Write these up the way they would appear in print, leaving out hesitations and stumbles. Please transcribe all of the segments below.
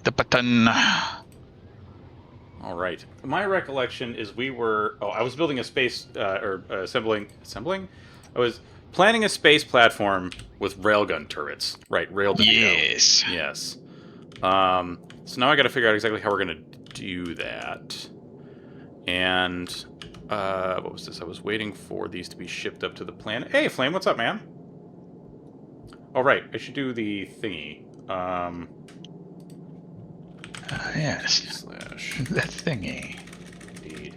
the button. All right. My recollection is we were. Oh, I was building a space or assembling. Assembling. I was planning a space platform with railgun turrets. Right, rail DeVito. Yes. Yes. So now I got to figure out exactly how we're gonna do that. And what was this? I was waiting for these to be shipped up to the planet. Hey, Flame, what's up, man? Oh, right. I should do the thingy. Yes. Slash. The thingy. Indeed.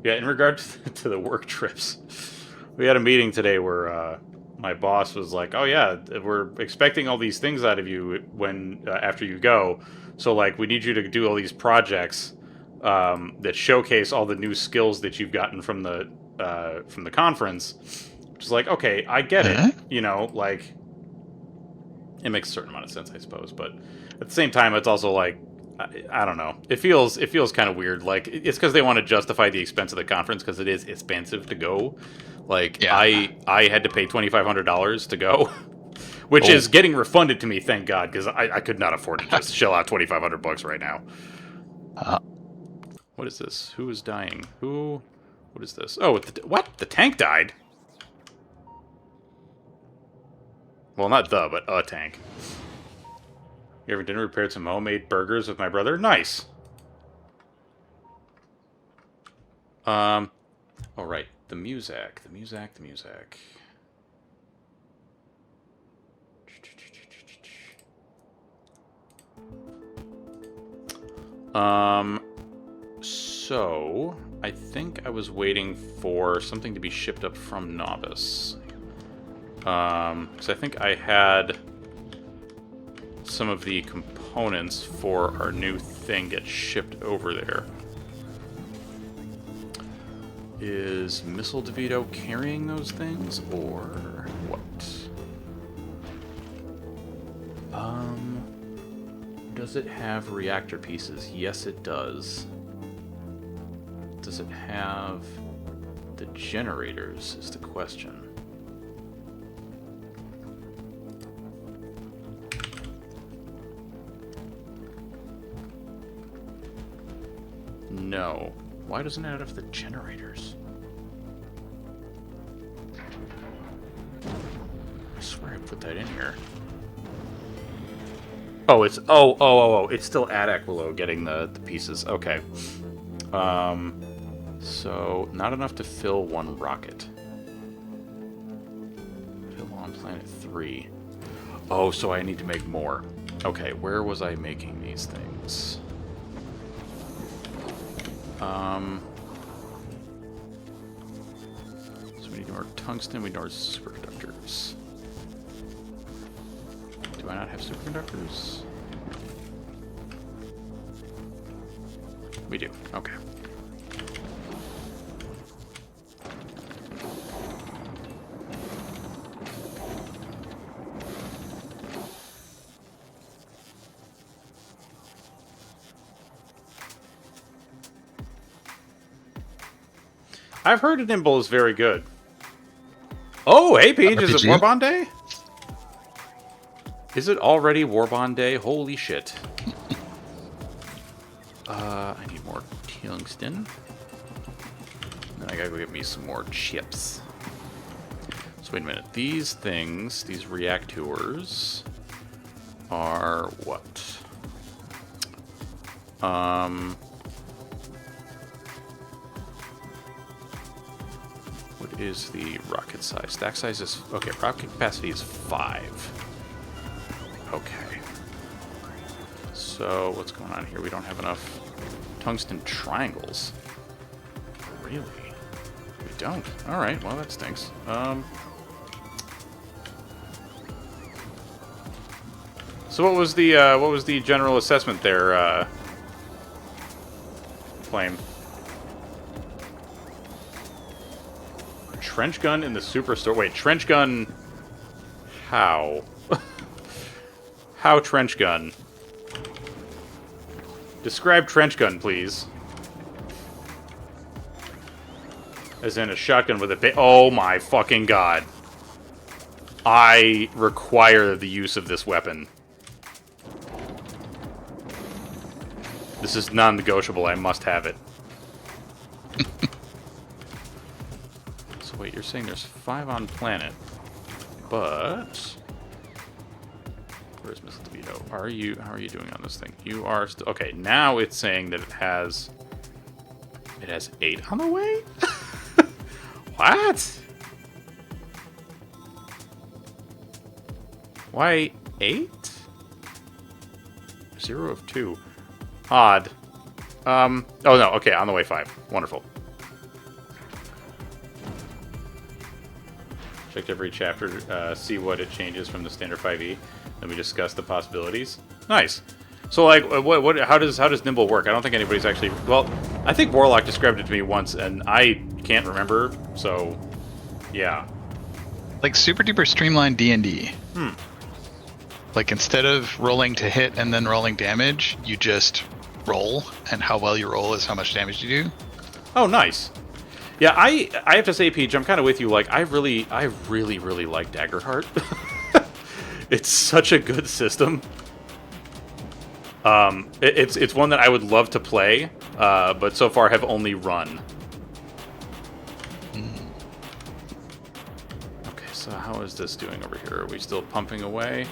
Yeah, in regard to the work trips, we had a meeting today where my boss was like, "Oh yeah, we're expecting all these things out of you when after you go. So like, we need you to do all these projects that showcase all the new skills that you've gotten from the conference." Which is like, okay, I get it. Huh? You know, like it makes a certain amount of sense, I suppose. But at the same time, it's also like, I don't know. It feels kind of weird. Like it's because they want to justify the expense of the conference because it is expensive to go. Like Yeah. I had to pay $2,500 to go, which is getting refunded to me. Thank God, because I could not afford to just shell out $2,500 right now. What is this? Who is dying? Who? What is this? Oh, what? The tank died. Well, not but a tank. You ever dinner prepared some homemade burgers with my brother? Nice. All right. The music. So I think I was waiting for something to be shipped up from Novice. Because I think I had some of the components for our new thing get shipped over there. Is Missile DeVito carrying those things, or what? Does it have reactor pieces? Yes, it does. Does it have the generators, is the question. No. Why doesn't it have the generators? I swear I put that in here. Oh, it's it's still at Aquilo getting the pieces. Okay. So not enough to fill one rocket. Fill on planet 3. Oh, so I need to make more. Okay, where was I making these things? So we need more tungsten, we need more superconductors. Do I not have superconductors? We do, okay. I've heard Nimble is very good. Oh, hey, Peach, is it Warbond Day? Is it already Warbond Day? Holy shit. I need more tungsten. Then I gotta go get me some more chips. So wait a minute. These things, these reactors, are what? What is the rocket size? Stack size is... Okay, rocket capacity is 5. Okay. So, what's going on here? We don't have enough tungsten triangles. Really? We don't? Alright, well, that stinks. So what was the general assessment there, Flame? Trench gun in the superstore. Wait, trench gun... How? How trench gun? Describe trench gun, please. As in a shotgun with a oh my fucking god. I require the use of this weapon. This is non-negotiable. I must have it. So wait, you're saying there's 5 on planet, but where's Miss DeVito? How are you doing on this thing? You are still okay. Now it's saying that it has 8 on the way. What? Why 8? 0 of 2. Odd. Oh no, okay, on the way 5. Wonderful. Checked every chapter, see what it changes from the standard 5e. Then we discuss the possibilities. Nice. So like, how does Nimble work? I don't think anybody's actually. Well, I think Warlock described it to me once, and I can't remember. So, yeah. Like super duper streamlined D&D. Hmm. Like instead of rolling to hit and then rolling damage, you just roll, and how well you roll is how much damage you do. Oh, nice. Yeah, I have to say, Peach, I'm kind of with you. Like, I really like Daggerheart. It's such a good system. It's one that I would love to play, but so far have only run. Okay, so how is this doing over here? Are we still pumping away?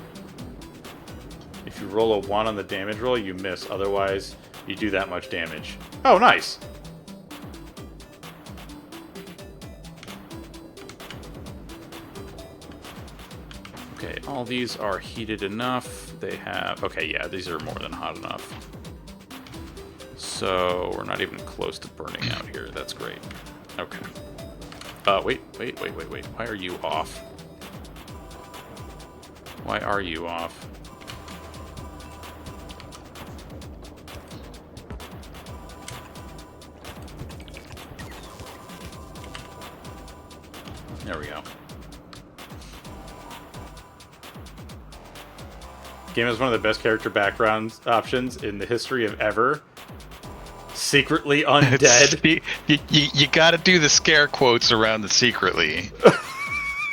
If you roll a 1 on the damage roll, you miss. Otherwise, you do that much damage. Oh, nice. Okay, all these are heated enough. They have... Okay, yeah, these are more than hot enough. So, we're not even close to burning out here. That's great. Okay. Wait. Why are you off? Why are you off? There we go. Game has one of the best character background options in the history of ever. Secretly undead. You gotta do the scare quotes around the secretly.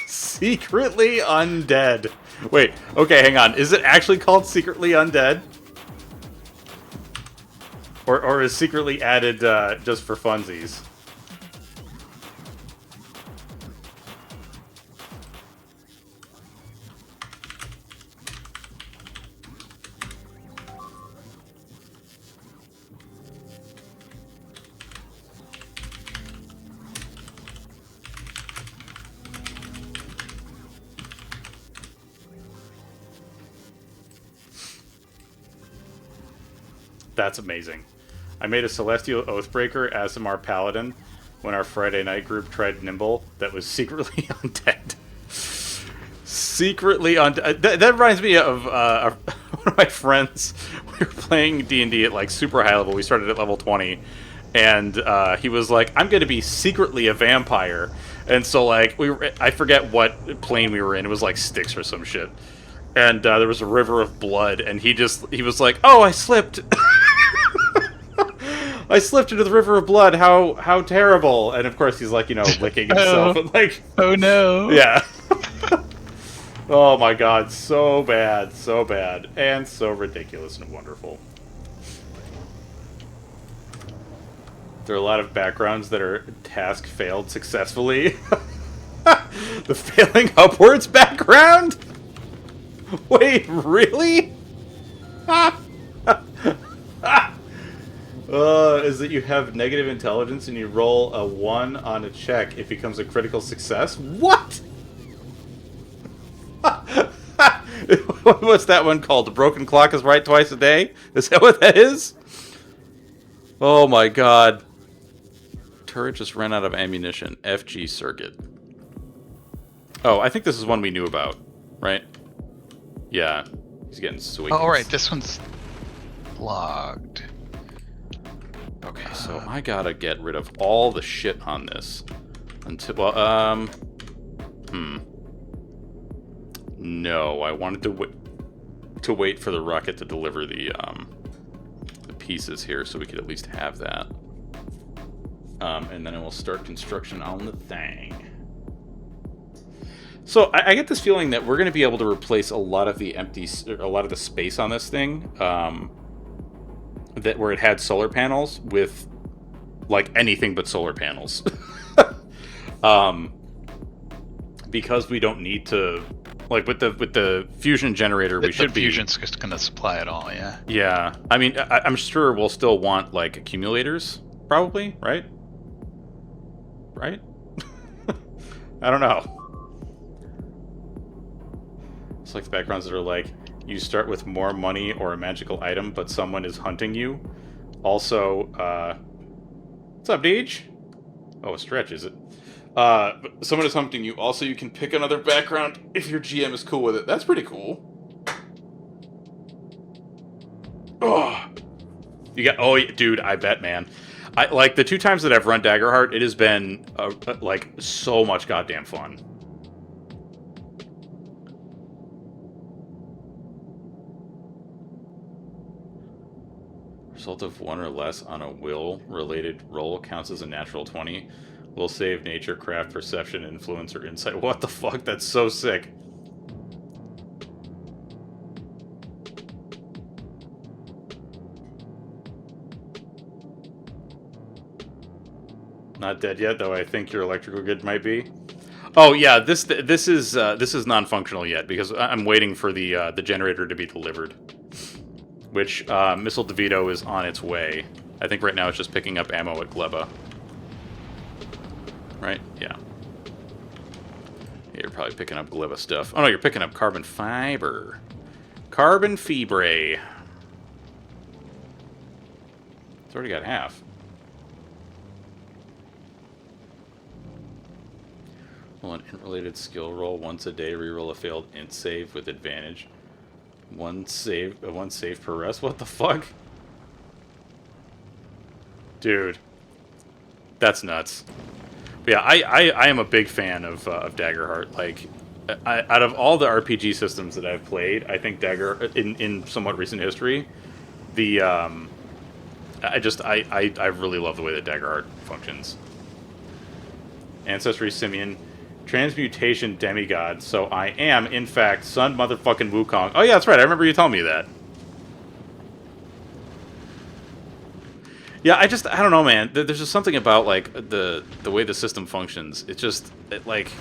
Secretly undead. Wait, okay, hang on. Is it actually called Secretly Undead? Or is secretly added just for funsies? That's amazing. I made a Celestial Oathbreaker ASMR Paladin when our Friday night group tried Nimble that was secretly undead. Secretly undead. That reminds me of one of my friends. We were playing D&D at like super high level. We started at level 20. And he was like, I'm going to be secretly a vampire. And so like, I forget what plane we were in. It was like Styx or some shit. And there was a river of blood. And he was like, oh, I slipped. I slipped into the river of blood. How terrible! And of course, he's like, licking himself. And like, oh no! Yeah. Oh my god, so bad, and so ridiculous and wonderful. There are a lot of backgrounds that are task failed successfully. The failing upwards background. Wait, really? Is that you have negative intelligence and you roll a 1 on a check, it becomes a critical success? What? What's that one called? The broken clock is right twice a day? Is that what that is? Oh my god. Turret just ran out of ammunition. FG circuit. Oh, I think this is one we knew about, right? Yeah. He's getting sweet. Oh, alright, this one's logged. Okay, so I gotta get rid of all the shit on this. Until, well, no, I wanted to wait for the rocket to deliver the pieces here so we could at least have that. And then I will start construction on the thing. So I get this feeling that we're going to be able to replace a lot of the space on this thing, that where it had solar panels with like anything but solar panels, because we don't need to, like with the fusion generator, we should be. Fusion's just going to supply it all. Yeah. Yeah, I mean, I'm sure we'll still want like accumulators, probably, right? Right? I don't know. It's like the backgrounds that are like, you start with more money or a magical item, but someone is hunting you. Also, what's up, Deej? Oh, a stretch, is it? Someone is hunting you. Also, you can pick another background if your GM is cool with it. That's pretty cool. Oh, dude, I bet, man. I like the 2 times that I've run Daggerheart. It has been like so much goddamn fun. Result of 1 or less on a will-related roll counts as a natural 20. Will save, nature, craft, perception, influence, or insight. What the fuck? That's so sick. Not dead yet, though I think your electrical grid might be. Oh yeah, this is non-functional yet because I'm waiting for the generator to be delivered. Which, Missile DeVito is on its way. I think right now it's just picking up ammo at Gleba. Right? Yeah. You're probably picking up Gleba stuff. Oh no, you're picking up carbon fiber. Carbon fibre. It's already got half. Roll an int-related skill roll once a day. Reroll a failed int save with advantage. One save per rest. What the fuck, dude? That's nuts. But yeah, I am a big fan of Daggerheart. Like, out of all the RPG systems that I've played, I think Dagger in somewhat recent history, the I really love the way that Daggerheart functions. Ancestry Simian. Transmutation demigod, so I am, in fact, Sun motherfucking Wukong. Oh yeah, that's right, I remember you telling me that. Yeah, I don't know, man. There's just something about, like, the way the system functions. It's just, like...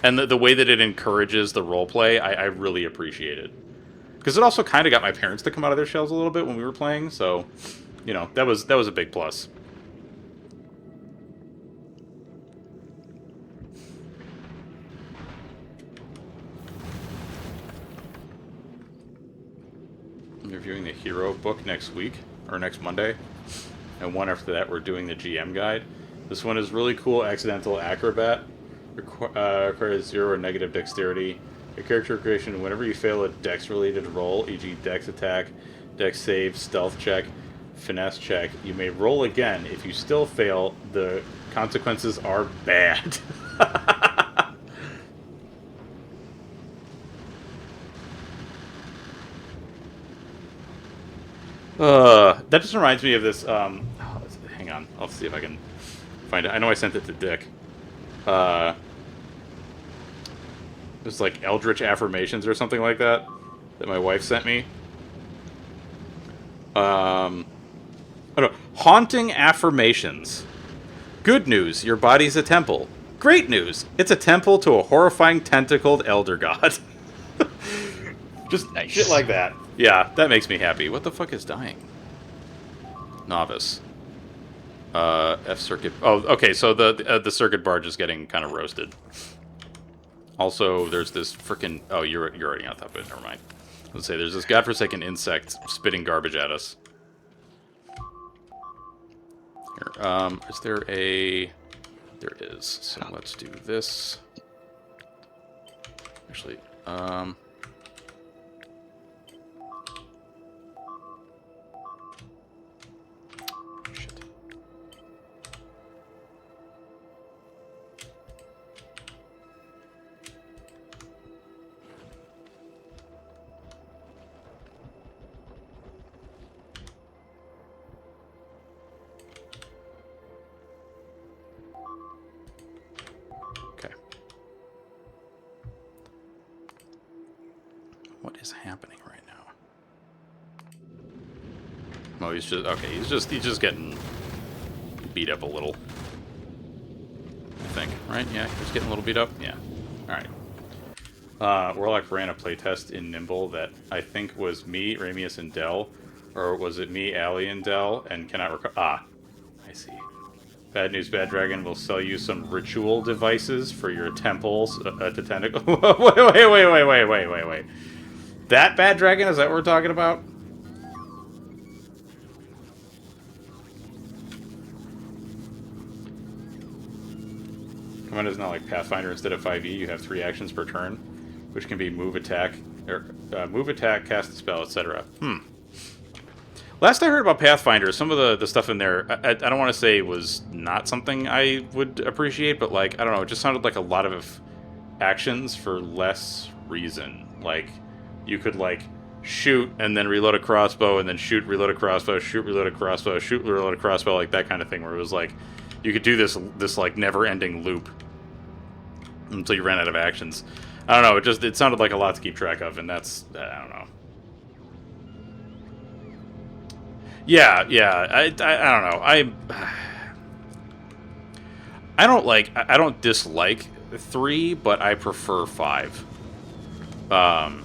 And the way that it encourages the roleplay, I really appreciate it. Because it also kind of got my parents to come out of their shells a little bit when we were playing, so... You know, that was a big plus. Reviewing the hero book next week, or next Monday, and one after that we're doing the GM guide. This one is really cool. Accidental Acrobat. Requires 0 or negative dexterity. Your character creation, whenever you fail a dex-related roll, e.g. dex attack, dex save, stealth check, finesse check, you may roll again. If you still fail, the consequences are bad. That just reminds me of this, hang on, I'll see if I can find it. I know I sent it to Dick. It's like Eldritch Affirmations or something like that my wife sent me. I don't know. Haunting Affirmations. Good news, your body's a temple. Great news, it's a temple to a horrifying tentacled elder god. Just nice. Shit like that. Yeah, that makes me happy. What the fuck is dying? Novice. F circuit. Oh, okay. So the circuit barge is getting kind of roasted. Also, there's this freaking. Oh, you're already on top of it. Never mind. Let's say there's this godforsaken insect spitting garbage at us. Here, is there a? There is. So let's do this. Actually, What is happening right now? Oh, he's just okay. He's just getting beat up a little. I think, right? Yeah, he's getting a little beat up. Yeah. All right. Warlock ran a playtest in Nimble that I think was me, Ramius, and Dell, or was it me, Allie, and Dell? And cannot recall. Ah, I see. Bad news, Bad Dragon will sell you some ritual devices for your temples to tentacle. wait. That Bad Dragon? Is that what we're talking about? Command is not like Pathfinder. Instead of 5e, you have 3 actions per turn, which can be move, attack, cast a spell, etc. Last I heard about Pathfinder, some of the stuff in there, I don't want to say was not something I would appreciate, but like, I don't know, it just sounded like a lot of actions for less reason. Like, you could like shoot and then reload a crossbow, and then shoot, reload a crossbow, shoot, reload a crossbow, shoot, reload a crossbow, like that kind of thing, where it was like, you could do this like never-ending loop until you ran out of actions. I don't know, it sounded like a lot to keep track of, and that's, I don't know. Yeah, I don't know. I don't dislike 3, but I prefer 5. I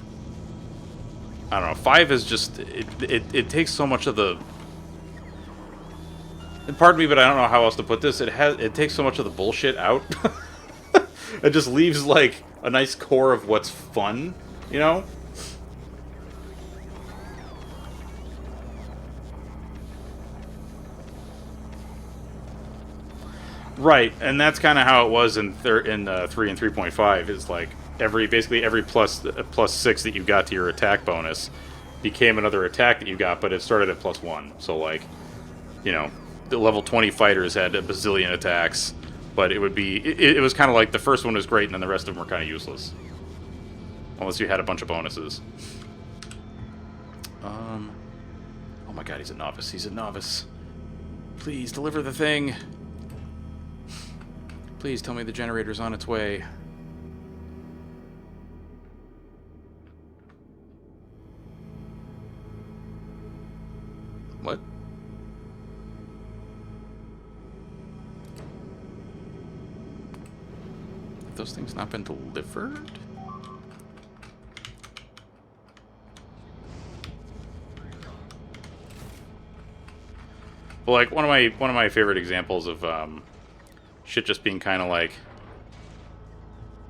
don't know. 5 is just it takes so much of the. And pardon me, but I don't know how else to put this. It takes so much of the bullshit out. It just leaves like a nice core of what's fun, you know. Right, and that's kind of how it was in 3 and 3.5. Is like basically every plus 6 that you got to your attack bonus became another attack that you got, but it started at +1. So like, you know, the level 20 fighters had a bazillion attacks, but it would be it was kind of like the first one was great, and then the rest of them were kind of useless, unless you had a bunch of bonuses. Oh my God, he's a novice. He's a novice. Please deliver the thing. Please tell me the generator's on its way. What? Have those things not been delivered? Well, like one of my favorite examples of shit just being kind of like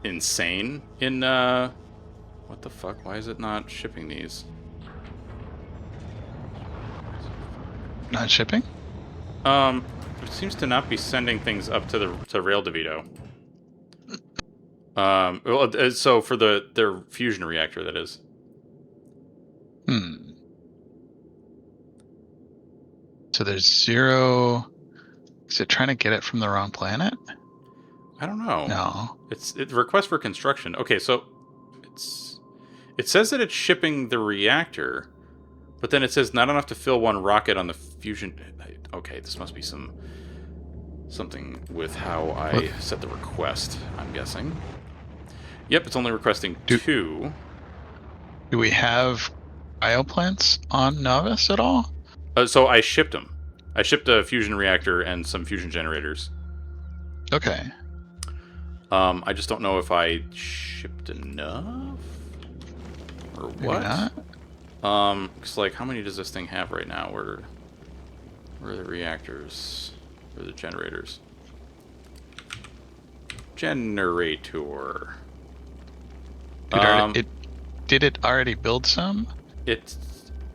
insane in what the fuck? Why is it not shipping these? Not shipping? It seems to not be sending things up to Rail DeVito. Well, so for their fusion reactor, that is. So there's 0. Is it trying to get it from the wrong planet? I don't know. No. It's request for construction. Okay, so it says that it's shipping the reactor, but then it says not enough to fill one rocket on the fusion. Okay, this must be something with how I set the request, I'm guessing. Yep, it's only requesting 2. Do we have bioplants on Novice at all? So I shipped them. I shipped a fusion reactor and some fusion generators. Okay. I just don't know if I shipped enough or what. Maybe not. Looks like, how many does this thing have right now? Where are the reactors? Where are the generators? Generator. Did it already build some? No.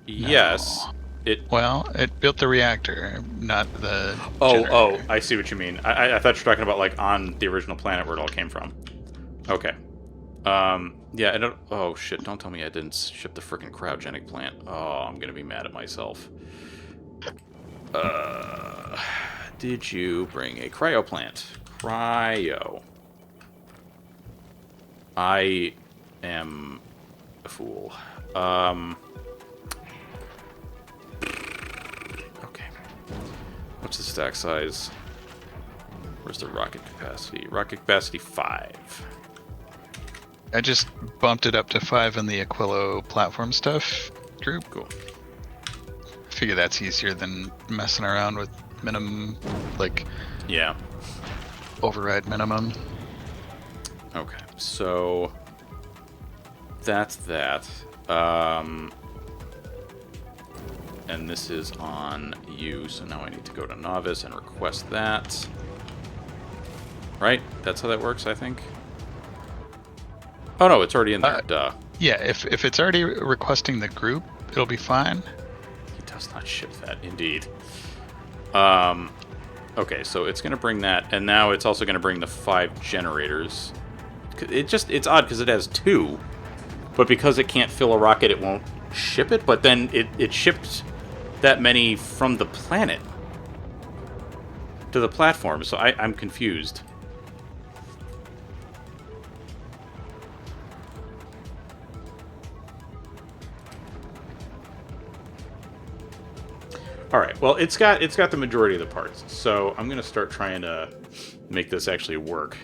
Yes. Well, it built the reactor, not the generator. Oh, I see what you mean. I thought you were talking about like on the original planet where it all came from. Okay. Yeah, I don't. Oh shit! Don't tell me I didn't ship the frickin' cryogenic plant. Oh, I'm gonna be mad at myself. Did you bring a cryo plant? Cryo. I am a fool. Okay. What's the stack size? Where's the rocket capacity? Rocket capacity 5. I just bumped it up to 5 in the Aquilo platform stuff group. Cool. I figure that's easier than messing around with minimum, like, Yeah. override minimum. Okay, so that's that. And this is on you, so now I need to go to Novice and request that. Right? That's how that works, I think. Oh no, it's already in there. Duh. Yeah, if it's already requesting the group, it'll be fine. He does not ship that, indeed. Okay, so it's going to bring that, and now it's also going to bring the 5 generators. It's odd because it has 2, but because it can't fill a rocket, it won't ship it, but then it shipped that many from the planet to the platform, so I'm confused. All right. Well, it's got the majority of the parts, so I'm gonna start trying to make this actually work.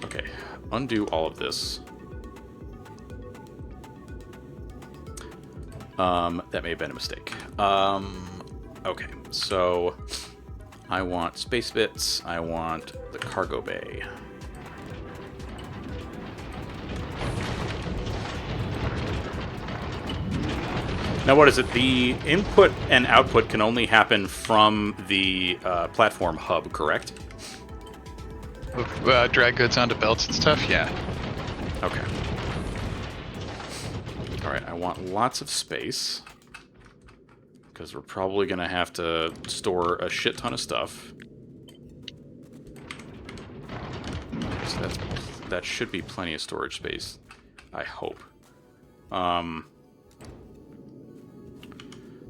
Okay, undo all of this. That may have been a mistake. Okay, so I want space bits. I want the cargo bay. Now, what is it? The input and output can only happen from the platform hub, correct? Drag goods onto belts and stuff, yeah. Okay. Alright, I want lots of space. Because we're probably going to have to store a shit ton of stuff. So that should be plenty of storage space. I hope.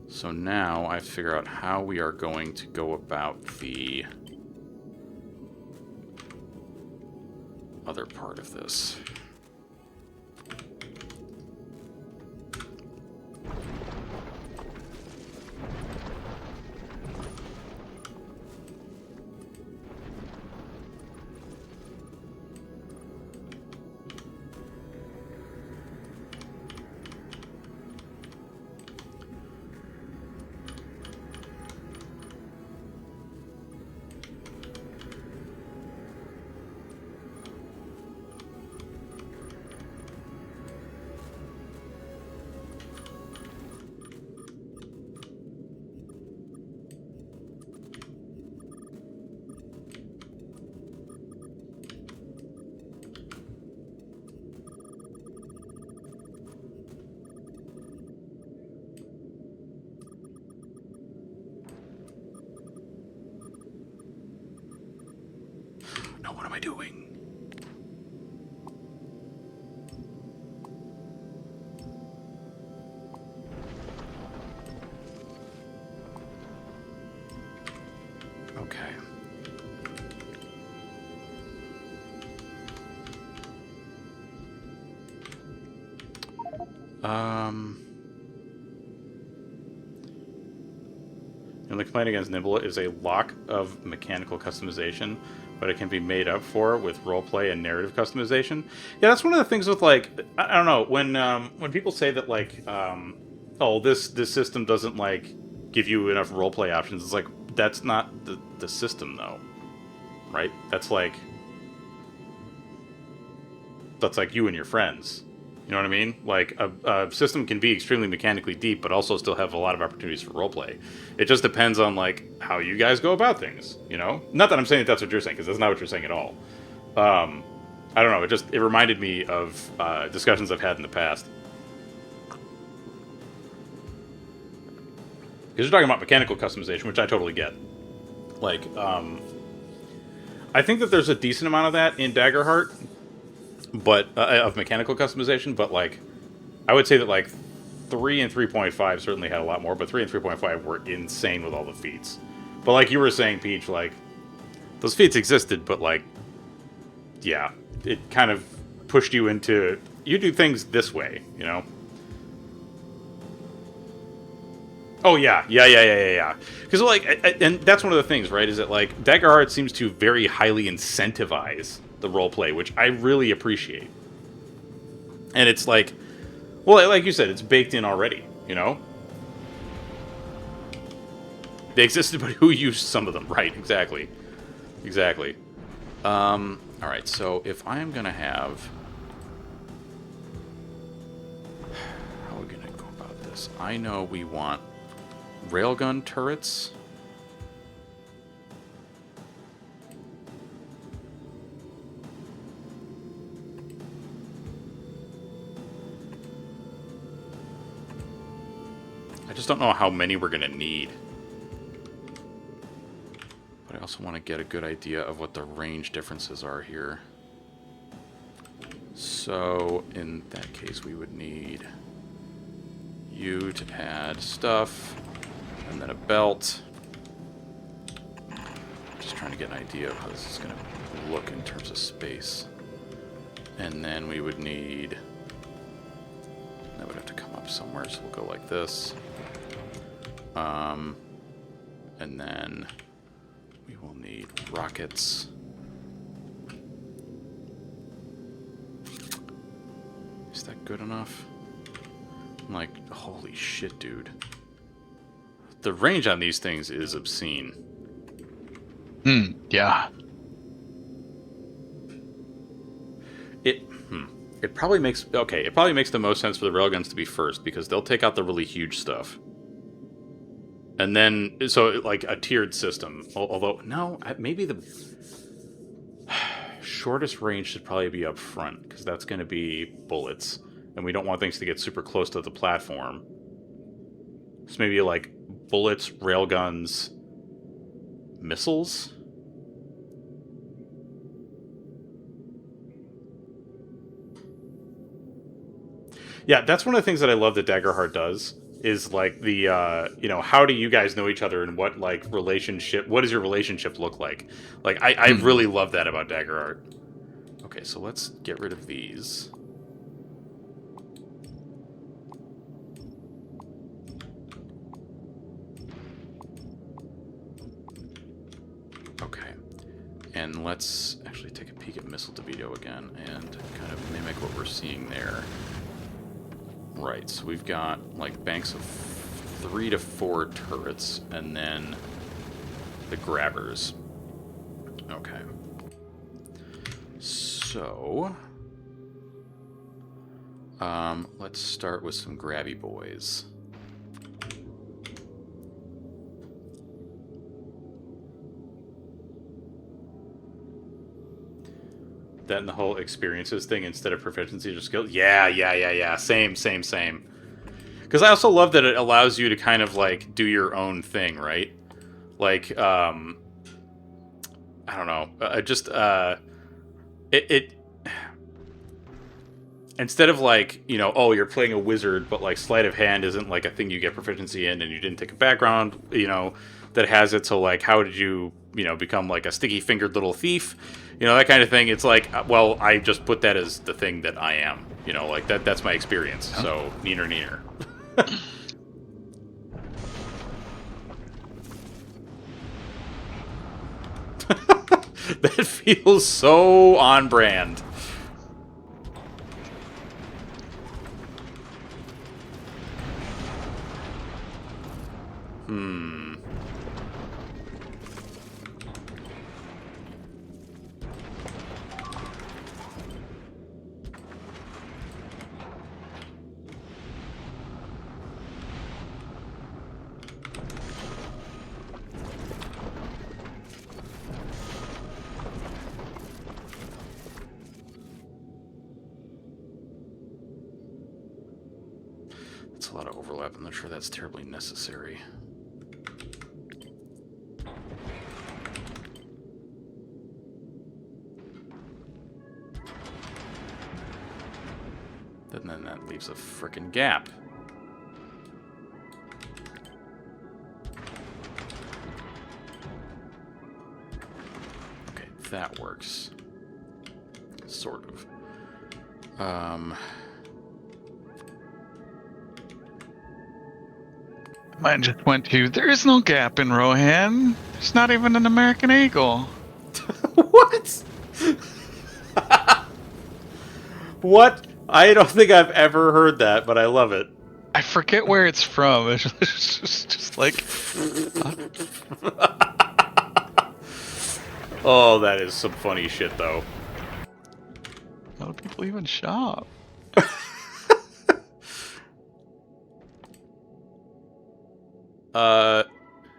So now I figure out how we are going to go about the other part of this. No, what am I doing? Okay. The only complaint against Nimble is a lock of mechanical customization, but it can be made up for with roleplay and narrative customization. Yeah, that's one of the things with, like, I don't know, when people say that, like, oh, this system doesn't, like, give you enough roleplay options, it's like, that's not the system, though. Right? That's like you and your friends. You know what I mean? Like, a system can be extremely mechanically deep, but also still have a lot of opportunities for roleplay. It just depends on, like, how you guys go about things, you know? Not that I'm saying that that's what you're saying, because that's not what you're saying at all. I don't know, it reminded me of discussions I've had in the past. Because you're talking about mechanical customization, which I totally get. Like, I think that there's a decent amount of that in Daggerheart, but of mechanical customization, but, like, I would say that, like, 3 and 3.5 certainly had a lot more, but 3 and 3.5 were insane with all the feats. But like you were saying, Peach, like, those feats existed, but, like, yeah, it kind of pushed you into, you do things this way, you know? Oh yeah. Because like, and that's one of the things, right? Is that like Daggerheart seems to very highly incentivize the role play, which I really appreciate. And it's like, well, like you said, it's baked in already. You know, they existed, but who used some of them? Right? Exactly. All right. So if I'm gonna have, how are we gonna go about this? I know we want railgun turrets. I just don't know how many we're going to need. But I also want to get a good idea of what the range differences are here. So, in that case, we would need you to add stuff, and then a belt. Just trying to get an idea of how this is going to look in terms of space. And then we would need... that would have to come up somewhere, so we'll go like this. And then we will need rockets. Is that good enough? I'm like, holy shit, dude. The range on these things is obscene. Yeah. It probably makes... okay, it probably makes the most sense for the railguns to be first, because they'll take out the really huge stuff. And then, so, like, a tiered system. Although, no, maybe the shortest range should probably be up front, because that's going to be bullets. And we don't want things to get super close to the platform. So maybe, like, bullets, railguns, missiles? Yeah, that's one of the things that I love that Daggerheart does. Is like the how do you guys know each other and what like relationship? What does your relationship look like? Like I really love that about Daggerheart. Okay, so let's get rid of these. Okay, and let's actually take a peek at Missile DeVito again and kind of mimic what we're seeing there. Right, so we've got like banks of 3 to 4 turrets, and then the grabbers. Okay. So, let's start with some grabby boys. Then the whole experiences thing instead of proficiency or skill. Yeah. Same. Because I also love that it allows you to kind of like do your own thing, right? Like, I don't know, it instead of like, oh, you're playing a wizard, but like sleight of hand isn't like a thing you get proficiency in, and you didn't take a background, that has it. So like, how did you, become like a sticky fingered little thief? That kind of thing. It's like, well, I just put that as the thing that I am. Like that's my experience. Oh. So neener. That feels so on brand. That's a lot of overlap. I'm not sure that's terribly necessary. And then that leaves a frickin' gap. Okay, that works. Sort of. Mine just went to, there is no gap in Rohan. There's not even an American Eagle. What? What? I don't think I've ever heard that, but I love it. I forget where it's from. It's just like... Oh, that is some funny shit, though. How do people even shop?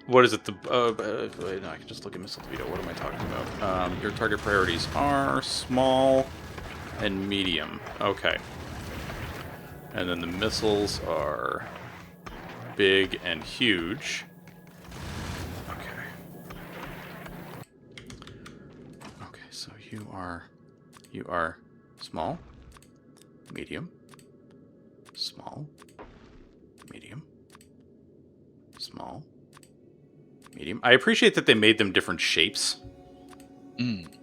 What is it? Wait, no, I can just look at Missile Defeato. What am I talking about? Your target priorities are small and medium. Okay. And then the missiles are big and huge. Okay. Okay, so you are small, medium, small, medium, small, medium. I appreciate that they made them different shapes.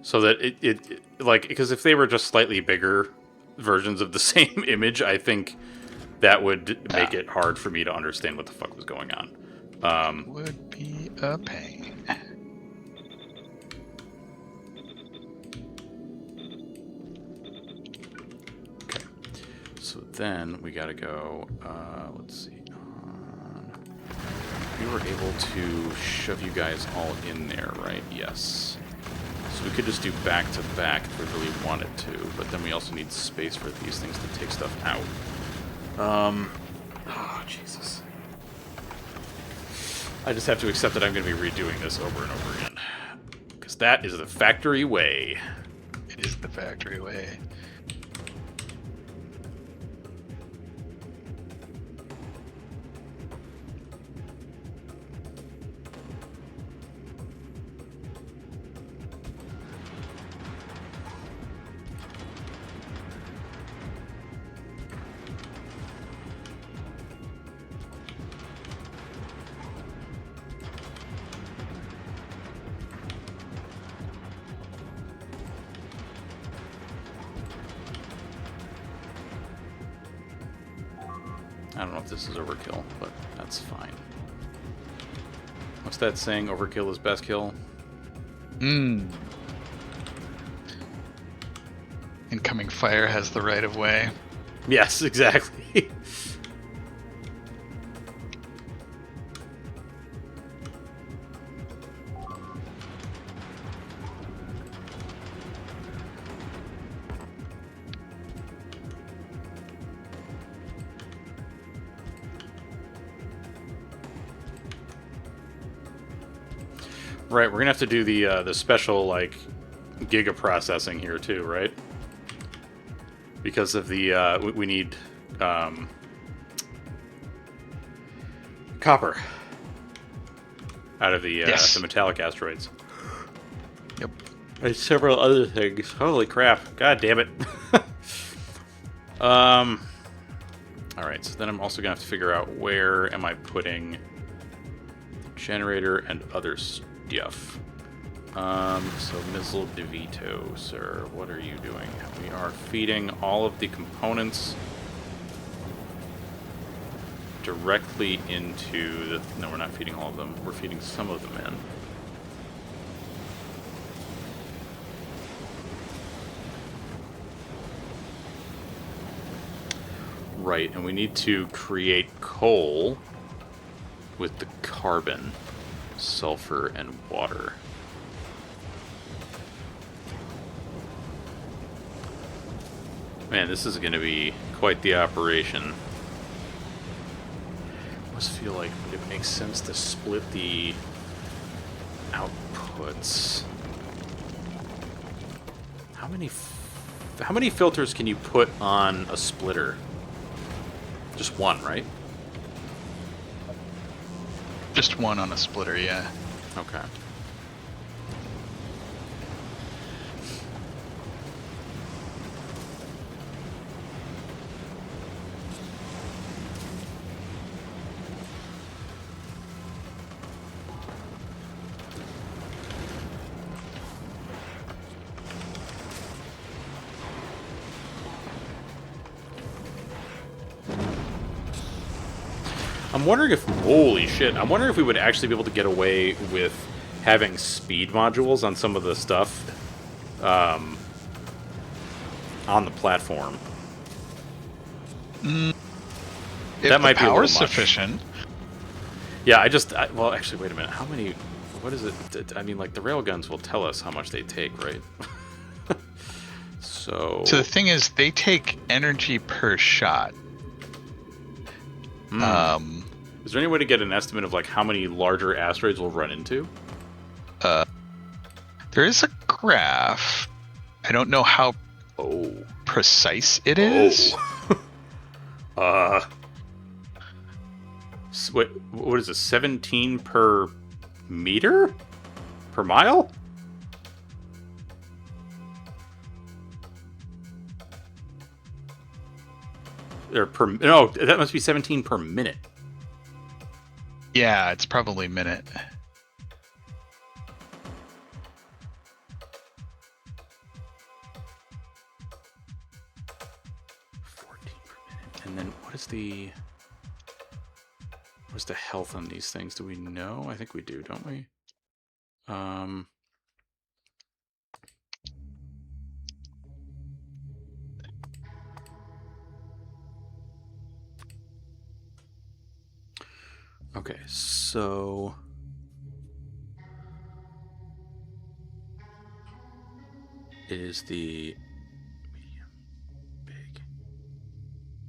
So that it like, because if they were just slightly bigger versions of the same image, I think that would make it hard for me to understand what the fuck was going on. Would be a pain. Okay. So then we gotta go, let's see. We were able to shove you guys all in there, right? Yes. So we could just do back-to-back if we really wanted to, but then we also need space for these things to take stuff out. Oh, Jesus. I just have to accept that I'm going to be redoing this over and over again. Because that is the factory way. It is the factory way. I don't know if this is overkill, but that's fine. What's that saying? Overkill is best kill? Incoming fire has the right of way. Yes, exactly. Right, we're gonna have to do the special, like, giga processing here too, right? Because of the we need copper out of the Yes. the metallic asteroids. Yep. And several other things. Holy crap! God damn it! All right, so then I'm also gonna have to figure out where am I putting the generator and other stuff. So Missile DeVito, sir, what are you doing? We are feeding all of the components directly into the... No, we're not feeding all of them. We're feeding some of them in. Right, and we need to create coal with the carbon, sulfur, and water. Man, this is going to be quite the operation. I almost feel like it makes sense to split the outputs. How many filters can you put on a splitter? Just one, right? Just one on a splitter, yeah. Okay. I'm wondering if Holy shit. I'm wondering if we would actually be able to get away with having speed modules on some of the stuff on the platform. If That might be a little much. sufficient. Yeah, well, actually, wait a minute. How many... What is it? I mean, like, the railguns will tell us how much they take, right? So the thing is, they take energy per shot. Is there any way to get an estimate of, like, how many larger asteroids we'll run into? There is a graph. I don't know how precise it is. Wait, what is it? 17 per meter? Per mile? No, that must be 17 per minute. Yeah, it's probably minute. And then what's the health on these things? Do we know? I think we do, don't we? Okay, so it is the medium, big,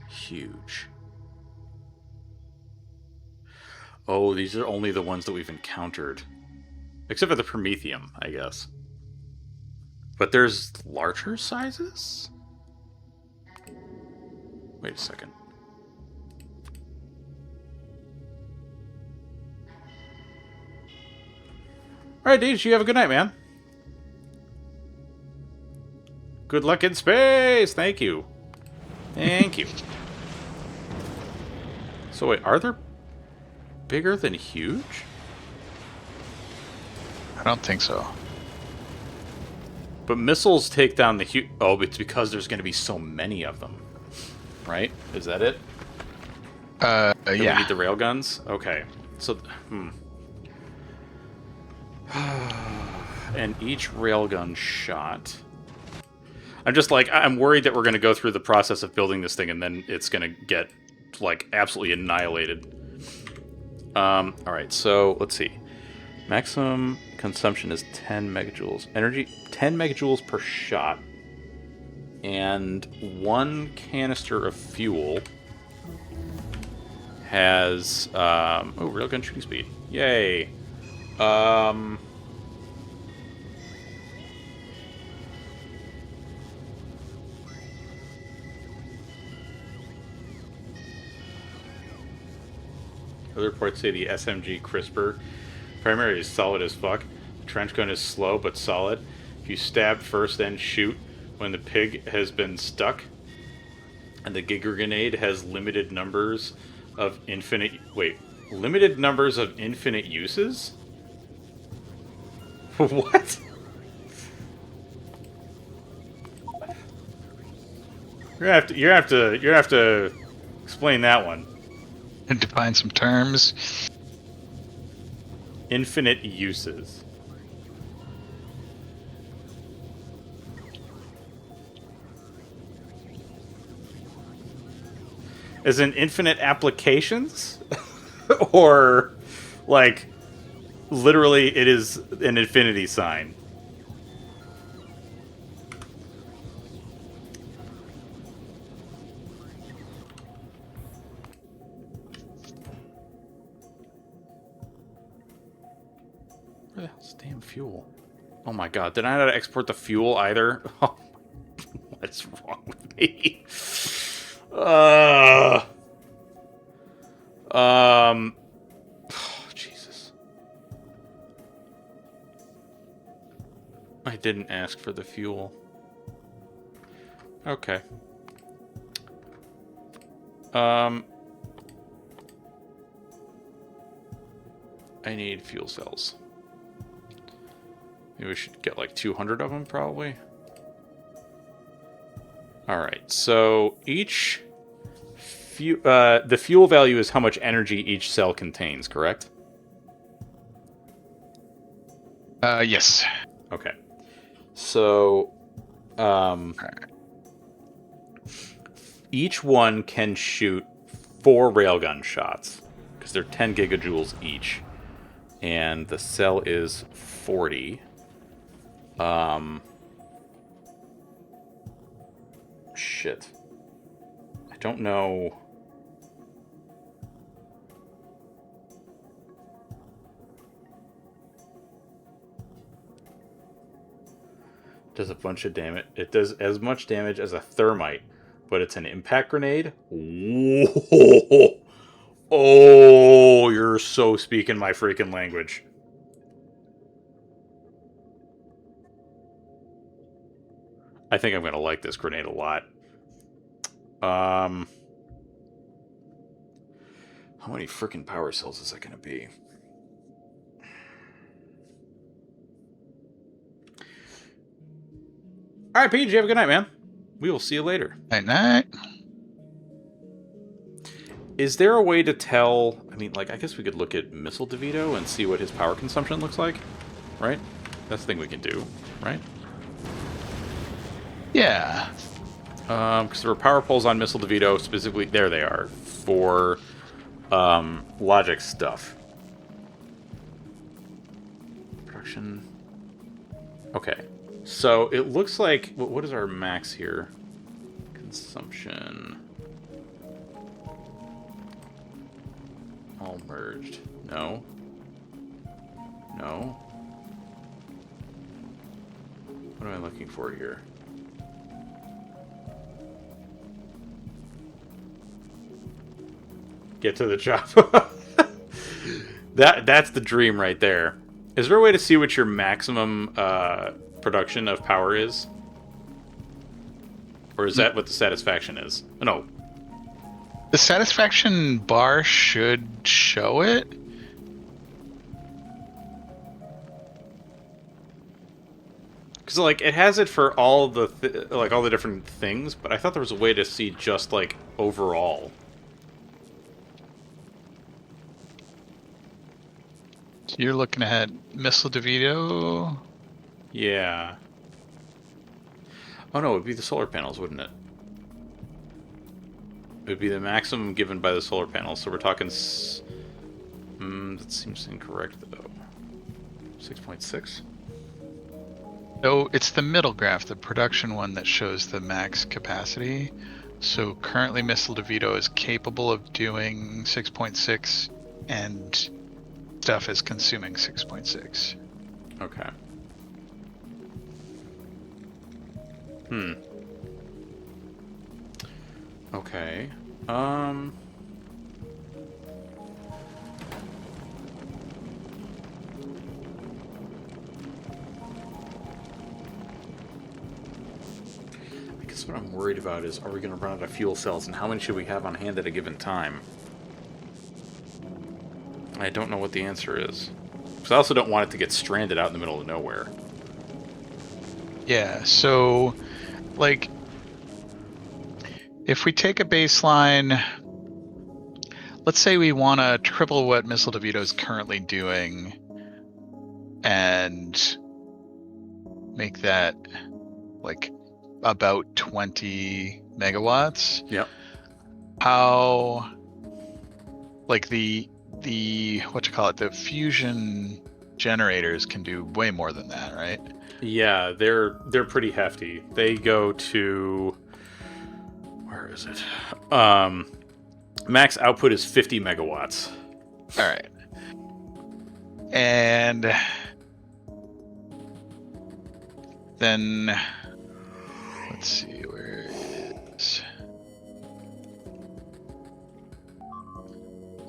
huge. Oh, these are only the ones that we've encountered. Except for the Promethium, I guess. But there's larger sizes? Wait a second. Alright, Deej, you have a good night, man. Good luck in space! Thank you. Thank you. So wait, are there bigger than huge? I don't think so. But missiles take down the huge... Oh, it's because there's going to be so many of them. Right? Is that it? Yeah. We need the railguns? Okay. So, and each railgun shot... I'm just like, I'm worried that we're going to go through the process of building this thing and then it's going to get, like, absolutely annihilated. Alright, so, let's see. Maximum consumption is 10 megajoules. Energy, 10 megajoules per shot. And one canister of fuel has, oh, railgun shooting speed. Yay. Other reports say the SMG CRISPR primary is solid as fuck. The trench gun is slow but solid. If you stab first then shoot when the pig has been stuck. And the Giga Grenade has limited numbers of infinite... Wait. Limited numbers of infinite uses? What? You're gonna have to explain that one. And define some terms. Infinite uses. As in infinite applications? Or, like, literally it is an infinity sign? Where the hell's the damn fuel? Oh my god, did I not export the fuel either? Oh, what's wrong with me? Oh, Jesus. I didn't ask for the fuel. Okay. I need fuel cells. Maybe we should get like 200 of them, probably. Alright, so each the fuel value is how much energy each cell contains, correct? Yes. Okay. So, each one can shoot 4 railgun shots because they're 10 gigajoules each, and the cell is 40. Shit. I don't know. Does a bunch of damage. It does as much damage as a thermite, but it's an impact grenade. Whoa. Oh, you're so speaking my freaking language. I think I'm gonna like this grenade a lot. How many freaking power cells is that gonna be? All right, Paige, you have a good night, man. We will see you later. Night. Is there a way to tell... I mean, like, I guess we could look at Missile DeVito and see what his power consumption looks like, right? That's the thing we can do, right? Yeah. Because there were power poles on Missile DeVito, specifically... There they are, for logic stuff. Production... Okay. So, it looks like... What is our max here? Consumption... All merged. No. No. What am I looking for here? Get to the job. That's the dream right there. Is there a way to see what your maximum production of power is? Or is that what the satisfaction is? No. The satisfaction bar should show it. Because, like, it has it for all the all the different things, but I thought there was a way to see just, like, overall. So you're looking at Missile DeVito. Yeah. Oh no, it would be the solar panels, wouldn't it? It would be the maximum given by the solar panels, so we're talking... that seems incorrect, though. 6.6? No, it's the middle graph, the production one, that shows the max capacity. So currently Missile DeVito is capable of doing 6.6, and stuff is consuming 6.6. Okay. Okay. I guess what I'm worried about is, are we going to run out of fuel cells, and how many should we have on hand at a given time? I don't know what the answer is. Because I also don't want it to get stranded out in the middle of nowhere. Yeah, so, like, if we take a baseline, let's say we want to triple what Missile DeVito is currently doing and make that, like, about 20 megawatts. Yep. How, like, the the fusion generators can do way more than that, right? Yeah, they're pretty hefty. They go to... Where is it? Max output is 50 megawatts. All right. And then let's see where it is.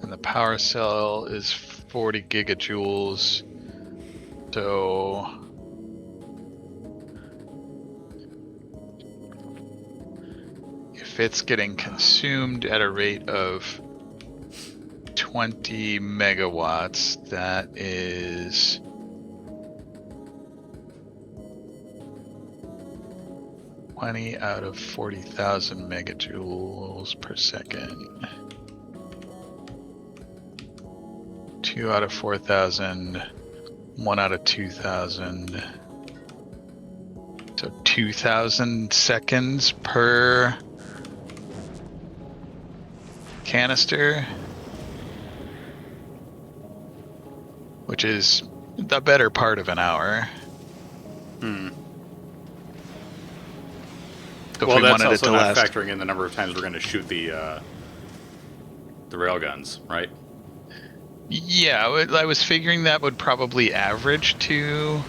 And the power cell is 40 gigajoules. So if it's getting consumed at a rate of 20 megawatts, that is 20 out of 40,000 megajoules per second. 2 out of 4,000. 1 out of 2,000. So 2,000 seconds per canister, which is the better part of an hour. So well, that's wanted also it to not last... factoring in the number of times we're going to shoot the railguns, right? Yeah, I was figuring that would probably average to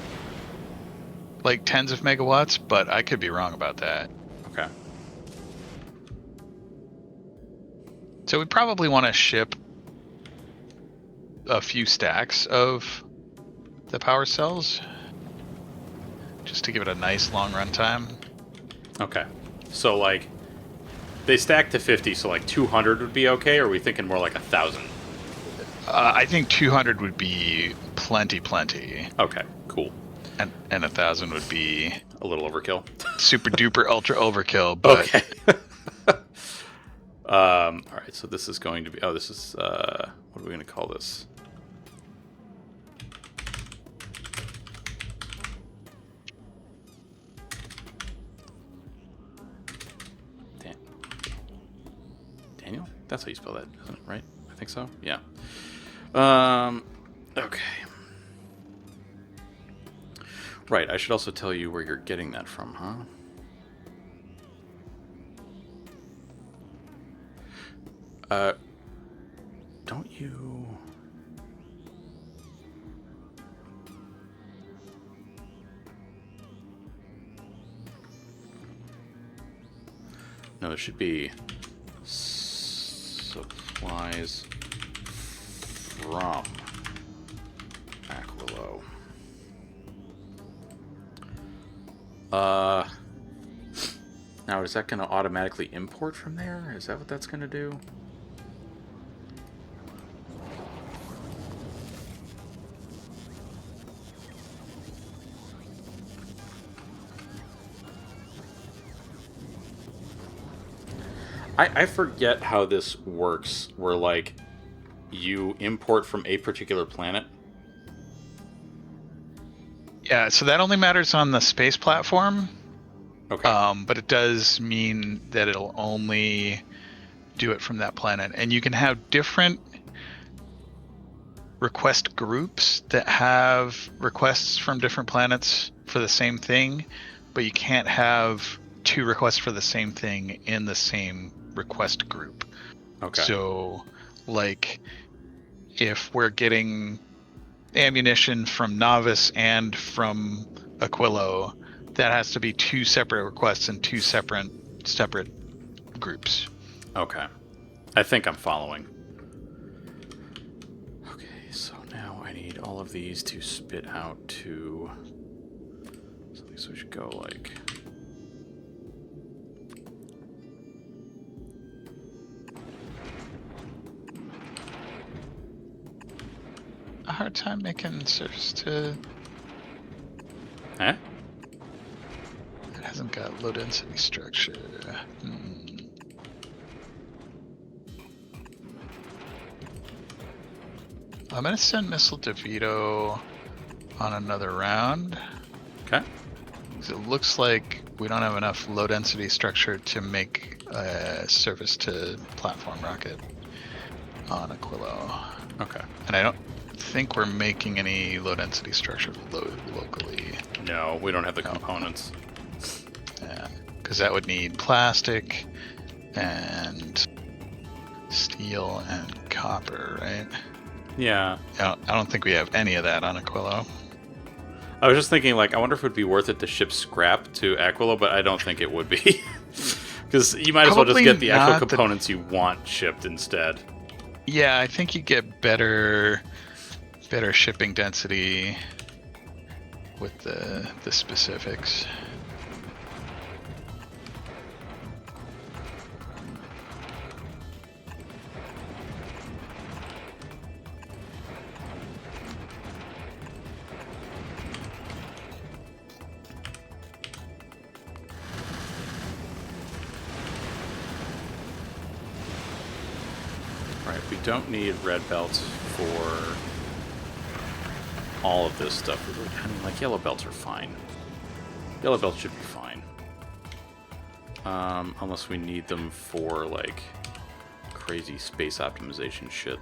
like tens of megawatts, but I could be wrong about that. Okay. So we probably want to ship a few stacks of the power cells just to give it a nice long run time. Okay. So, like, they stack to 50, so like 200 would be okay, or are we thinking more like 1,000? I think 200 would be plenty. Okay, cool. And 1,000 would be a little overkill. Super duper ultra overkill, but... Okay. All right, so this is going to be... Oh, this is... what are we going to call this? Daniel? That's how you spell that, isn't it? Right? I think so. Yeah. Okay. Right, I should also tell you where you're getting that from, huh? Don't you... No, there should be supplies from Aquilo. Now is that going to automatically import from there? Is that what that's going to do? I forget how this works, where, like, you import from a particular planet. Yeah, so that only matters on the space platform. Okay. But it does mean that it'll only do it from that planet. And you can have different request groups that have requests from different planets for the same thing, but you can't have two requests for the same thing in the same request group. Okay. So, like, if we're getting ammunition from Novice and from Aquilo, that has to be two separate requests in two separate groups. Okay. I think I'm following. Okay, so now I need all of these to spit out to... So we should go, like... A hard time making surface to... Huh? It hasn't got low density structure. I'm gonna send Missile DeVito on another round. Okay. Because it looks like we don't have enough low density structure to make a surface to platform rocket on Aquilo. Okay. And I don't think we're making any low density structure locally. No, we don't have the components. Yeah, because that would need plastic and steel and copper, right? Yeah. I don't think we have any of that on Aquilo. I was just thinking, like, I wonder if it would be worth it to ship scrap to Aquilo, but I don't think it would be. Because you might as well just Probably get the actual not components you want shipped instead. Yeah, I think you get better shipping density with the specifics. Alright, we don't need red belts for all of this stuff. I mean, like, yellow belts are fine. Yellow belts should be fine. Unless we need them for, like, crazy space optimization shit.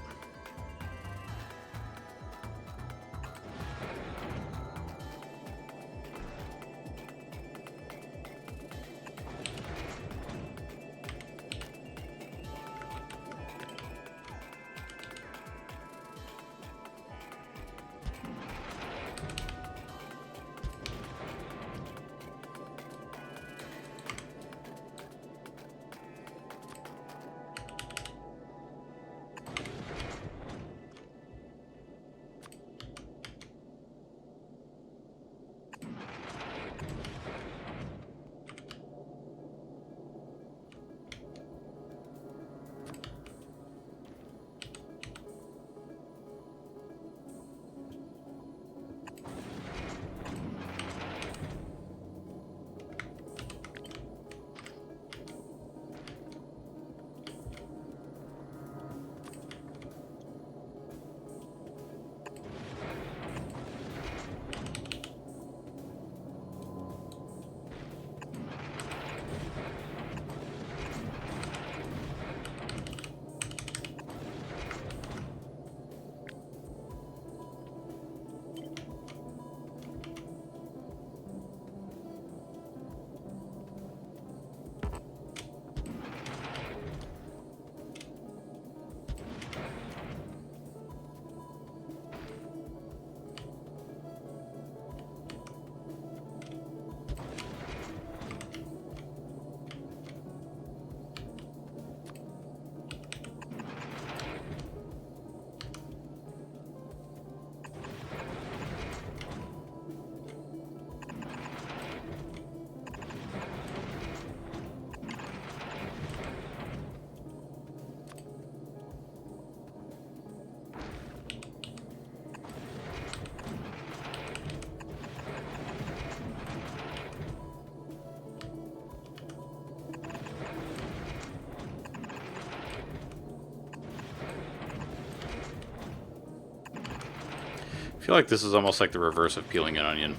I feel like this is almost like the reverse of peeling an onion.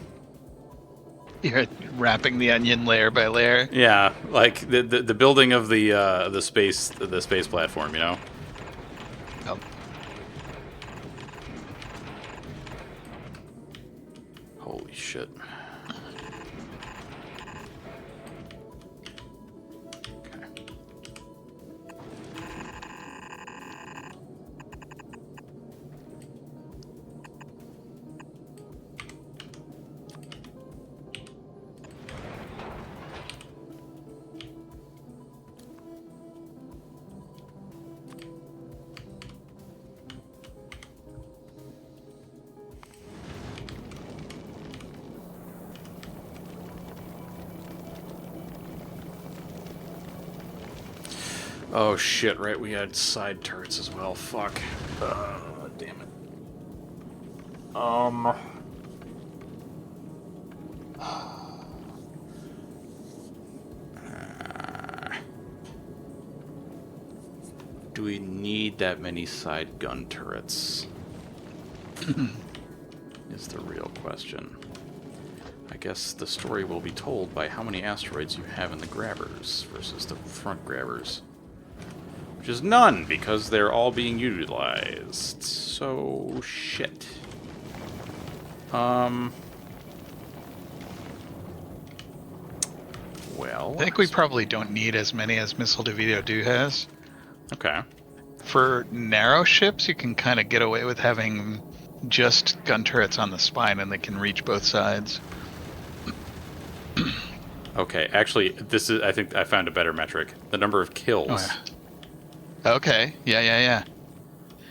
You're wrapping the onion layer by layer. Yeah, like the building of the space platform, you know. Oh. Holy shit. Oh shit, right, we had side turrets as well, fuck. Damn it. Do we need that many side gun turrets? Is the real question. I guess the story will be told by how many asteroids you have in the grabbers versus the front grabbers. Which is none, because they're all being utilized. So, shit. Well... I think we probably don't need as many as Missile DeVito do has. Okay. For narrow ships, you can kind of get away with having just gun turrets on the spine, and they can reach both sides. Okay, actually, this is, I think I found a better metric. The number of kills. Oh, yeah. Okay, yeah.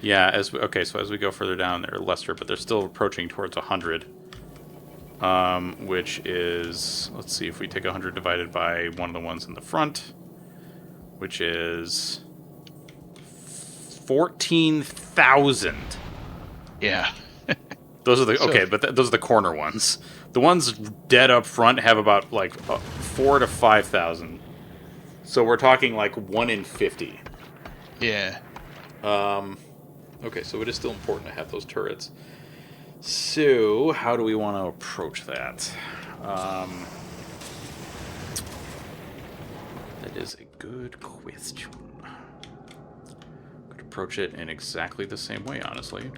Yeah, okay, so as we go further down, they're lesser, but they're still approaching towards 100. Which is, let's see, if we take 100 divided by one of the ones in the front, which is 14,000. Yeah. Those are the, okay, but those are the corner ones. The ones dead up front have about, like, 4,000 to 5,000. So we're talking, like, 1 in 50. Yeah. Okay, so it is still important to have those turrets. So, how do we want to approach that? That is a good question. Could approach it in exactly the same way, honestly.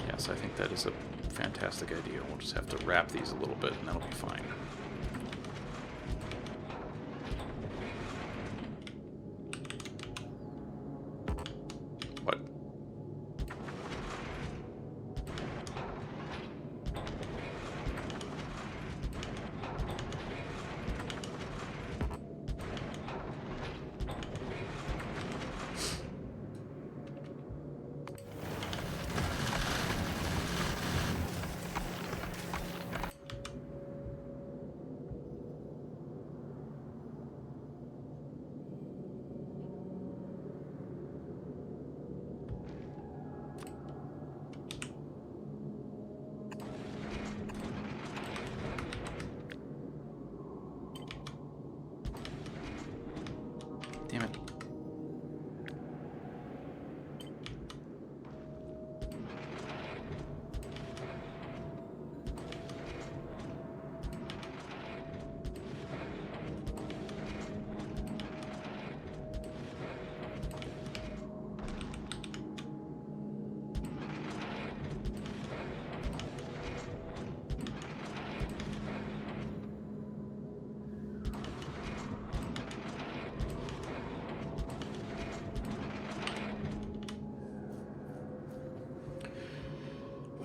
Yes, I think that is a fantastic idea. We'll just have to wrap these a little bit, and that'll be fine. What? Damn it.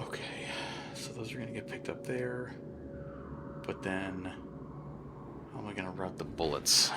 Okay, so those are going to get picked up there. But then, how am I going to route the bullets?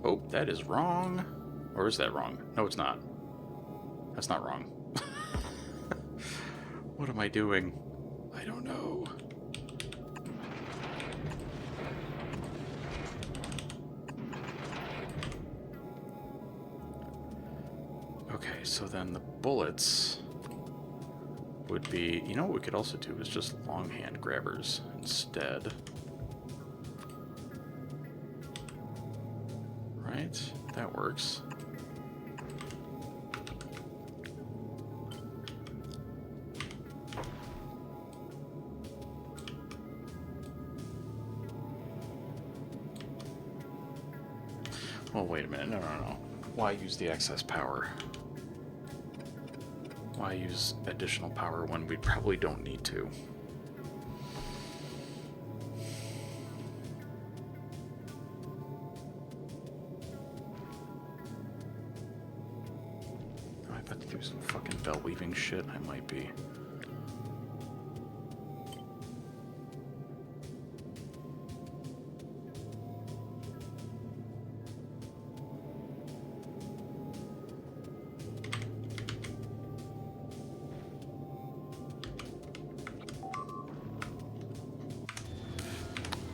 Oh, that is wrong. Or is that wrong? No, it's not. That's not wrong. What am I doing? I don't know. Okay, so then the bullets would be... You know what we could also do is just longhand grabbers instead. Right? That works. Oh, wait a minute. No, no, no. Why use the excess power? Why use additional power when we probably don't need to? Am I about to do some fucking belt weaving shit? I might be.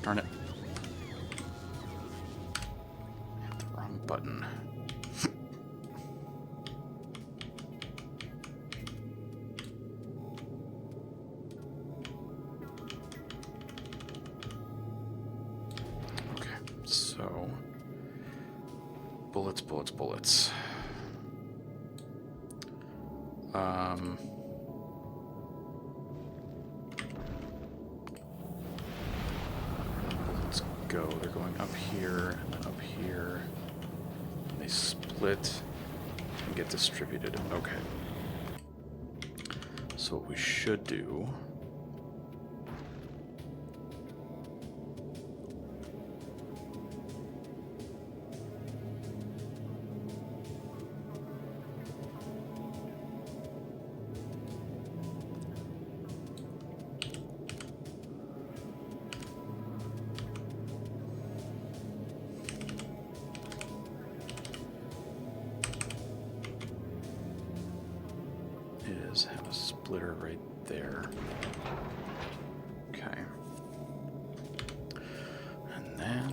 Darn it. Hit the wrong button. Okay, so... Bullets, bullets, bullets. Let's go. They're going up here, and then up here. And they split and get distributed. Okay. So what we should do... splitter right there. Okay. And then...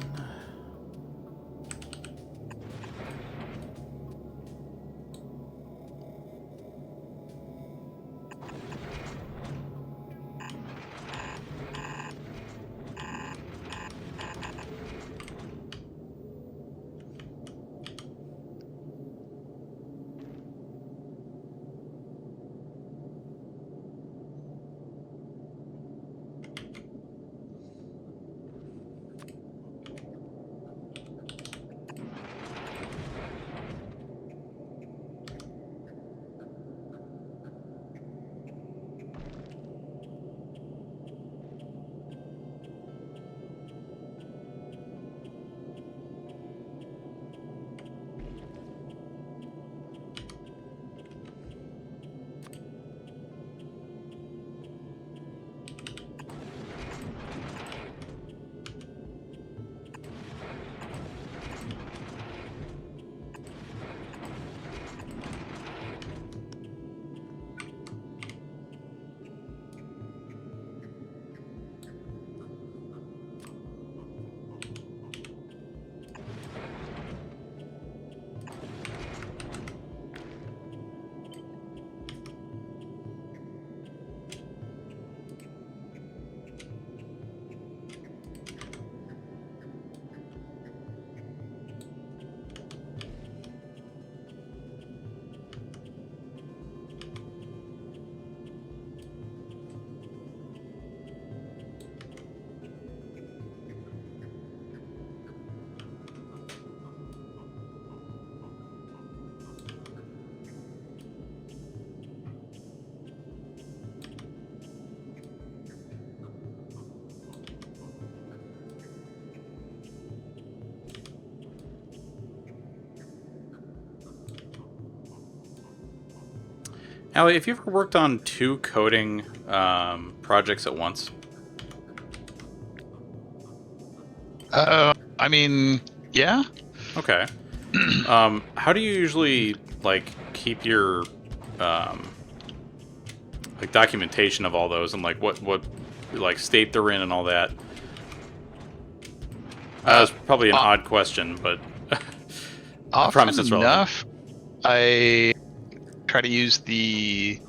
Allie, have you ever worked on 2 coding projects at once? I mean, yeah. Okay. How do you usually like keep your like documentation of all those and like what like state they're in and all that? That's probably an odd question, but I promise it's relevant. Enough, I try to use the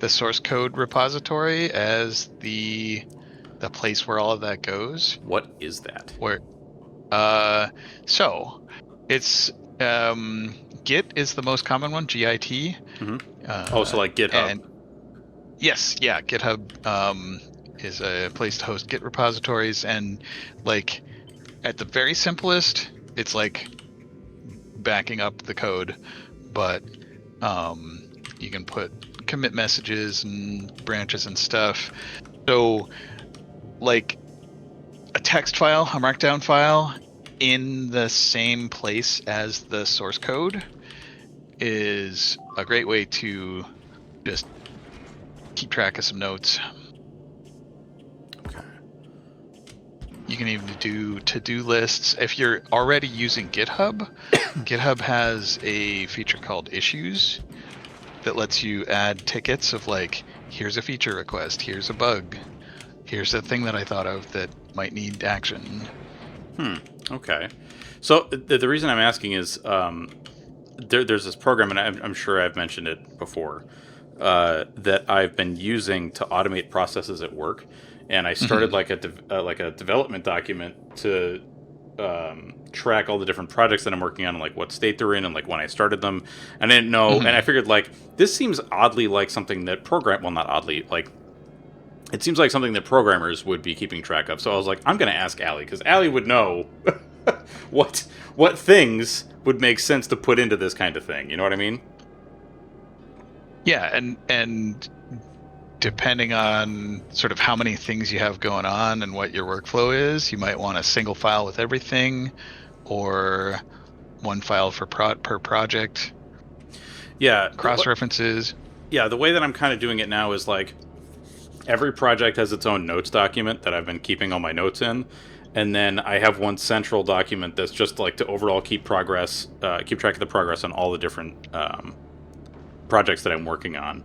source code repository as the place where all of that goes. What is that? Where so it's Git is the most common one, Git. Oh, so like GitHub. And yes, yeah, GitHub is a place to host Git repositories, and like at the very simplest, it's like backing up the code, but you can put commit messages and branches and stuff. So like a text file, a markdown file in the same place as the source code is a great way to just keep track of some notes. Okay. You can even do to-do lists. If you're already using GitHub, GitHub has a feature called Issues that lets you add tickets of like, here's a feature request, here's a bug, here's a thing that I thought of that might need action. Okay. So the reason I'm asking is there's this program, and I'm sure I've mentioned it before, that I've been using to automate processes at work. And I started like a development document to track all the different projects that I'm working on and like what state they're in and like when I started them. And I didn't know, and I figured like this seems oddly like something that not oddly, like it seems like something that programmers would be keeping track of. So I was like, I'm going to ask Allie, because Allie would know what things would make sense to put into this kind of thing. You know what I mean? Yeah, and depending on sort of how many things you have going on and what your workflow is, you might want a single file with everything, or one file for per project. Yeah. Cross references. Yeah, the way that I'm kind of doing it now is like every project has its own notes document that I've been keeping all my notes in, and then I have one central document that's just like to overall keep track of the progress on all the different projects that I'm working on.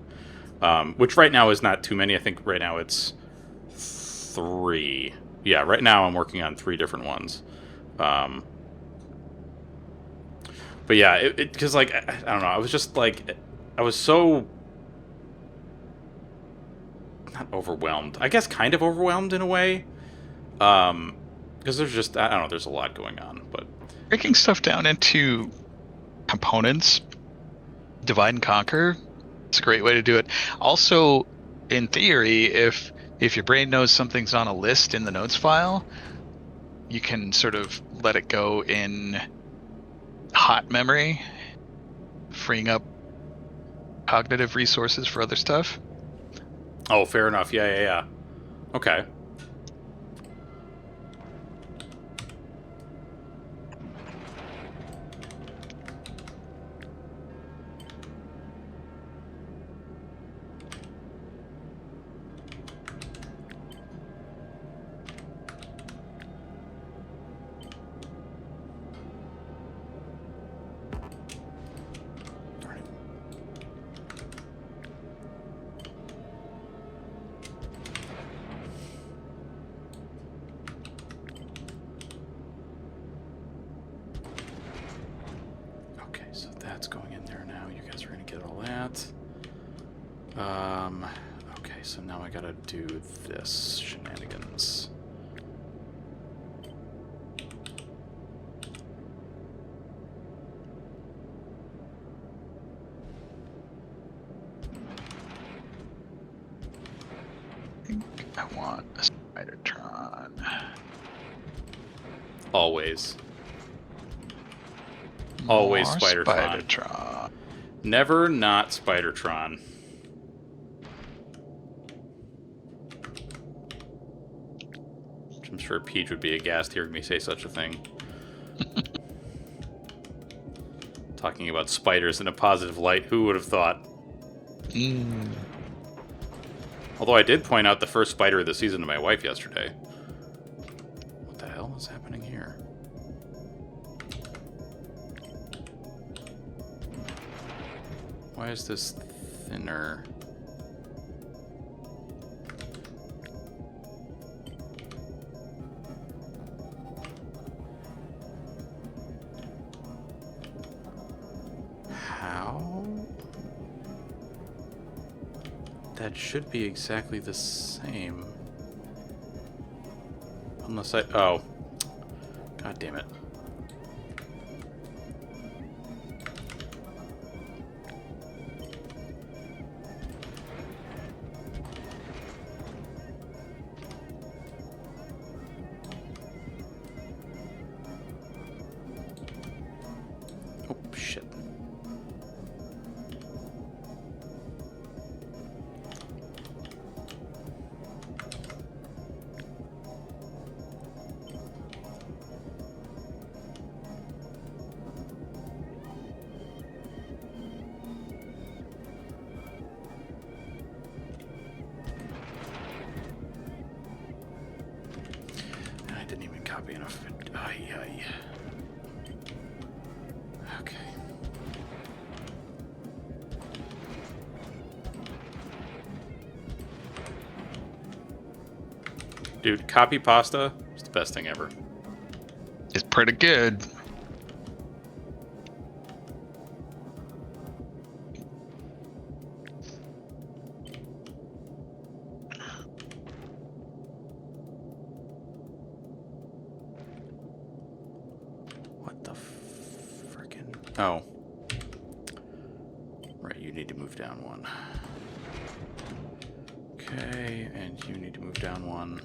which right now is not too many. I think right now it's 3. Yeah, right now I'm working on 3 different ones. But yeah, because like I don't know, I was just like I was so not overwhelmed. I guess kind of overwhelmed in a way. Because there's just I don't know, there's a lot going on, but Breaking stuff down into components, divide and conquer, it's a great way to do it. Also, in theory, if your brain knows something's on a list in the notes file, you can sort of let it go in hot memory, freeing up cognitive resources for other stuff. oh, fair enough. Yeah. Okay. Okay, so that's going in there now. You guys are gonna get all that. Okay, so now I gotta do this shenanigans. I think I want a Spidertron. Always. Always More Spidertron. Spidertron. Never not Spidertron. I'm sure Peach would be aghast hearing me say such a thing. Talking about spiders in a positive light, who would have thought? Mm. Although I did point out the first spider of the season to my wife yesterday. What the hell is happening here? Why is this thinner? How? That should be exactly the same. Unless I... Oh. God damn it. Oh, shit. I didn't even copy enough of it. Ay. Okay. Dude, copy pasta is the best thing ever. It's pretty good. What the frickin'... Oh. Right, you need to move down 1. Okay, and you need to move down 1.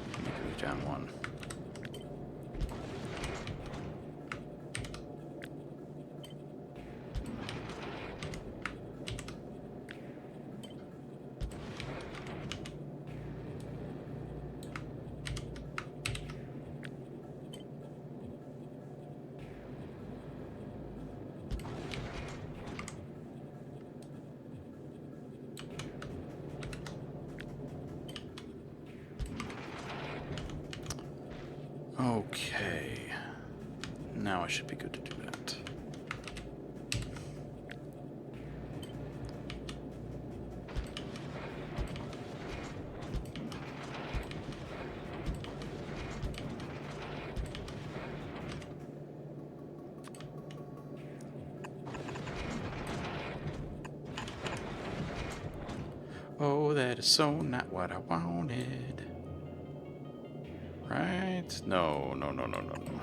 You need to move down 1. Okay. Now I should be good to do that. Oh, that is so not what I wanted. Right? No, no, no, no, no, no.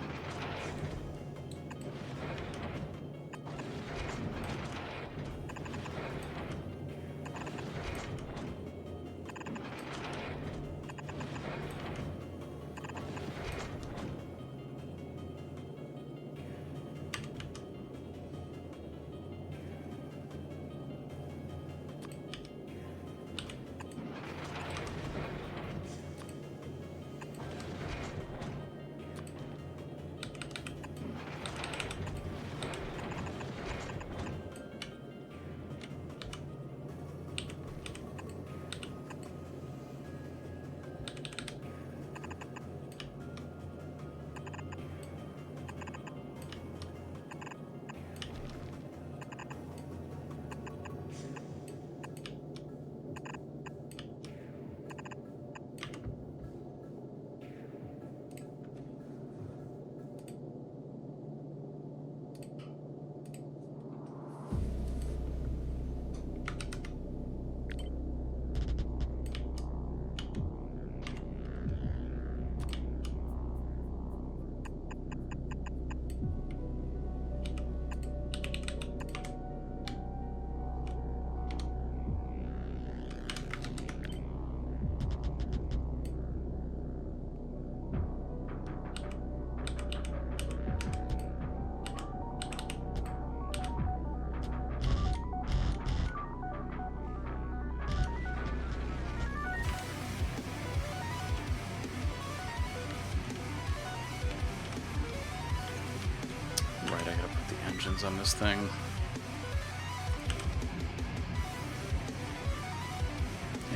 Right, I gotta put the engines on this thing.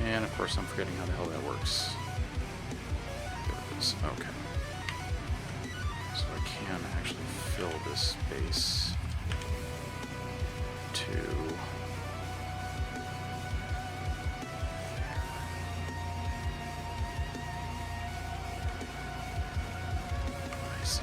And of course I'm forgetting how the hell that works. There it is. Okay. So I can actually fill this space to... I see.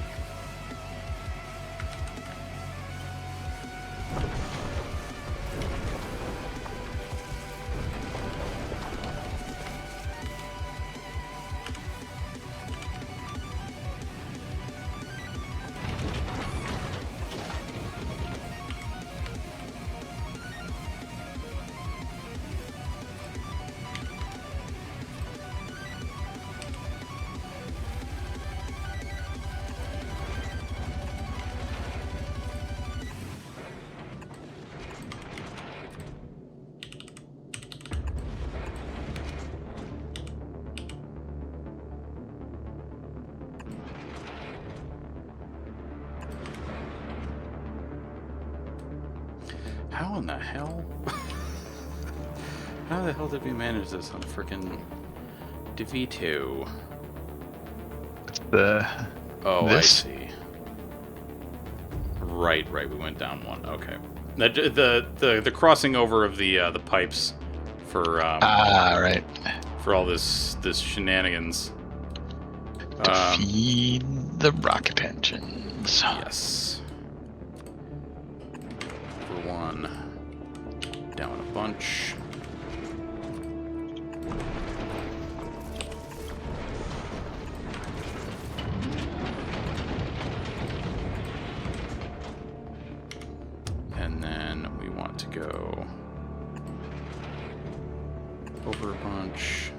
How in the hell? How the hell did we manage this on frickin' DeVito? Oh, This? I see. Right, we went down one. Okay. The crossing over of the pipes for right. for all this shenanigans. To feed the rocket engines. Yes. For one, down a bunch. And then we want to go over a bunch.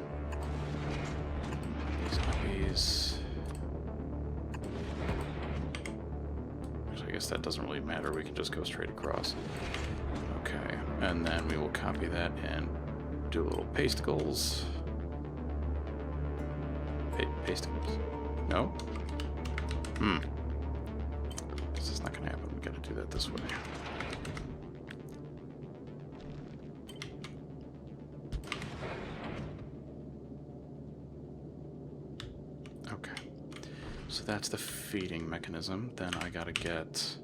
These copies. Actually, I guess that doesn't really matter. We can just go straight across. Okay, and then we will copy that and do little pasticles. Pasticles? No? This is not going to happen. We got to do that this way. Okay. So that's the feeding mechanism. Then I gotta get...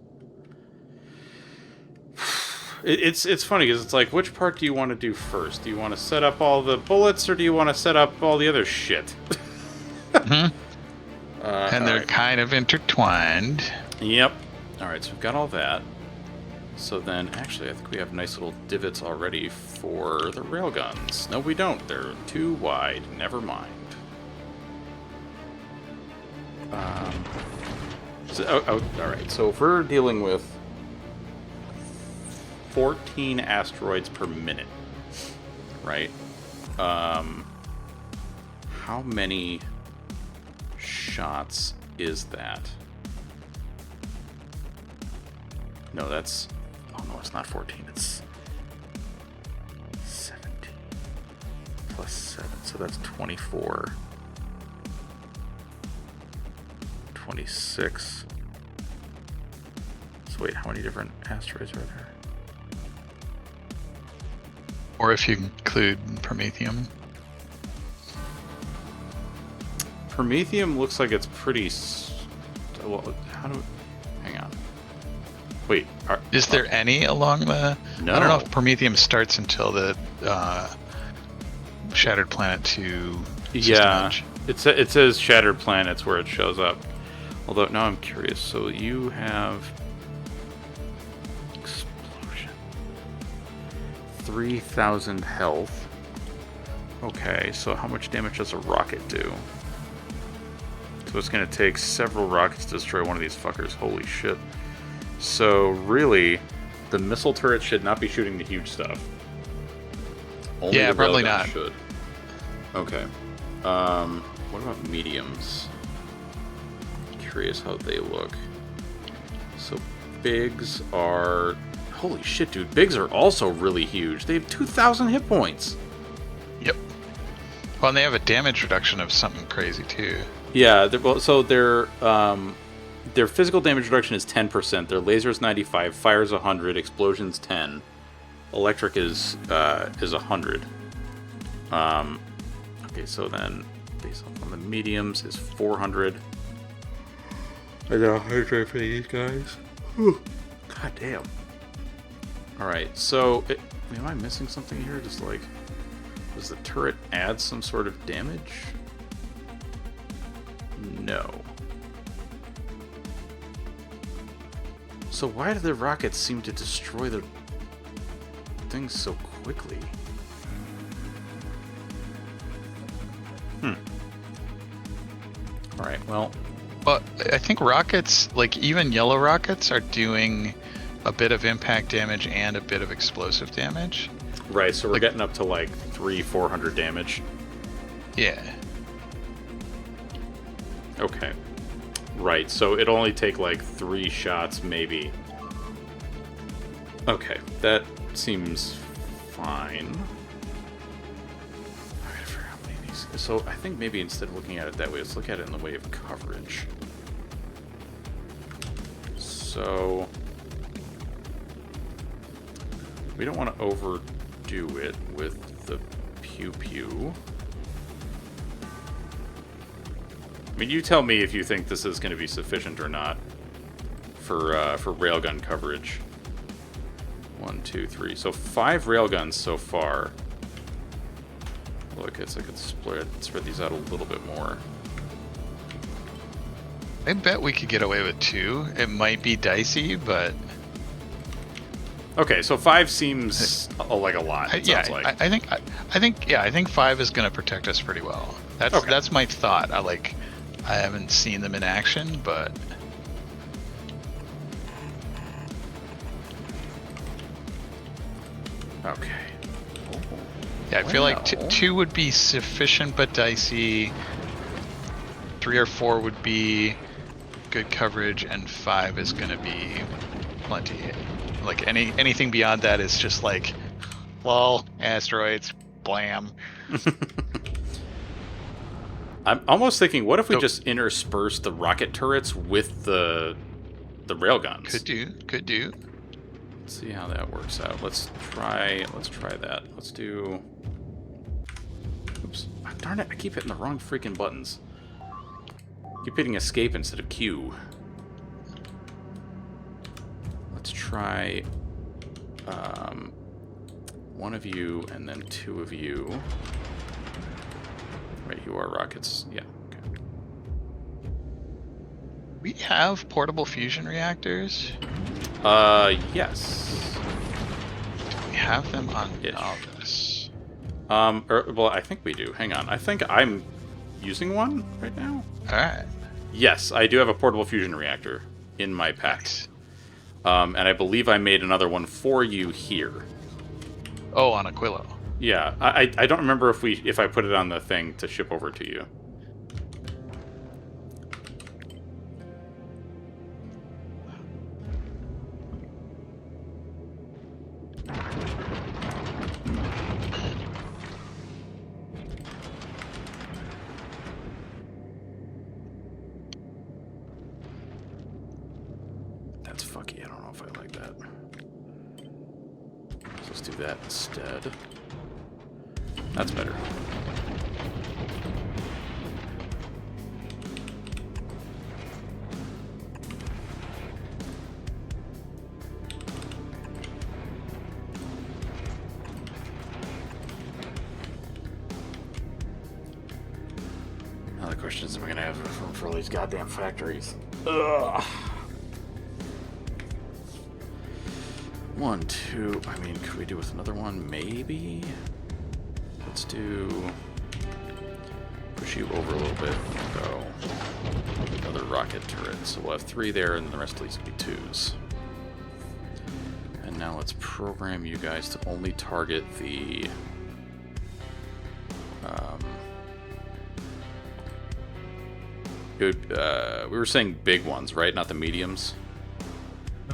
It's funny, because it's like, which part do you want to do first? Do you want to set up all the bullets, or do you want to set up all the other shit? Mm-hmm. And they're kind of intertwined. Yep. Alright, so we've got all that. So then, actually, I think we have nice little divots already for the railguns. No, we don't. They're too wide. Never mind. Alright, so if we're dealing with 14 asteroids per minute, right? How many shots is that? No, that's... Oh, no, it's not 14. It's 17 plus 7. So that's 24. 26. So wait, how many different asteroids are there? Or if you include Promethium. Promethium looks like it's pretty... Well, how do... Hang on. Wait. Is there any along the... No. I don't know if Promethium starts until the Shattered Planet 2 Yeah. edge. It says Shattered Planets where it shows up. Although, now I'm curious. So you have... Explosion. 3,000 health. Okay, so how much damage does a rocket do? So it's going to take several rockets to destroy one of these fuckers. Holy shit. So, really, the missile turret should not be shooting the huge stuff. Only Yeah, the probably railgun not. Should. Okay. What about mediums? Curious how they look. So, bigs are... Holy shit, dude. Bigs are also really huge. They have 2,000 hit points. Yep. Well, and they have a damage reduction of something crazy, too. Yeah, their physical damage reduction is 10%. Their laser is 95, fire is 100, explosions 10, electric is 100. Okay, so then based on the mediums is 400. I got 100 for these guys. Whew. God damn. All right, so am I missing something here? Just like, does the turret add some sort of damage? No. So why do the rockets seem to destroy the things so quickly? Alright, well... But I think rockets, like even yellow rockets, are doing a bit of impact damage and a bit of explosive damage. Right, so we're getting up to like 300-400 damage. Yeah. Okay. Right, so it'll only take like 3 shots, maybe. Okay, that seems fine. I gotta figure out how many of these. So I think maybe instead of looking at it that way, let's look at it in the way of coverage. So we don't want to overdo it with the pew-pew. I mean, you tell me if you think this is going to be sufficient or not for railgun coverage. 1, 2, 3. So 5 railguns so far. Look, I could spread these out a little bit more. I bet we could get away with 2. It might be dicey, but... Okay, so 5 seems like a lot. Yeah, like. I think 5 is going to protect us pretty well. That's my thought. I haven't seen them in action, but Okay. yeah, I feel like 2 would be sufficient but dicey. 3 or 4 would be good coverage, and 5 is going to be plenty. Like anything beyond that is just like, lol, asteroids, blam. I'm almost thinking, what if we just intersperse the rocket turrets with the railguns? Could do. Let's see how that works out. Let's try that. Let's do... Oops. Darn it, I keep hitting the wrong freaking buttons. Keep hitting escape instead of Q. Let's try one of you and then two of you. Right, you are rockets. Yeah, okay. We have portable fusion reactors. Yes. Do we have them on Ish. Novice? Well, I think we do. Hang on. I think I'm using one right now. Alright. Yes, I do have a portable fusion reactor in my pack. Nice. And I believe I made another one for you here. Oh, on Aquilo. Yeah, I don't remember if I put it on the thing to ship over to you. That's fucky. I don't know if I like that. So let's do that instead. That's better. Now the question is, am I going to have room for all these goddamn factories? Ugh. 1, 2. I mean, could we do with another one? Maybe. Let's do. Push you over a little bit. Go. Another rocket turret. So we'll have 3 there, and the rest of these will be 2s. And now let's program you guys to only target the. We were saying big ones, right? Not the mediums.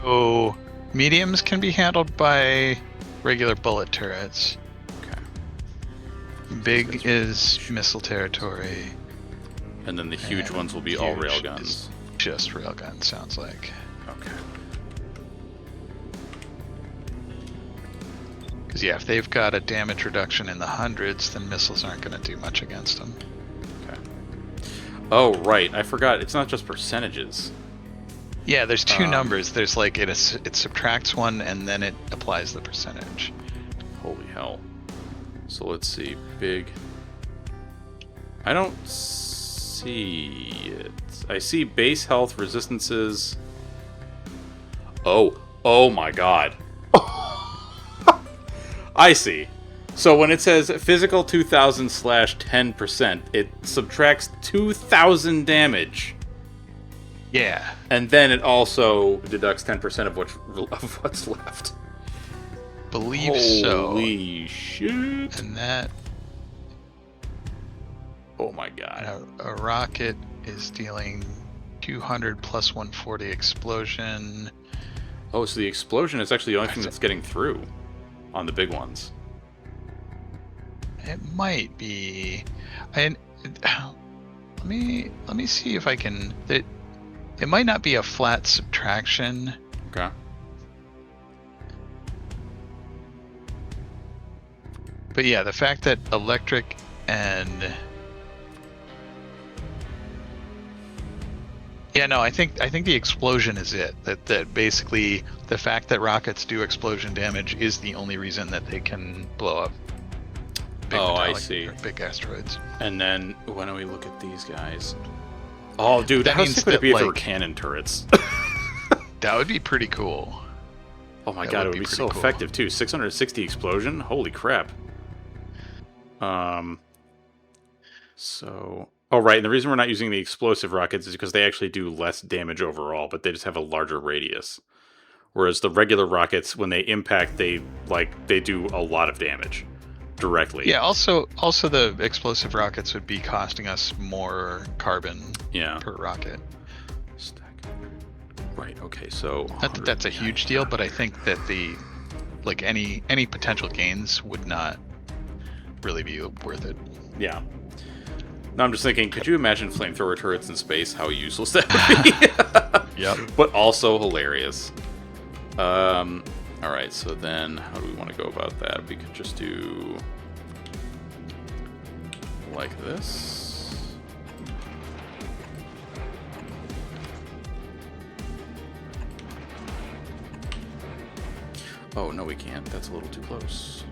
Oh, mediums can be handled by regular bullet turrets. Okay. Big is missile territory. And then the huge ones will be all huge railguns. is just railguns, sounds like. Okay. Because yeah, if they've got a damage reduction in the hundreds, then missiles aren't going to do much against them. Okay. Oh, right. I forgot. It's not just percentages. Yeah, there's 2 numbers. There's like it subtracts 1 and then it applies the percentage. Holy hell. So let's see. Big. I don't see it. I see base health resistances. Oh my god. I see. So when it says physical 2000/10%, it subtracts 2000 damage. Yeah. And then it also deducts 10% of what's left. Believe so. Holy shit. And that Oh my god. a rocket is dealing 200 plus 140 explosion. Oh, so the explosion is actually the only thing that's getting through on the big ones. It might be. And let me see if I can. It might not be a flat subtraction. Okay. But yeah, the fact that electric and yeah, no, I think the explosion is it. That basically the fact that rockets do explosion damage is the only reason that they can blow up. I see. Big asteroids. And then when do we look at these guys? Oh, dude, That how means sick would it that, be if they were like- cannon turrets? That would be pretty cool. Oh my That god, would it would be be so pretty cool. effective too. 660 explosion? Holy crap. So... Oh, right, and the reason we're not using the explosive rockets is because they actually do less damage overall, but they just have a larger radius. Whereas the regular rockets, when they impact, they do a lot of damage directly. Yeah. Also the explosive rockets would be costing us more carbon Yeah. per rocket. Stack. Right, okay, so... Not that that's a huge deal, but I think that any potential gains would not really be worth it. Yeah. No, I'm just thinking, could you imagine flamethrower turrets in space? How useless that would be. Yep. But also hilarious. Alright, so then how do we want to go about that? We could just do... like this. Oh, no we can't. That's a little too close.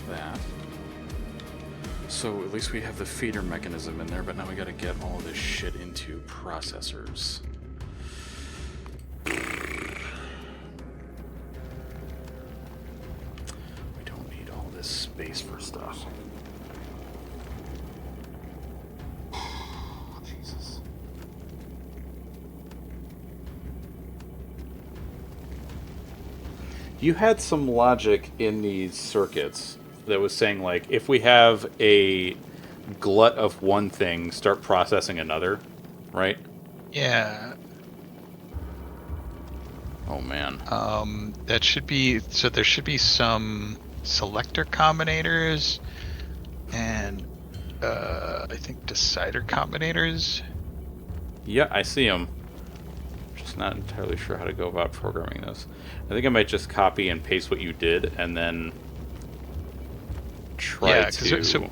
That. So at least we have the feeder mechanism in there, but now we gotta get all this shit into processors. We don't need all this space for stuff. Jesus. You had some logic in these circuits that was saying, like, if we have a glut of one thing, start processing another, right? Yeah. Oh, man. That should be... So there should be some selector combinators and, I think decider combinators. Yeah, I see them. Just not entirely sure how to go about programming those. I think I might just copy and paste what you did, and then try to... So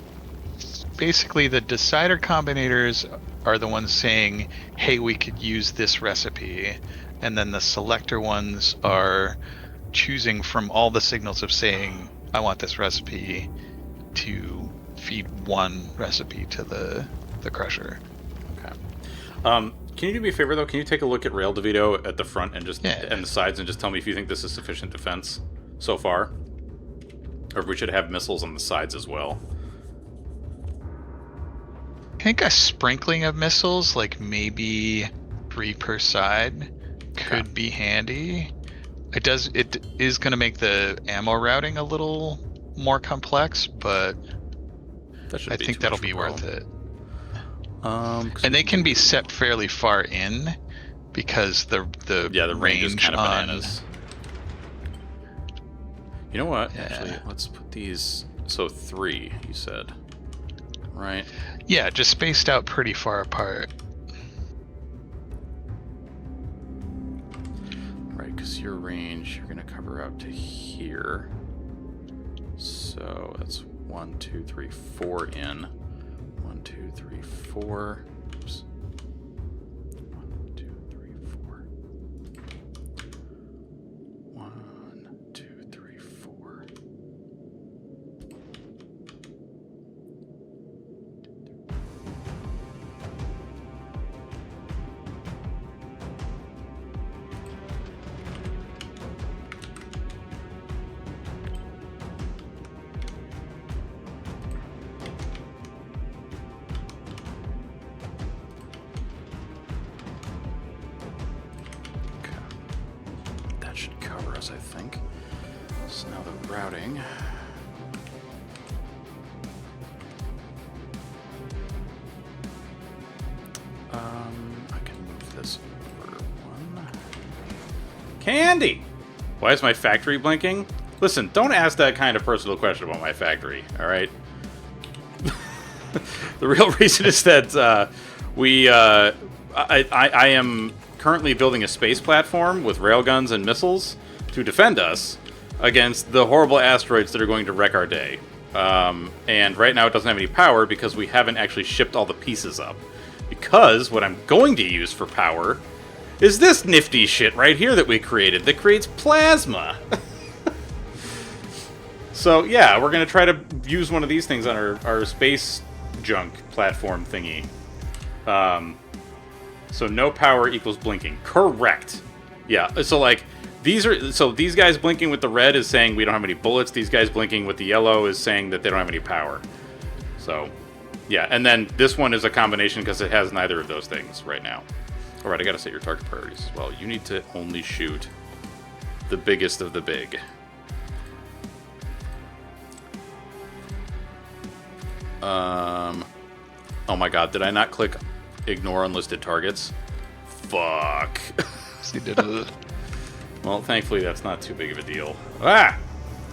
basically the decider combinators are the ones saying, hey, we could use this recipe, and then the selector ones are choosing from all the signals of saying, I want this recipe, to feed one recipe to the crusher. Okay. Can you do me a favor, though? Can you take a look at Rail DeVito at the front and just and the sides and just tell me if you think this is sufficient defense so far? Or if we should have missiles on the sides as well. I think a sprinkling of missiles, like maybe 3 per side, could be handy. It is going to make the ammo routing a little more complex, but I think that'll be worth it. And they can be set fairly far in because the range is kind of on bananas. You know what? Yeah. Actually, let's put these... So 3, you said. Right? Yeah, just spaced out pretty far apart. Right, because your range, you're going to cover out to here. So that's 1, 2, 3, 4 in. 1, 2, 3, 4. Oops. 1, 2, 3, 4. 1, 2, 3, 4. I think. So now the routing. I can move this over 1. Candy! Why is my factory blinking? Listen, don't ask that kind of personal question about my factory, alright? The real reason is that I am currently building a space platform with railguns and missiles to defend us against the horrible asteroids that are going to wreck our day. And right now it doesn't have any power because we haven't actually shipped all the pieces up. Because what I'm going to use for power is this nifty shit right here that we created that creates plasma. So yeah, we're going to try to use one of these things on our space junk platform thingy. So no power equals blinking. Correct. Yeah. So like these guys blinking with the red is saying we don't have any bullets. These guys blinking with the yellow is saying that they don't have any power. So yeah, and then this one is a combination because it has neither of those things right now. All right, I gotta set your target priorities as well. You need to only shoot the biggest of the big. Oh my god, did I not click ignore unlisted targets? Fuck. Well, thankfully that's not too big of a deal. Ah!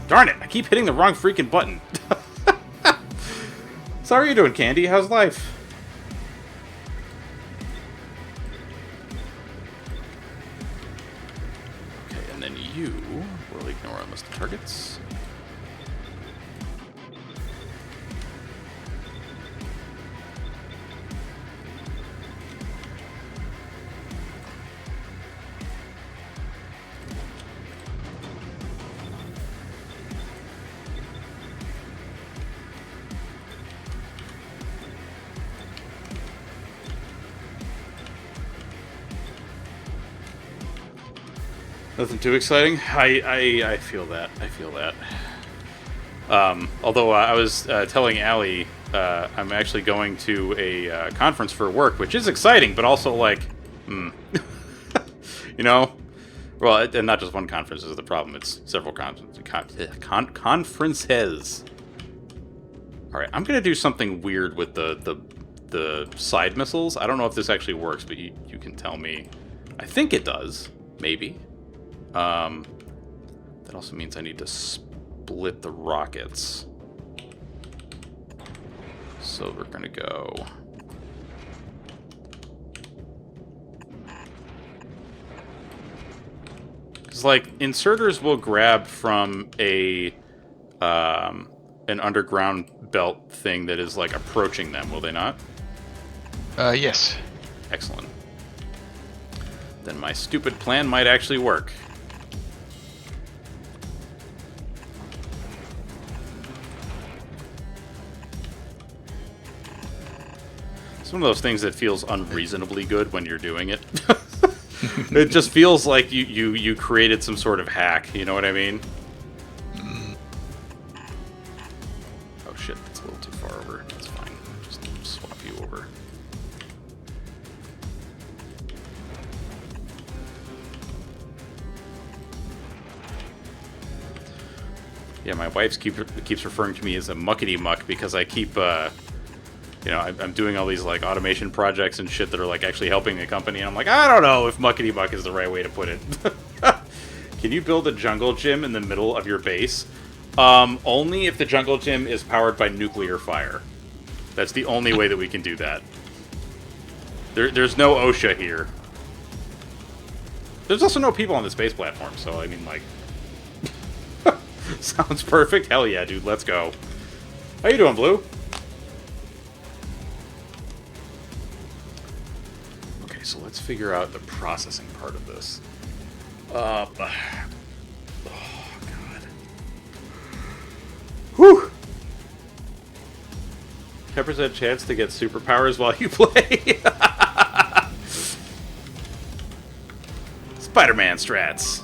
Darn it, I keep hitting the wrong freaking button. So how are you doing, Candy? How's life? Okay, and then you will ignore unlisted targets. Nothing too exciting. I feel that. I feel that. Although I was telling Allie, I'm actually going to a conference for work, which is exciting, but also like, you know, well, and not just one conference is the problem. It's several conferences. All right, I'm gonna do something weird with the side missiles. I don't know if this actually works, but you can tell me. I think it does. Maybe. That also means I need to split the rockets. So we're gonna go... Because, like, inserters will grab from an underground belt thing that is, like, approaching them, will they not? Yes. Excellent. Then my stupid plan might actually work. It's one of those things that feels unreasonably good when you're doing it. It just feels like you created some sort of hack, you know what I mean? Oh shit, that's a little too far over. That's fine. Just swap you over. Yeah, my wife keeps referring to me as a muckety muck because I keep... you know, I'm doing all these, like, automation projects and shit that are, like, actually helping the company, and I'm like, I don't know if muckety muck is the right way to put it. Can you build a jungle gym in the middle of your base? Only if the jungle gym is powered by nuclear fire. That's the only way that we can do that. There's no OSHA here. There's also no people on the space platform, so, I mean, like... Sounds perfect. Hell yeah, dude, let's go. How you doing, Blue? So let's figure out the processing part of this. Oh, God. Whew! Peppers had a chance to get superpowers while you play. Spider-Man strats.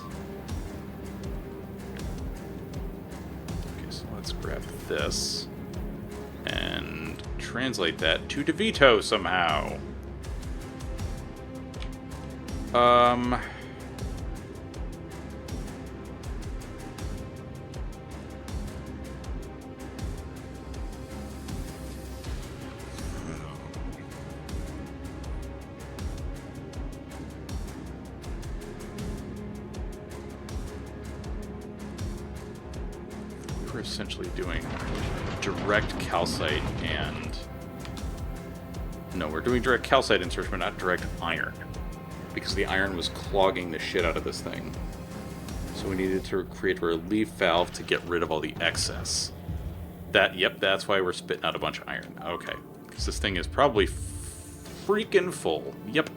Okay, so let's grab this and translate that to DeVito somehow. We're essentially doing direct calcite and... No, we're doing direct calcite insertion, but not direct iron. Because the iron was clogging the shit out of this thing. So we needed to create a relief valve to get rid of all the excess. Yep, that's why we're spitting out a bunch of iron. Okay. Because this thing is probably freaking full. Yep.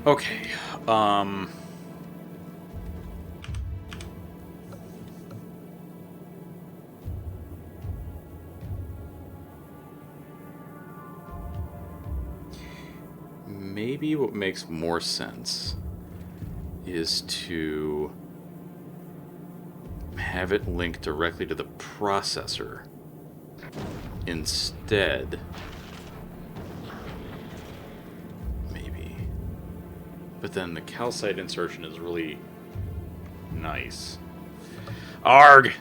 Okay. maybe what makes more sense is to have it linked directly to the processor instead. Maybe. But then the calcite insertion is really nice. Arg!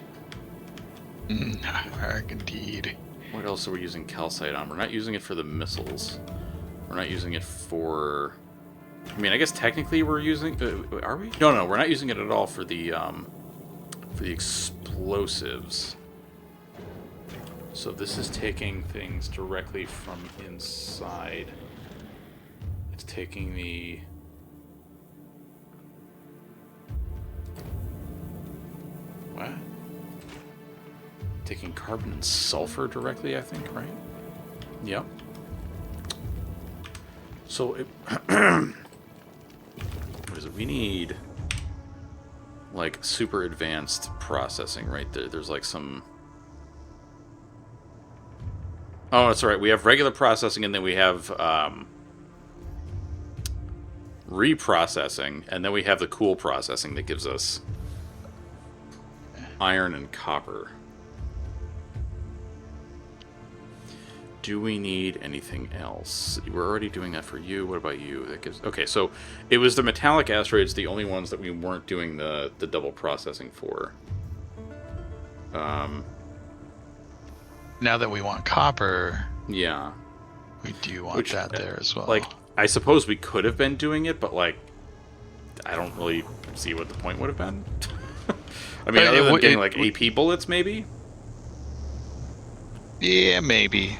Arg indeed. What else are we using calcite on? We're not using it for the missiles. We're not using it for... I mean, I guess technically we're using... are we? No, we're not using it at all for the explosives. So this is taking things directly from inside. It's taking the... What? Taking carbon and sulfur directly, I think, right? Yep. So it... what is it? We need... like, super advanced processing right there. There's like some... Oh, that's right. We have regular processing, and then we have reprocessing, and then we have the cool processing that gives us iron and copper. Do we need anything else? We're already doing that for you. What about you? That gives... Okay, so it was the metallic asteroids, the only ones that we weren't doing the double processing for. Now that we want copper, Yeah. we do want that there as well. Like, I suppose we could have been doing it, but, like, I don't really see what the point would have been. I mean, other than getting, like, AP bullets, maybe? Yeah, maybe.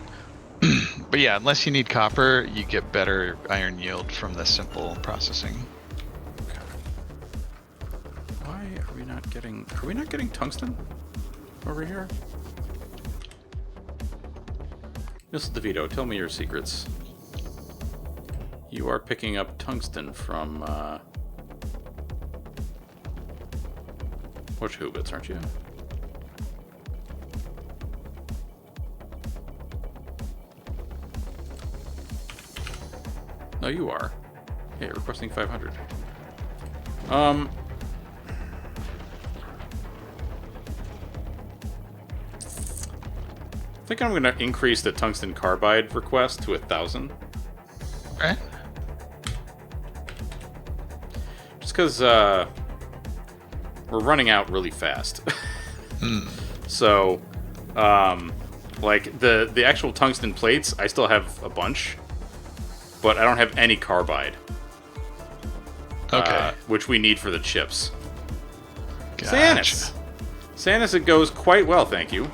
But yeah, unless you need copper, you get better iron yield from the simple processing. Okay. Why are we not getting... Are we not getting tungsten over here? Mr. DeVito, tell me your secrets. You are picking up tungsten from, Hoobits, aren't you? No, you are. Hey, requesting 500. I think I'm going to increase the tungsten carbide request to 1,000. Right? Just because we're running out really fast. So, like, the actual tungsten plates, I still have a bunch. But I don't have any carbide. Okay. Which we need for the chips. Gotcha. Sanus! Sanus, it goes quite well, thank you.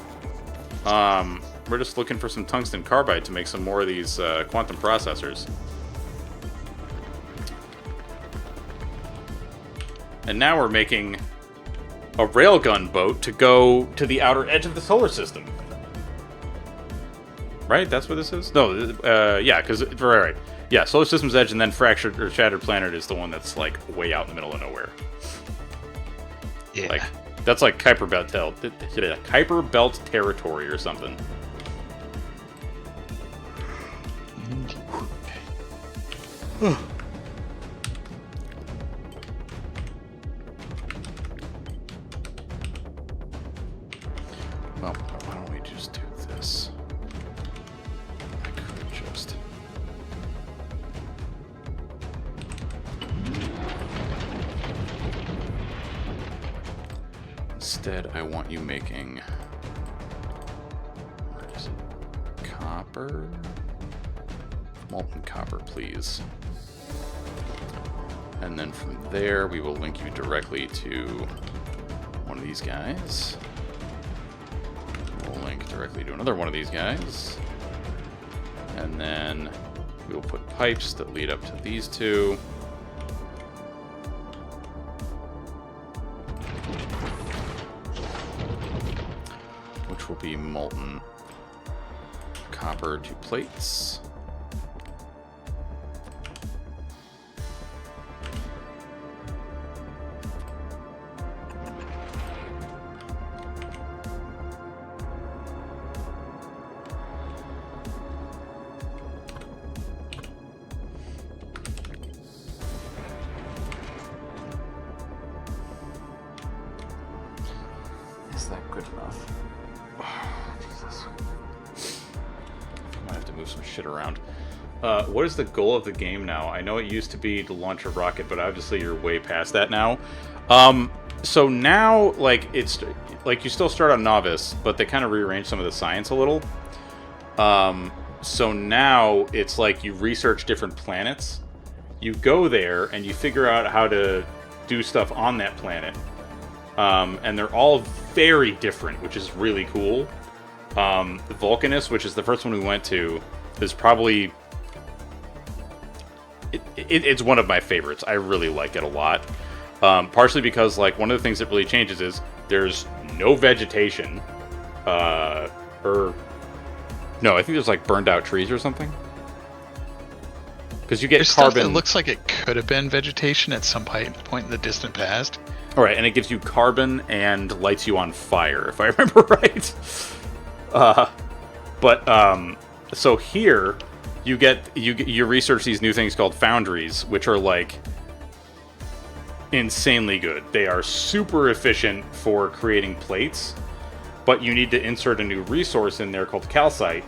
We're just looking for some tungsten carbide to make some more of these quantum processors. And now we're making a railgun boat to go to the outer edge of the solar system. Right? That's what this is? No, yeah, because... Right. Yeah, solar system's edge, and then fractured or shattered planet is the one that's, like, way out in the middle of nowhere. Yeah. Like, that's like Kuiper Belt territory or something. Well, why don't we just do this? I could just... Instead, I want you making... Where is it? Copper? Molten copper, please. And then from there, we will link you directly to one of these guys. We'll link directly to another one of these guys. And then we will put pipes that lead up to these two. Which will be molten copper to plates. good enough. Oh, Jesus. I might have to move some shit around. What is the goal of the game now? I know it used to be to launch a rocket, but obviously you're way past that now. So now, like, it's like you still start on novice, but they kind of rearrange some of the science a little. So now it's like you research different planets. You go there and you figure out how to do stuff on that planet. And they're all very different, which is really cool. Vulcanus, which is the first one we went to, is probably... It's one of my favorites. I really like it a lot. Partially because, like, one of the things that really changes is there's no vegetation. No, I think there's, like, burned out trees or something. Because you get There's carbon... stuff that looks like it could have been vegetation at some point in the distant past. Alright, and it gives you carbon and lights you on fire, if I remember right. So here, you research these new things called foundries, which are, like, insanely good. They are super efficient for creating plates, but you need to insert a new resource in there called calcite.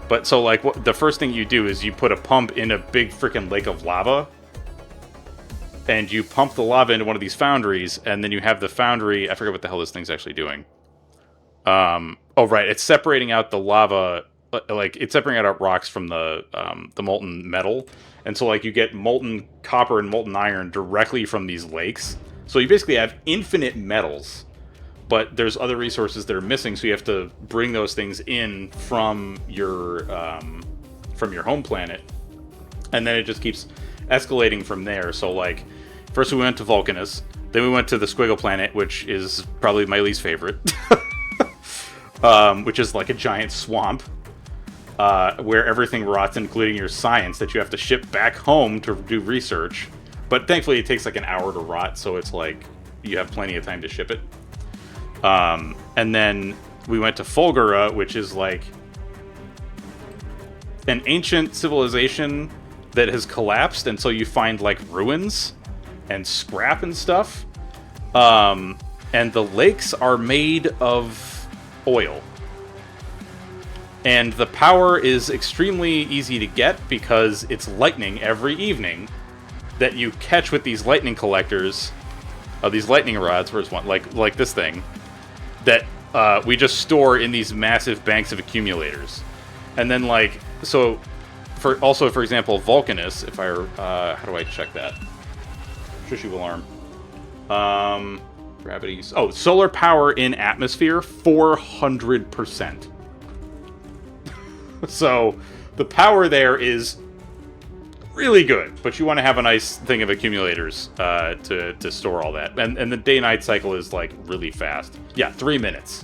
But so, like, the first thing you do is you put a pump in a big freaking lake of lava, and you pump the lava into one of these foundries, and then you have the foundry... I forget what the hell this thing's actually doing. Oh, right, it's separating out the lava... Like, it's separating out rocks from the molten metal. And so, like, you get molten copper and molten iron directly from these lakes. So you basically have infinite metals, but there's other resources that are missing, so you have to bring those things in from your home planet. And then it just keeps escalating from there. So, like, first we went to Vulcanus, then we went to the Squiggle planet, which is probably my least favorite. Which is like a giant swamp. Where everything rots, including your science, that you have to ship back home to do research. But thankfully it takes like an hour to rot, so it's like you have plenty of time to ship it. And then we went to Fulgura, which is like an ancient civilization that has collapsed, and so you find like ruins and scrap and stuff. And the lakes are made of oil. And the power is extremely easy to get because it's lightning every evening that you catch with these lightning collectors, these lightning rods. Where's one? Like this thing that we just store in these massive banks of accumulators. And then, like, so for example, Vulcanus. If I how do I check that? Shushu alarm. Gravity. Oh, solar power in atmosphere 400%. So, the power there is really good, but you want to have a nice thing of accumulators to store all that. And the day-night cycle is, like, really fast. Yeah, 3 minutes.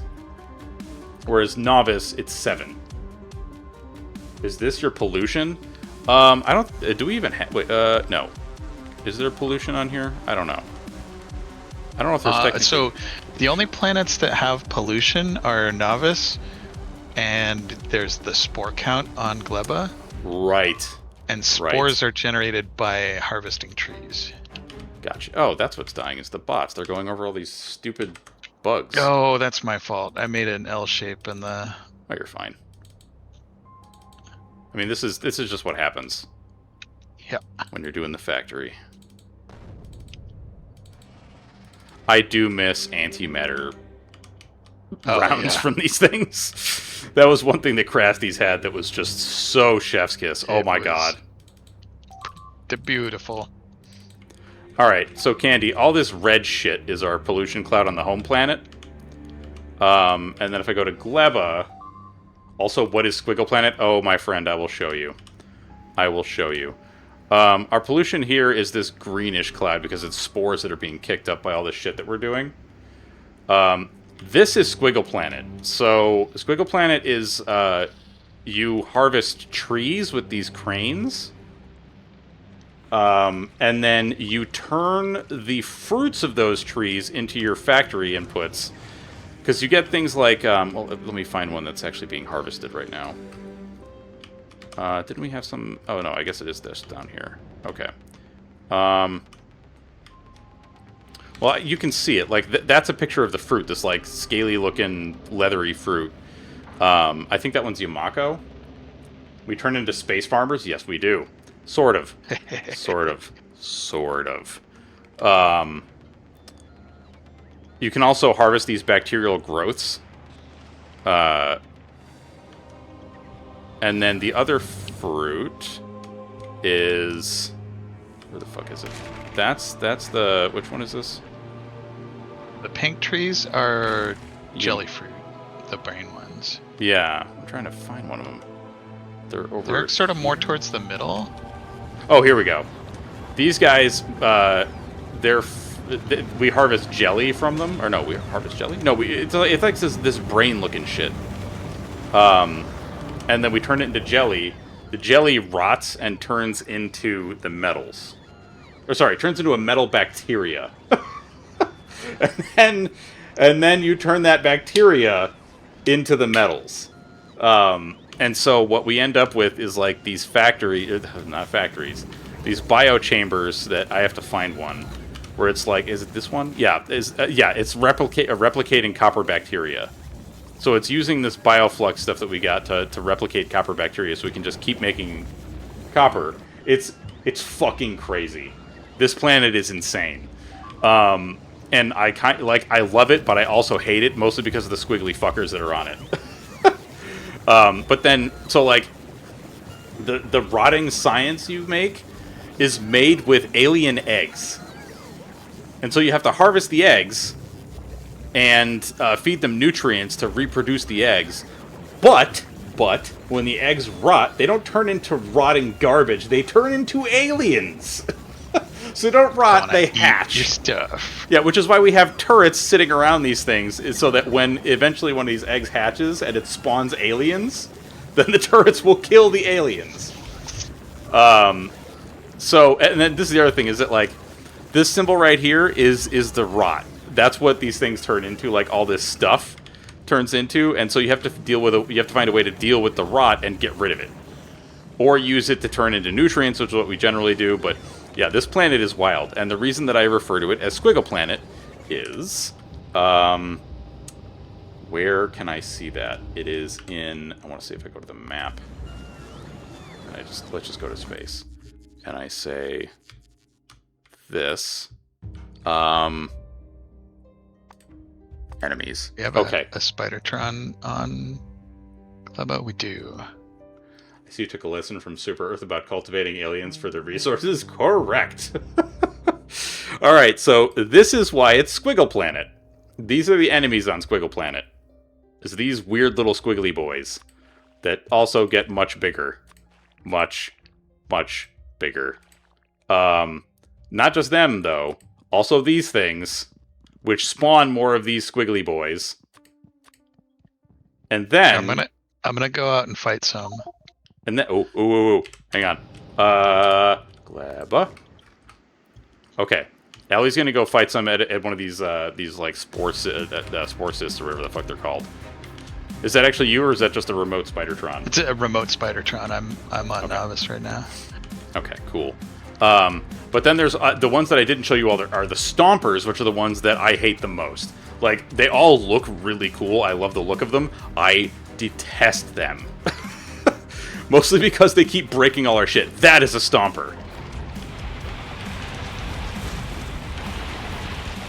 Whereas Novice, it's 7. Is this your pollution? I don't... do we even have... Wait, no. Is there pollution on here? I don't know. I don't know if there's technically... So, the only planets that have pollution are Novice... And there's the spore count on Gleba. Right. And spores are generated by harvesting trees. Gotcha. Oh, that's what's dying, is the bots. They're going over all these stupid bugs. Oh, that's my fault. I made an L shape in the... Oh, you're fine. I mean, this is just what happens. Yep. When you're doing the factory. I do miss antimatter rounds from these things. That was one thing that Krasty's had that was just so chef's kiss. Oh my god. Beautiful. Alright, so Candy, all this red shit is our pollution cloud on the home planet. And then if I go to Gleba, also, what is Squiggle Planet? Oh, my friend, I will show you. I will show you. Our pollution here is this greenish cloud because it's spores that are being kicked up by all this shit that we're doing. This is Squiggle Planet. So, Squiggle Planet is, you harvest trees with these cranes. And then you turn the fruits of those trees into your factory inputs. Because you get things like, well, let me find one that's actually being harvested right now. Didn't we have some... Oh, no, I guess it is this down here. Okay. Well, you can see it. Like that's a picture of the fruit. This like scaly-looking, leathery fruit. I think that one's Yamako. We turn into space farmers. Yes, we do. Sort of. Sort of. Sort of. You can also harvest these bacterial growths. And then the other fruit is... Where the fuck is it? That's the... Which one is this? The pink trees are jelly fruit, the brain ones. Yeah, I'm trying to find one of them. They're over... They're sort of more towards the middle. Oh, here we go. These guys, we harvest jelly from them. Or no, we harvest jelly? No, it's like this brain-looking shit. And then we turn it into jelly. The jelly rots and turns into the metals. Or sorry, turns into a metal bacteria. and then you turn that bacteria into the metals. And so what we end up with is like these not factories, these biochambers that I have to find one. Where it's like, is it this one? Yeah, it's replicating copper bacteria. So it's using this bioflux stuff that we got to replicate copper bacteria, so we can just keep making copper. It's fucking crazy. This planet is insane, and I love it, but I also hate it mostly because of the squiggly fuckers that are on it. But then, so like, the rotting science you make is made with alien eggs. And so you have to harvest the eggs and feed them nutrients to reproduce the eggs. But when the eggs rot, they don't turn into rotting garbage. They turn into aliens. So they don't rot, they hatch. Your stuff. Yeah, which is why we have turrets sitting around these things, is so that when eventually one of these eggs hatches and it spawns aliens, then the turrets will kill the aliens. So, and then this is the other thing, is that like, this symbol right here is the rot. That's what these things turn into, like all this stuff turns into, and so you have to you have to find a way to deal with the rot and get rid of it. Or use it to turn into nutrients, which is what we generally do, but yeah, this planet is wild. And the reason that I refer to it as Squiggle Planet is... where can I see that? It is in... I want to see if I go to the map. And let's just go to space. And I say... this. Enemies. We have a Spidertron on Clubbo? We do. I see you took a lesson from Super Earth about cultivating aliens for their resources. Correct. Alright, so this is why it's Squiggle Planet. These are the enemies on Squiggle Planet. It's these weird little squiggly boys that also get much bigger. Much, much bigger. Not just them, though. Also these things, which spawn more of these squiggly boys. And then... I'm gonna go out and fight some. And then... Oh. Hang on. Glabba. Okay. Allie's gonna go fight some at one of these like, spore cysts, or whatever the fuck they're called. Is that actually you, or is that just a remote Spidertron? It's a remote Spidertron. I'm on Novice right now. Okay, cool. But then there's the ones that I didn't show you all are the Stompers, which are the ones that I hate the most. Like, they all look really cool. I love the look of them. I detest them. Mostly because they keep breaking all our shit. That is a Stomper.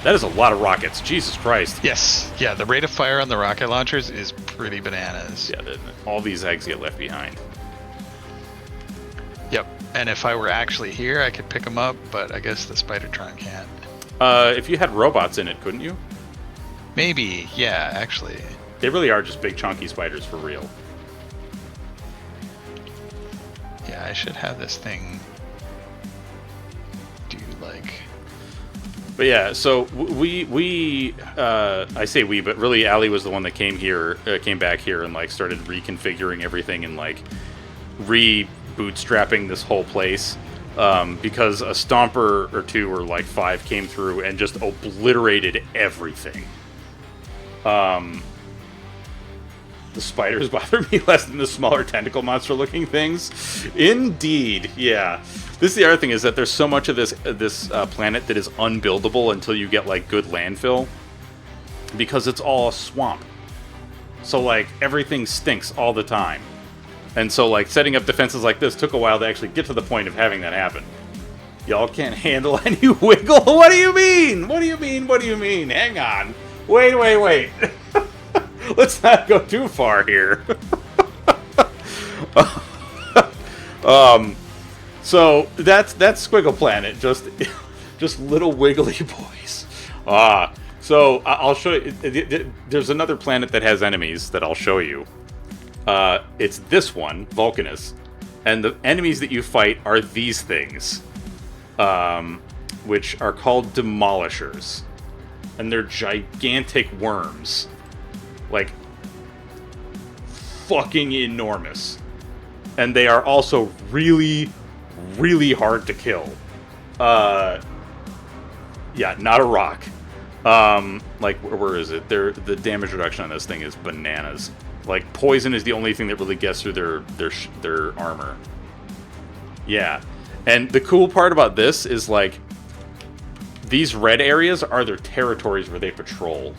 That is a lot of rockets. Jesus Christ. Yes. Yeah, the rate of fire on the rocket launchers is pretty bananas. Yeah, all these eggs get left behind. Yep. And if I were actually here, I could pick them up, but I guess the Spidertron can't. If you had robots in it, couldn't you? Maybe. Yeah, actually. They really are just big chunky spiders for real. Yeah, I should have this thing do like... But yeah, so I say we, but really Allie was the one that came back here and like started reconfiguring everything and like bootstrapping this whole place, because a Stomper or two or like 5 came through and just obliterated everything. The spiders bother me less than the smaller tentacle monster looking things. Indeed, yeah. This is the other thing, is that there's so much of this planet that is unbuildable until you get like good landfill, because it's all a swamp. So like everything stinks all the time, and so like setting up defenses like this took a while to actually get to the point of having that happen. Y'all can't handle any wiggle. What do you mean? What do you mean? What do you mean? Hang on. Wait. Let's not go too far here. So that's Squiggle Planet. Just little wiggly boys. So I'll show you. There's another planet that has enemies that I'll show you. It's this one, Vulcanus, and the enemies that you fight are these things, which are called Demolishers, and they're gigantic worms, like fucking enormous, and they are also really, really hard to kill. Yeah, not a rock. Like, where is it? The damage reduction on this thing is bananas. Like, poison is the only thing that really gets through their armor. Yeah. And the cool part about this is, like, these red areas are their territories where they patrol.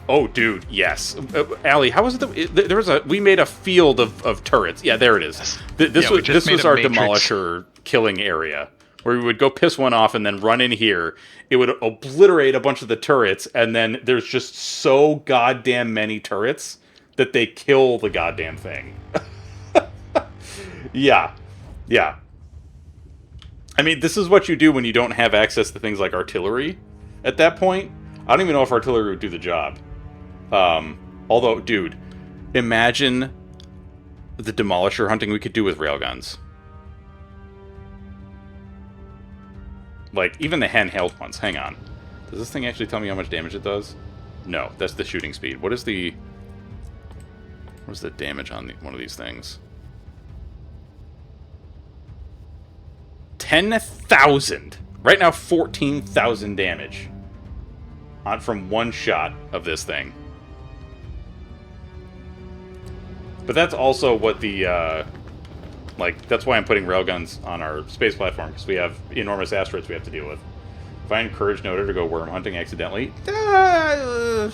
Oh, dude, yes. Allie, how was it that we made a field of turrets? Yeah, there it is. This was our matrix. Demolisher killing area, where we would go piss one off and then run in here. It would obliterate a bunch of the turrets, and then there's just so goddamn many turrets that they kill the goddamn thing. Yeah. I mean, this is what you do when you don't have access to things like artillery at that point. I don't even know if artillery would do the job. Although, dude, imagine the Demolisher hunting we could do with railguns. Like, even the handheld ones. Hang on. Does this thing actually tell me how much damage it does? No, that's the shooting speed. What is the damage on one of these things? 10,000. Right now, 14,000 damage from one shot of this thing. But that's also what the, that's why I'm putting railguns on our space platform, because we have enormous asteroids we have to deal with. If I encourage Noda to go worm hunting accidentally... and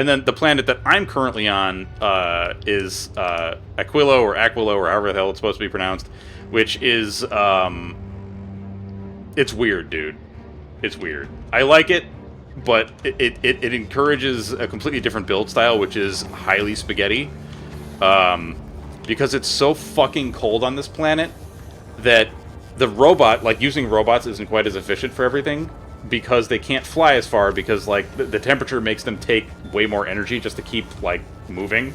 then the planet that I'm currently on is Aquilo, or however the hell it's supposed to be pronounced, which is, it's weird, dude. It's weird. I like it, but it encourages a completely different build style, which is highly spaghetti. Because it's so fucking cold on this planet that the robot, like, using robots isn't quite as efficient for everything, because they can't fly as far, because, like, the temperature makes them take way more energy just to keep, like, moving.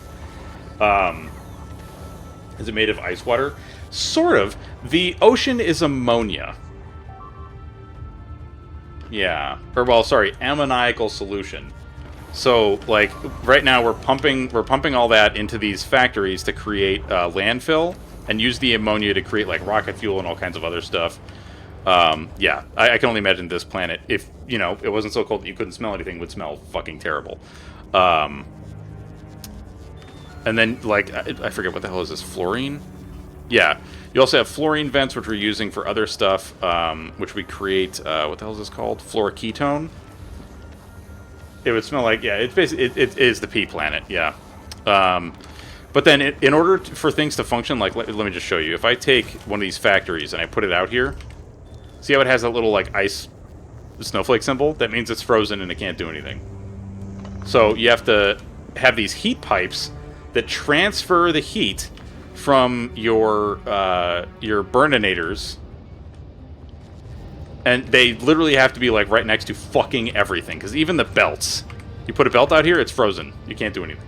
Is it made of ice water? Sort of. The ocean is ammonia. Yeah. Or, well, sorry, ammoniacal solution. So, like, right now we're pumping all that into these factories to create landfill, and use the ammonia to create, like, rocket fuel and all kinds of other stuff. Yeah, I can only imagine this planet, if, you know, it wasn't so cold that you couldn't smell anything, would smell fucking terrible. And then, like, I forget, what the hell is this, fluorine? Yeah. You also have fluorine vents, which we're using for other stuff, which we create, what the hell is this called? Fluoroketone? It would smell like, yeah, it's basically, it is the pea planet, yeah. But then, in order for things to function, like, let me just show you. If I take one of these factories and I put it out here, see how it has that little, like, ice snowflake symbol? That means it's frozen and it can't do anything. So you have to have these heat pipes that transfer the heat from your burninators, and they literally have to be, like, right next to fucking everything, because even the belts, you put a belt out here, it's frozen. You can't do anything.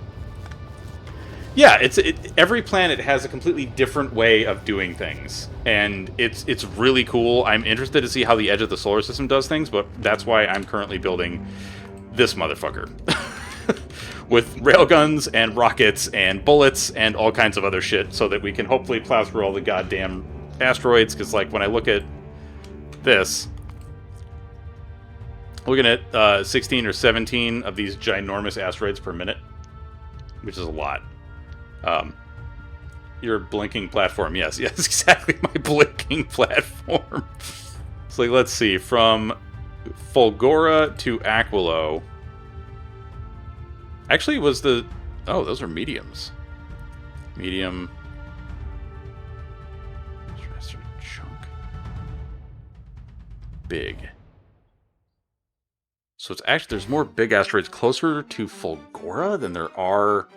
Yeah, every planet has a completely different way of doing things, and it's really cool. I'm interested to see how the edge of the solar system does things, but that's why I'm currently building this motherfucker. With railguns and rockets and bullets and all kinds of other shit, so that we can hopefully plow through all the goddamn asteroids, because, like, when I look at this, looking at 16 or 17 of these ginormous asteroids per minute, which is a lot. Your blinking platform. Yes, yes, exactly. My blinking platform. So like, let's see. From Fulgora to Aquilo. Actually, it was the... Oh, those are mediums. Medium. Chunk. Big. So it's actually... There's more big asteroids closer to Fulgora than there are...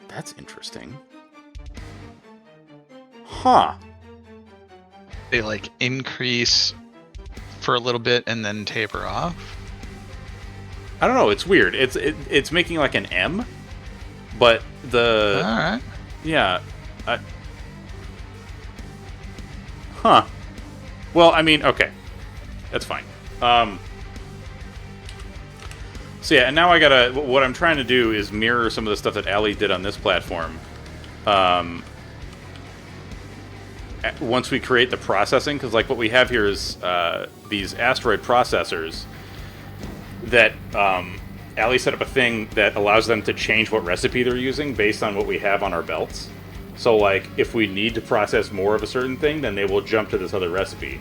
That's interesting. Huh. They like increase for a little bit and then taper off. I don't know. It's weird. It's making like an M, but the... All right. Yeah. Huh. Well, I mean, okay. That's fine. So yeah, and now I gotta... What I'm trying to do is mirror some of the stuff that Allie did on this platform. Once we create the processing, because like what we have here is these asteroid processors that Allie set up a thing that allows them to change what recipe they're using based on what we have on our belts. So like if we need to process more of a certain thing, then they will jump to this other recipe.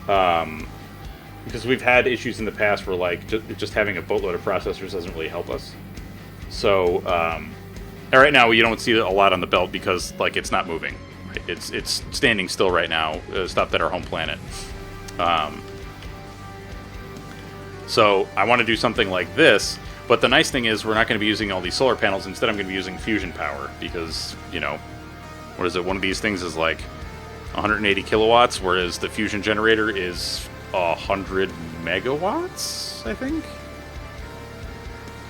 Because we've had issues in the past where like just having a boatload of processors doesn't really help us. So right now you don't see a lot on the belt because like it's not moving. Right? It's standing still right now. Stopped at our home planet. So I want to do something like this, but the nice thing is we're not going to be using all these solar panels. Instead, I'm going to be using fusion power because, you know, what is it? One of these things is like 180 kilowatts, whereas the fusion generator is 100 megawatts, I think?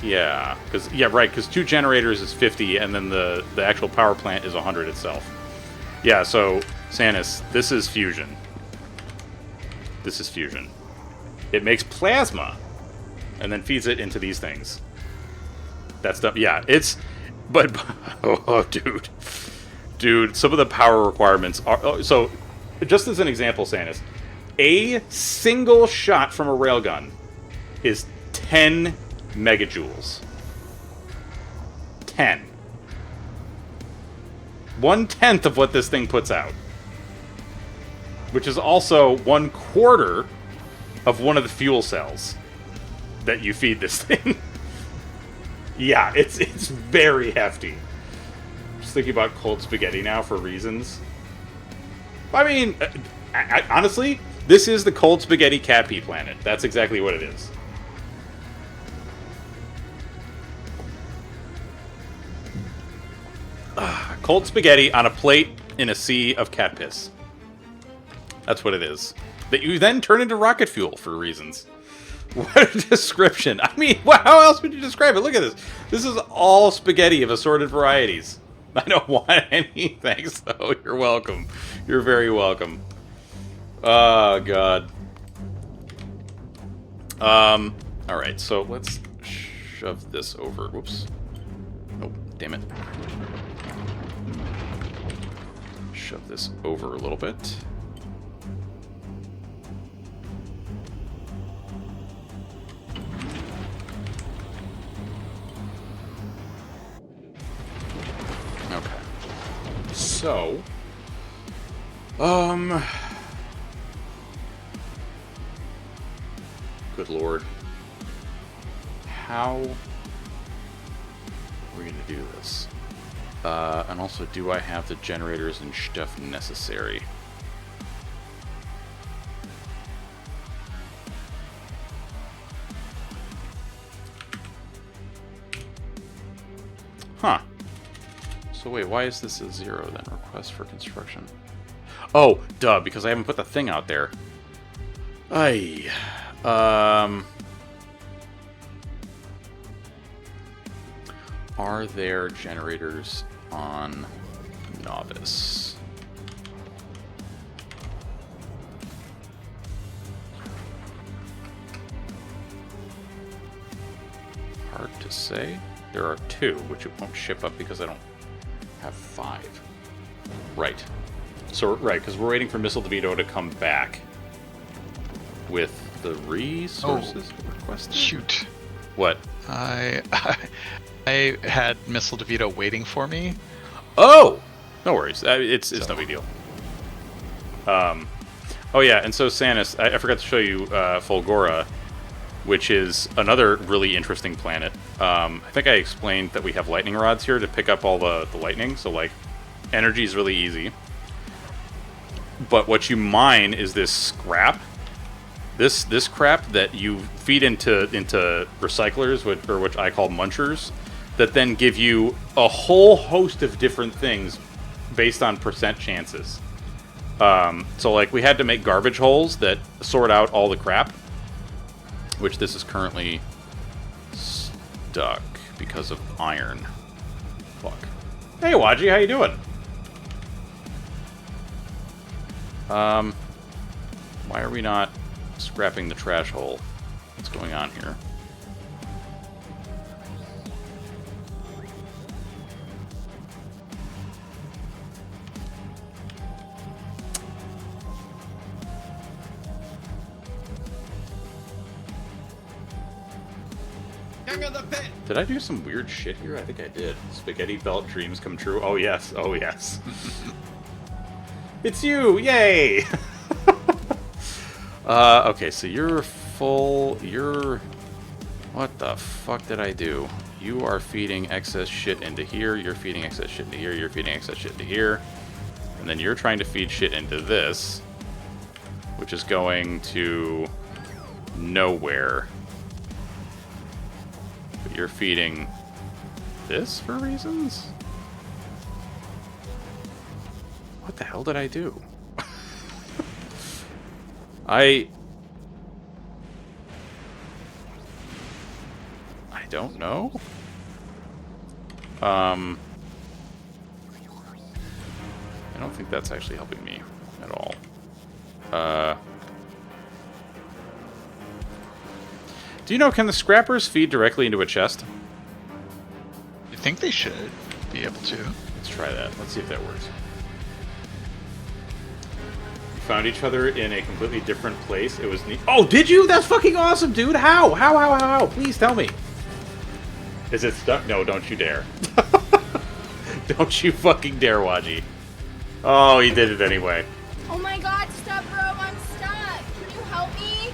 Yeah, because two generators is 50, and then the actual power plant is 100 itself. Yeah, so, Sanus, this is fusion. This is fusion. It makes plasma, and then feeds it into these things. That stuff, yeah, it's... But, oh, dude, some of the power requirements are... Oh, so, just as an example, Sanus, a single shot from a railgun is 10 megajoules. 10. 1/10 of what this thing puts out. Which is also 1/4 of one of the fuel cells that you feed this thing. Yeah, it's very hefty. Just thinking about cold spaghetti now for reasons. I mean, honestly, this is the cold spaghetti cat pee planet. That's exactly what it is. Cold spaghetti on a plate in a sea of cat piss. That's what it is. That you then turn into rocket fuel for reasons. What a description. I mean, how else would you describe it? Look at this. This is all spaghetti of assorted varieties. I don't want any thanks, though. You're welcome. You're very welcome. Oh, God. Alright, so let's shove this over. Whoops. Oh, damn it. Shove this over a little bit. Okay. So, good lord. How are we gonna do this? And also, do I have the generators and stuff necessary? Huh. So wait, why is this a 0 then? Request for construction. Oh, duh, because I haven't put the thing out there. Aye. Are there generators on Novice? Hard to say. There are 2, which it won't ship up because I don't have 5. Right. So, right, because we're waiting for Missile DeVito to come back with the resources requested. Shoot. What? I had Missile DeVito waiting for me. Oh! No worries. It's So, no big deal. Oh yeah, and so Sanus, I forgot to show you Fulgora, which is another really interesting planet. I think I explained that we have lightning rods here to pick up all the lightning, so like energy is really easy. But what you mine is this scrap. This crap that you feed into recyclers, which I call munchers, that then give you a whole host of different things based on percent chances. So like we had to make garbage holes that sort out all the crap, which this is currently stuck because of iron. Fuck. Hey Waji, how you doing? Why are we not scrapping the trash hole? What's going on here? Did I do some weird shit here? I think I did. Spaghetti belt dreams come true. Oh yes, oh yes. It's you! Yay! Okay, so you're full. What the fuck did I do? You are feeding excess shit into here. You're feeding excess shit into here. You're feeding excess shit into here. And then you're trying to feed shit into this, which is going to nowhere. But you're feeding this for reasons? What the hell did I do? I don't know. I don't think that's actually helping me at all. Do you know, can the scrappers feed directly into a chest? I think they should be able to. Let's try that. Let's see if that works. We found each other in a completely different place. It was neat. Oh, did you? That's fucking awesome, dude. How? How? Please tell me. Is it stuck? No, don't you dare. Don't you fucking dare, Waji. Oh, he did it anyway. Oh my god, stop, bro. I'm stuck. Can you help me?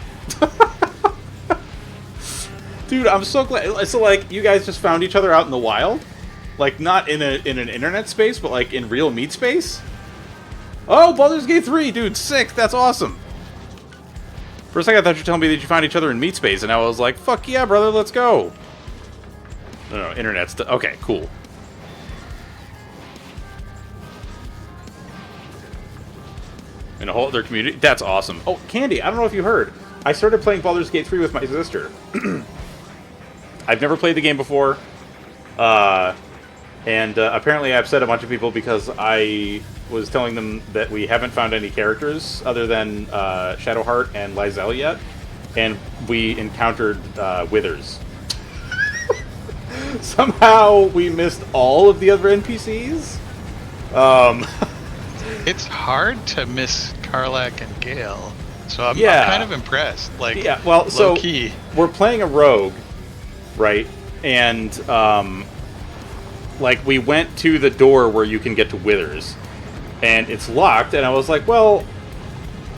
Dude, I'm so glad. So, like, you guys just found each other out in the wild? Like, not in an internet space, but, like, in real meat space? Oh, Baldur's Gate 3, dude, sick. That's awesome. For a second, I thought you were telling me that you found each other in meat space, and I was like, fuck yeah, brother, let's go. No, internet stuff. Okay, cool. In a whole other community? That's awesome. Oh, Candy, I don't know if you heard. I started playing Baldur's Gate 3 with my sister. I've never played the game before. And apparently I upset a bunch of people because I was telling them that we haven't found any characters other than Shadowheart and Lysel yet. And we encountered Withers. Somehow we missed all of the other NPCs. It's hard to miss Karlak and Gale, so I'm kind of impressed. Like, yeah, well, low so key. We're playing a rogue, right? And like we went to the door where you can get to Withers, and it's locked. And I was like, well,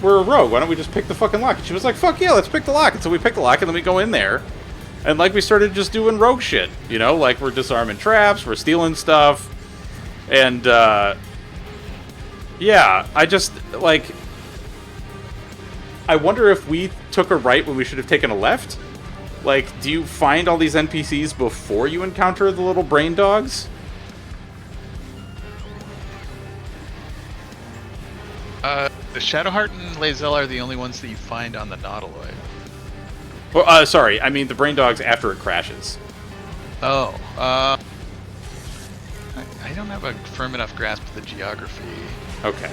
we're a rogue. Why don't we just pick the fucking lock? And she was like, fuck yeah, let's pick the lock. And so we picked the lock, and then we go in there. And, like, we started just doing rogue shit, you know? Like, we're disarming traps, we're stealing stuff. And, yeah, I just, like... I wonder if we took a right when we should have taken a left? Like, do you find all these NPCs before you encounter the little brain dogs? The Shadowheart and Lysel are the only ones that you find on the Nautiloid. Well, sorry, I mean the brain dogs after it crashes. Oh, I don't have a firm enough grasp of the geography. Okay.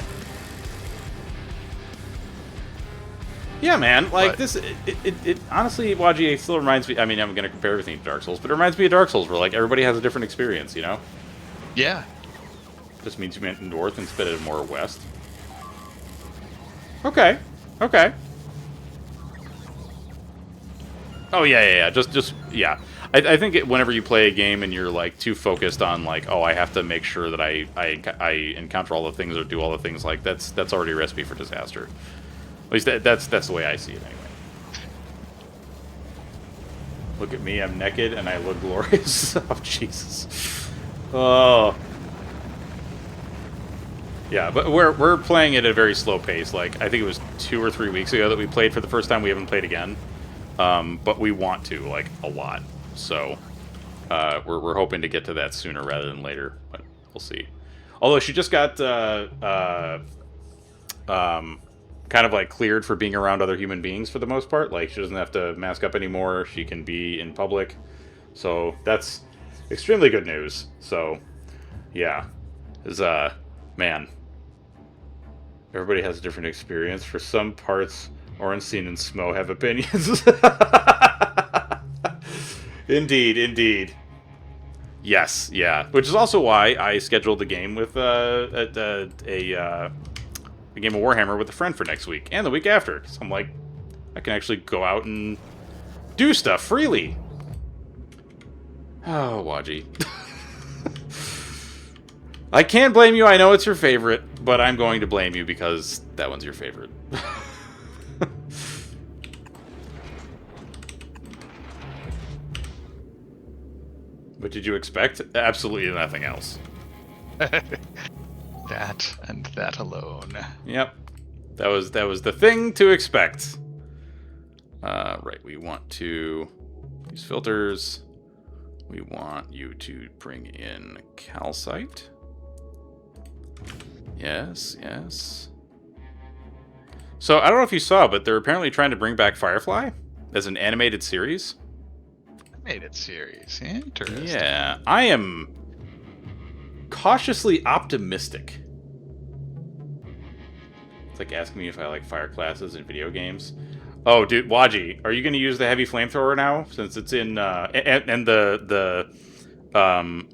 Yeah, man, like, But- this, it honestly, Waji, still reminds me, I mean, I'm going to compare everything to Dark Souls, but it reminds me of Dark Souls, where, like, everybody has a different experience, you know? Yeah. Just means you went north instead of more west. Okay. Okay. Oh, yeah. Just, yeah. I think whenever you play a game and you're like too focused on like, oh, I have to make sure that I encounter all the things or do all the things, like that's already a recipe for disaster. At least that's the way I see it anyway. Look at me, I'm naked and I look glorious. Oh Jesus. Oh. Yeah, but we're playing it at a very slow pace. Like I think it was 2 or 3 weeks ago that we played for the first time. We haven't played again, but we want to, like, a lot. So we're hoping to get to that sooner rather than later, but we'll see. Although she just got kind of like cleared for being around other human beings for the most part. Like she doesn't have to mask up anymore. She can be in public, so that's extremely good news. So yeah, is man, everybody has a different experience. For some parts, Ornstein and Smo have opinions. Indeed. Yes, yeah. Which is also why I scheduled the game with a game of Warhammer with a friend for next week and the week after. So I'm like, I can actually go out and do stuff freely. Oh, Waji. I can't blame you. I know it's your favorite, but I'm going to blame you because that one's your favorite. What did you expect? Absolutely nothing else. That and that alone. Yep. That was the thing to expect. Right, we want to use filters. We want you to bring in calcite. Yes. So, I don't know if you saw, but they're apparently trying to bring back Firefly as an animated series. Animated series. Interesting. Yeah, I am cautiously optimistic. It's like asking me if I like fire classes in video games. Oh, dude, Waji, are you going to use the heavy flamethrower now, since it's in and the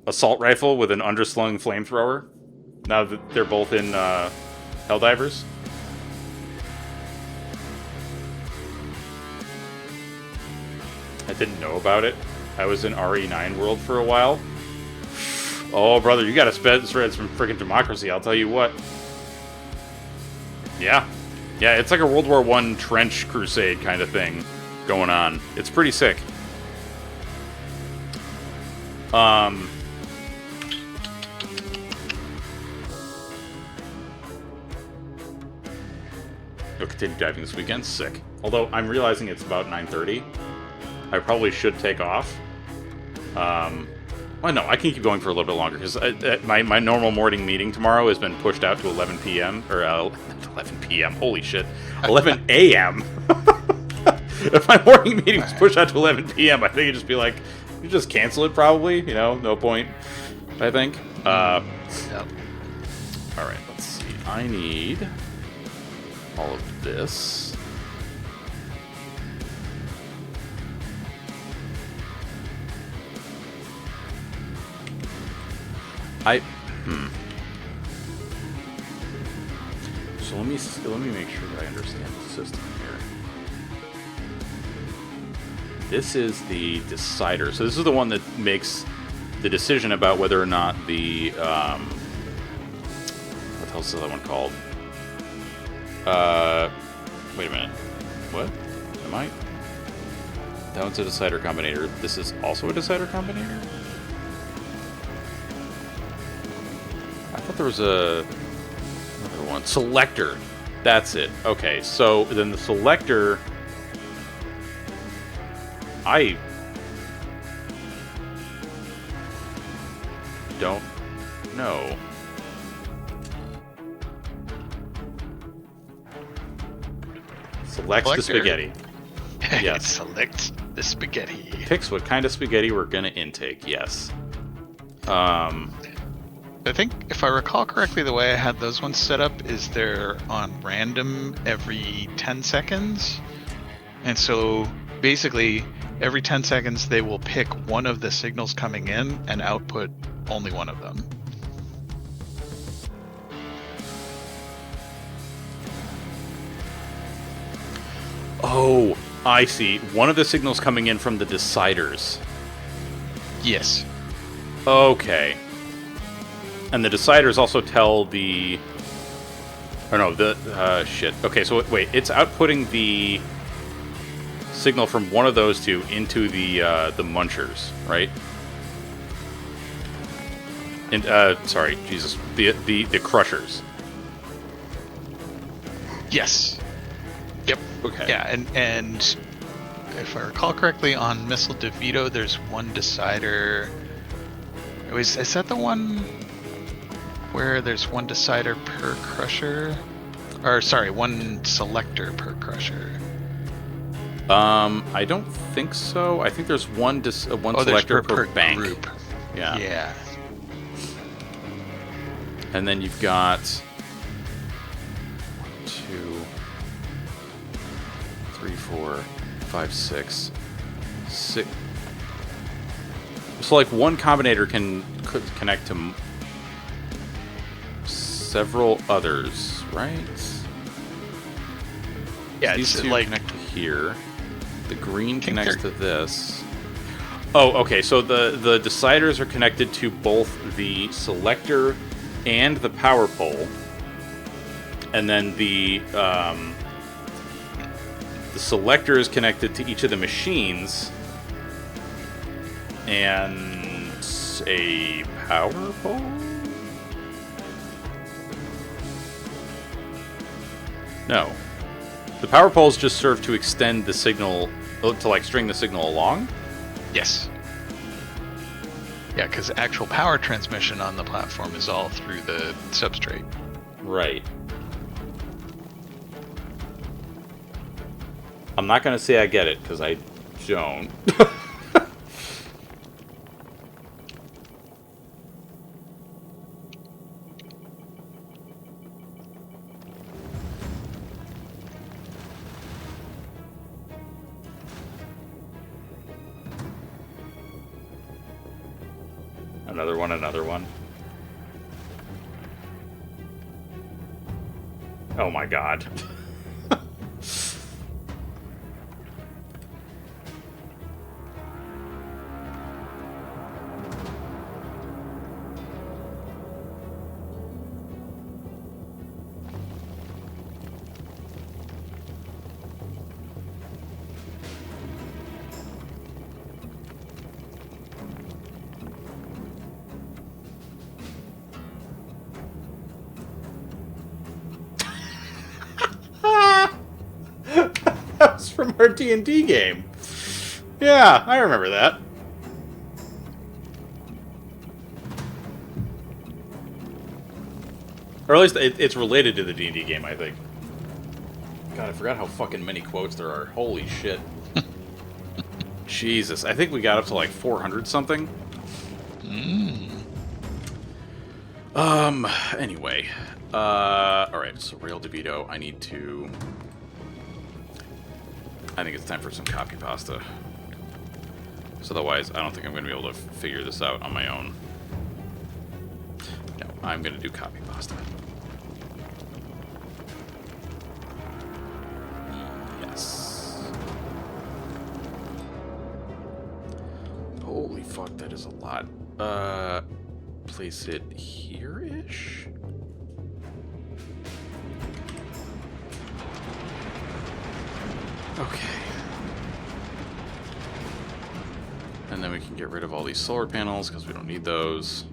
assault rifle with an underslung flamethrower? Now that they're both in Helldivers. I didn't know about it. I was in RE9 world for a while. Oh, brother, you gotta spread some freaking democracy, I'll tell you what. Yeah, it's like a World War I trench crusade kind of thing going on. It's pretty sick. You'll continue diving this weekend? Sick. Although, I'm realizing it's about 9:30. I probably should take off. Well, no, I can keep going for a little bit longer, because my normal morning meeting tomorrow has been pushed out to 11 p.m. Or 11 p.m. Holy shit. 11 a.m. If my morning meeting is pushed out to 11 p.m., I think it'd just be like, you just cancel it probably, you know, no point, I think. Yep. Alright, let's see. I need all of this. So let me make sure that I understand the system here. This is the decider. So this is the one that makes the decision about whether or not the what the hell is the other one called? Wait a minute. What? Am I? That one's a decider combinator. This is also a decider combinator? I thought there was another one. Selector. That's it. Okay, so then the selector, I don't know. Select the spaghetti. Yes. Select the spaghetti. Picks what kind of spaghetti we're gonna intake. Yes. I think, if I recall correctly, the way I had those ones set up is they're on random every 10 seconds. And so, basically, every 10 seconds they will pick one of the signals coming in and output only one of them. Oh, I see. One of the signals coming in from the deciders. Yes. Okay. And the deciders also tell the... Or no, the... shit. Okay, so wait. It's outputting the signal from one of those two into the munchers, right? And, sorry, Jesus. The crushers. Yes. Yep. Okay. Yeah, and if I recall correctly, on Missile DeVito, there's one decider. Is that the one where there's one decider per crusher? Or, sorry, one selector per crusher. I don't think so. I think there's one selector per bank. Group. Yeah. Yeah. And then you've got 2, 3, 4, 5, 6. So like one combinator could connect to several others, right? Yeah, These it's two like connect to here. The green connects to this. Oh, okay. So the deciders are connected to both the selector and the power pole, and then the selector is connected to each of the machines, and a power pole. No, the power poles just serve to extend the signal, to like string the signal along. yes. Yeah, because actual power transmission on the platform is all through the substrate. Right. I'm not going to say I get it, because I don't. Another one. Oh my god. That was from our D&D game. Yeah, I remember that. Or at least it's related to the D&D game, I think. God, I forgot how fucking many quotes there are. Holy shit. Jesus, I think we got up to like 400 something. Anyway. Alright, so Rail DeVito, I think it's time for some copy pasta. Because otherwise, I don't think I'm going to be able to figure this out on my own. No, I'm going to do copy pasta. Yes. Holy fuck, that is a lot. Place it here-ish? Okay. And then we can get rid of all these solar panels because we don't need those.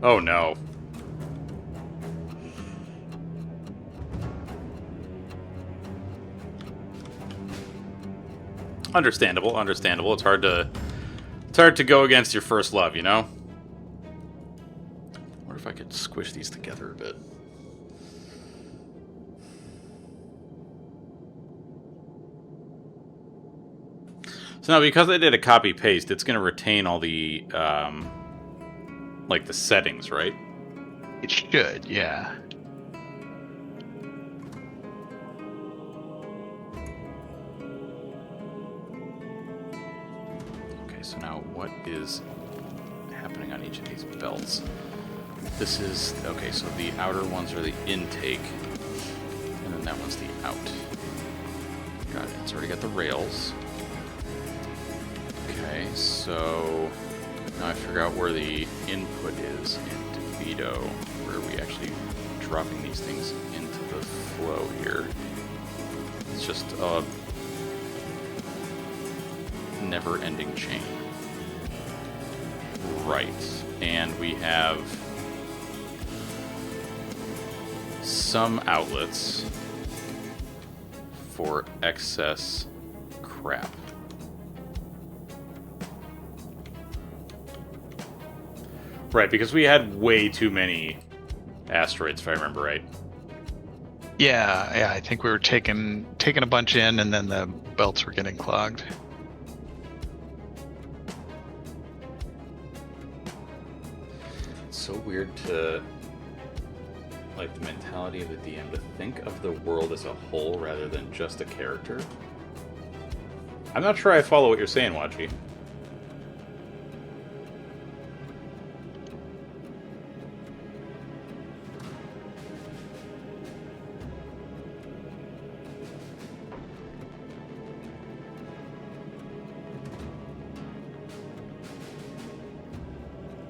Oh no. Understandable, understandable. It's hard to go against your first love, you know? What if I could squish these together a bit? So now, because I did a copy paste, it's going to retain all the like the settings, right? It should, yeah. Okay, so now what is happening on on each of these belts. This is, okay, so the outer ones are the intake, and then that one's the out. Got it, it's already got the rails. Okay, so now I figure out where the input is in DeVito, where are we actually dropping these things into the flow here. It's just a never-ending chain. Right, and we have some outlets for excess crap. Right, because we had way too many asteroids, if I remember right. Yeah, I think we were taking a bunch in, and then the belts were getting clogged. It's so weird to, like, the mentality of the DM to think of the world as a whole rather than just a character. I'm not sure I follow what you're saying, Wachi.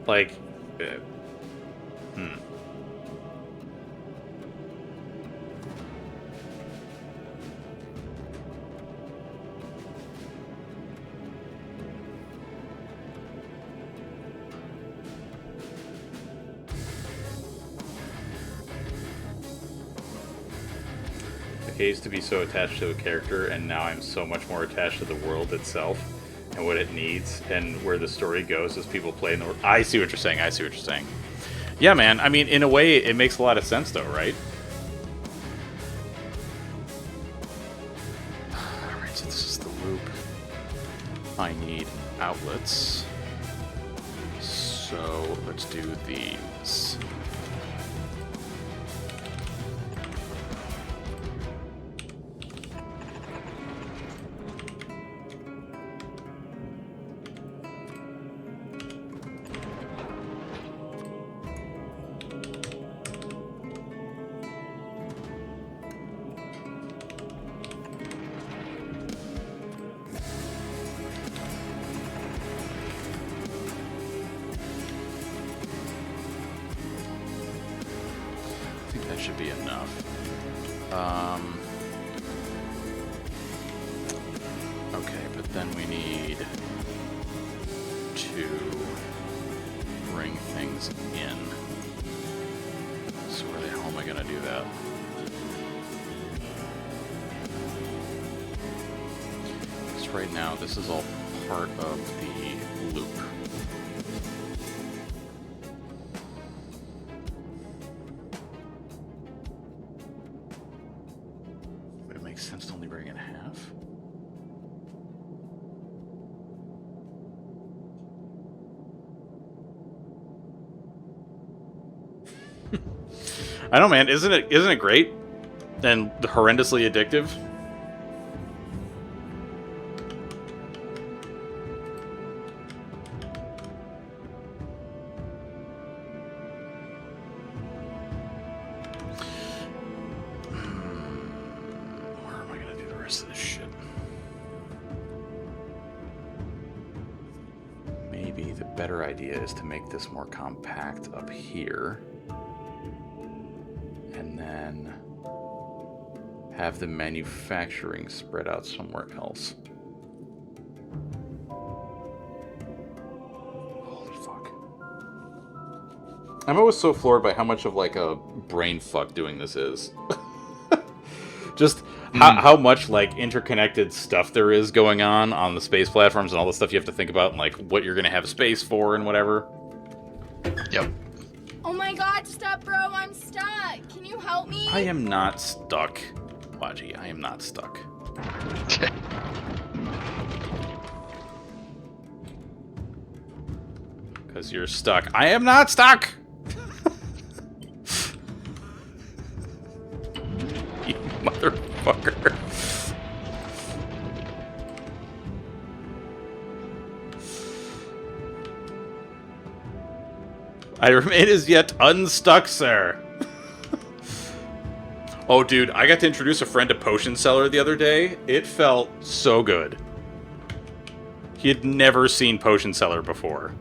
Like, I used to be so attached to a character, and now I'm so much more attached to the world itself and what it needs and where the story goes as people play in the world. I see what you're saying. I see what you're saying. Yeah, man. I mean, in a way, it makes a lot of sense, though, right? Alright, so this is the loop. I need outlets. So let's do these. Should be enough. Okay, but then we need to bring things in. So where the hell am I gonna do that? Because right now this is all part of the loop. Sense to only bring in half. I don't know, man. Isn't it great and horrendously addictive? Is to make this more compact up here and then have the manufacturing spread out somewhere else. Holy fuck. I'm always so floored by how much of like a brain fuck doing this is. Just how much like interconnected stuff there is going on the space platforms and all the stuff you have to think about and like what you're gonna have space for and whatever. Yep. Oh my god, stop, bro, I'm stuck. Can you help me? I am not stuck, Waji. I am not stuck. Because you're stuck. I am not stuck! You motherfucker. I remain as yet unstuck, sir. Oh, dude, I got to introduce a friend to Potion Seller the other day. It felt so good. He had never seen Potion Seller before.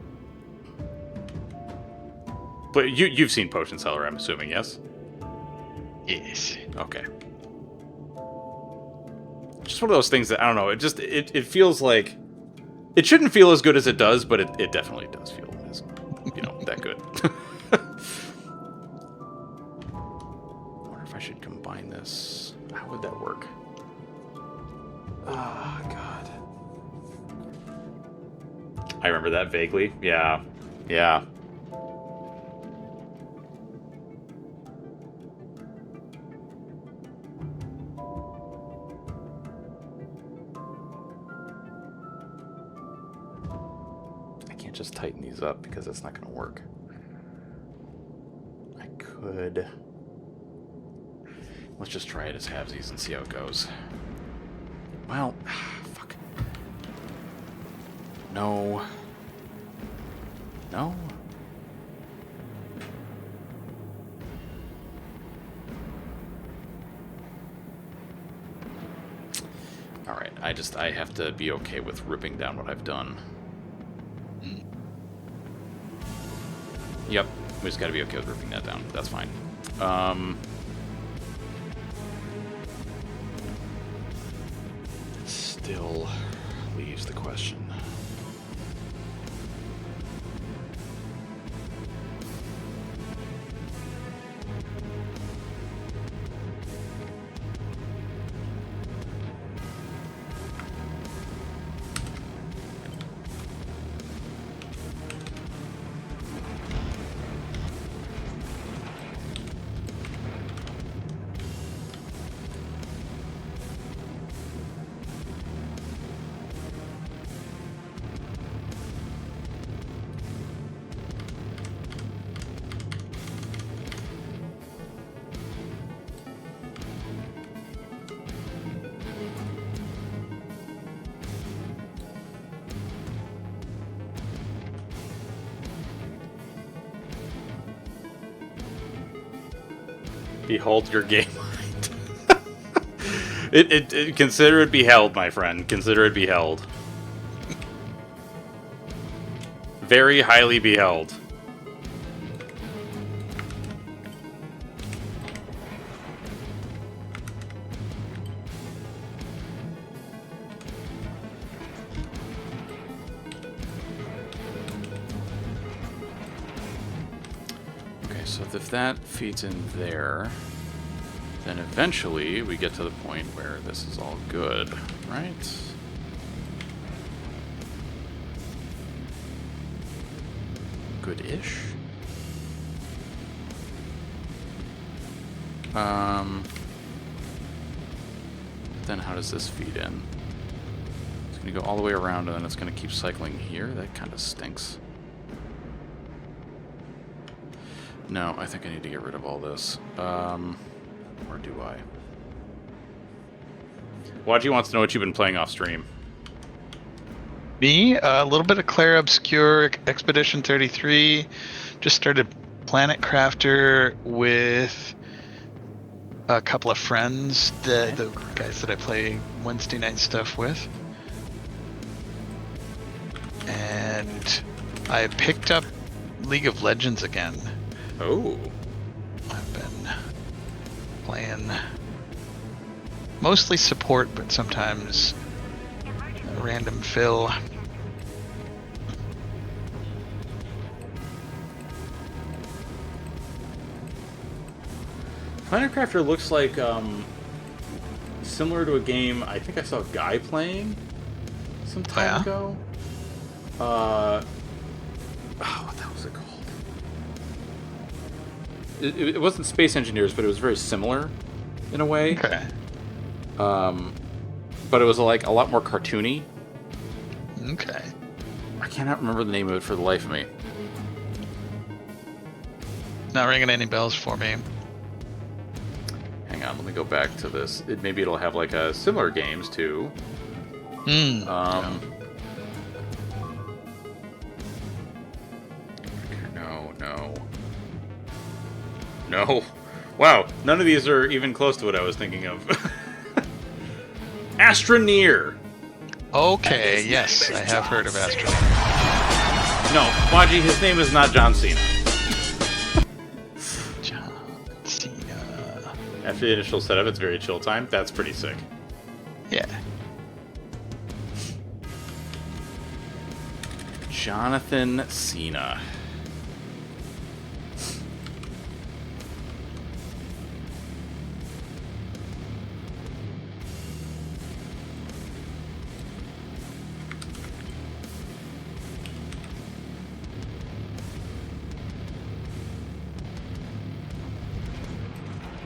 But you've seen Potion Seller, I'm assuming, yes? Yes. Okay. Just one of those things that, I don't know, it feels like... It shouldn't feel as good as it does, but it definitely does feel as, that good. I wonder if I should combine this. How would that work? Oh, God. I remember that vaguely. Yeah. Yeah. Just tighten these up because that's not going to work. I could... Let's just try it as halvesies and see how it goes. Well, fuck. No. No? Alright, I have to be okay with ripping down what I've done. Yep, we just gotta be okay with ripping that down. That's fine. Still leaves the question. Behold your game mind. Consider it beheld, my friend. Consider it beheld. Very highly beheld. So if that feeds in there, then eventually we get to the point where this is all good, right? Good-ish. Then how does this feed in? It's going to go all the way around and then it's going to keep cycling here. That kind of stinks. No, I think I need to get rid of all this. Or do I? Wadgy wants to know what you've been playing off stream. Me, a little bit of Claire Obscure, Expedition 33. Just started Planet Crafter with a couple of friends, the guys that I play Wednesday night stuff with. And I picked up League of Legends again. Oh. I've been playing mostly support, but sometimes a random fill. Planet Crafter looks like similar to a game I think I saw a guy playing some time ago. What the hell was it called? It wasn't Space Engineers, but it was very similar in a way. Okay. But it was like a lot more cartoony. Okay. I cannot remember the name of it for the life of me. Not ringing any bells for me. Hang on, let me go back to this. Maybe it'll have like a similar games too. Yeah. No, No. No. Wow, none of these are even close to what I was thinking of. Astroneer. Okay, yes, I have heard of Astro. No, Waji, his name is not John Cena. John Cena. After the initial setup, it's very chill time. That's pretty sick. Yeah. Jonathan Cena.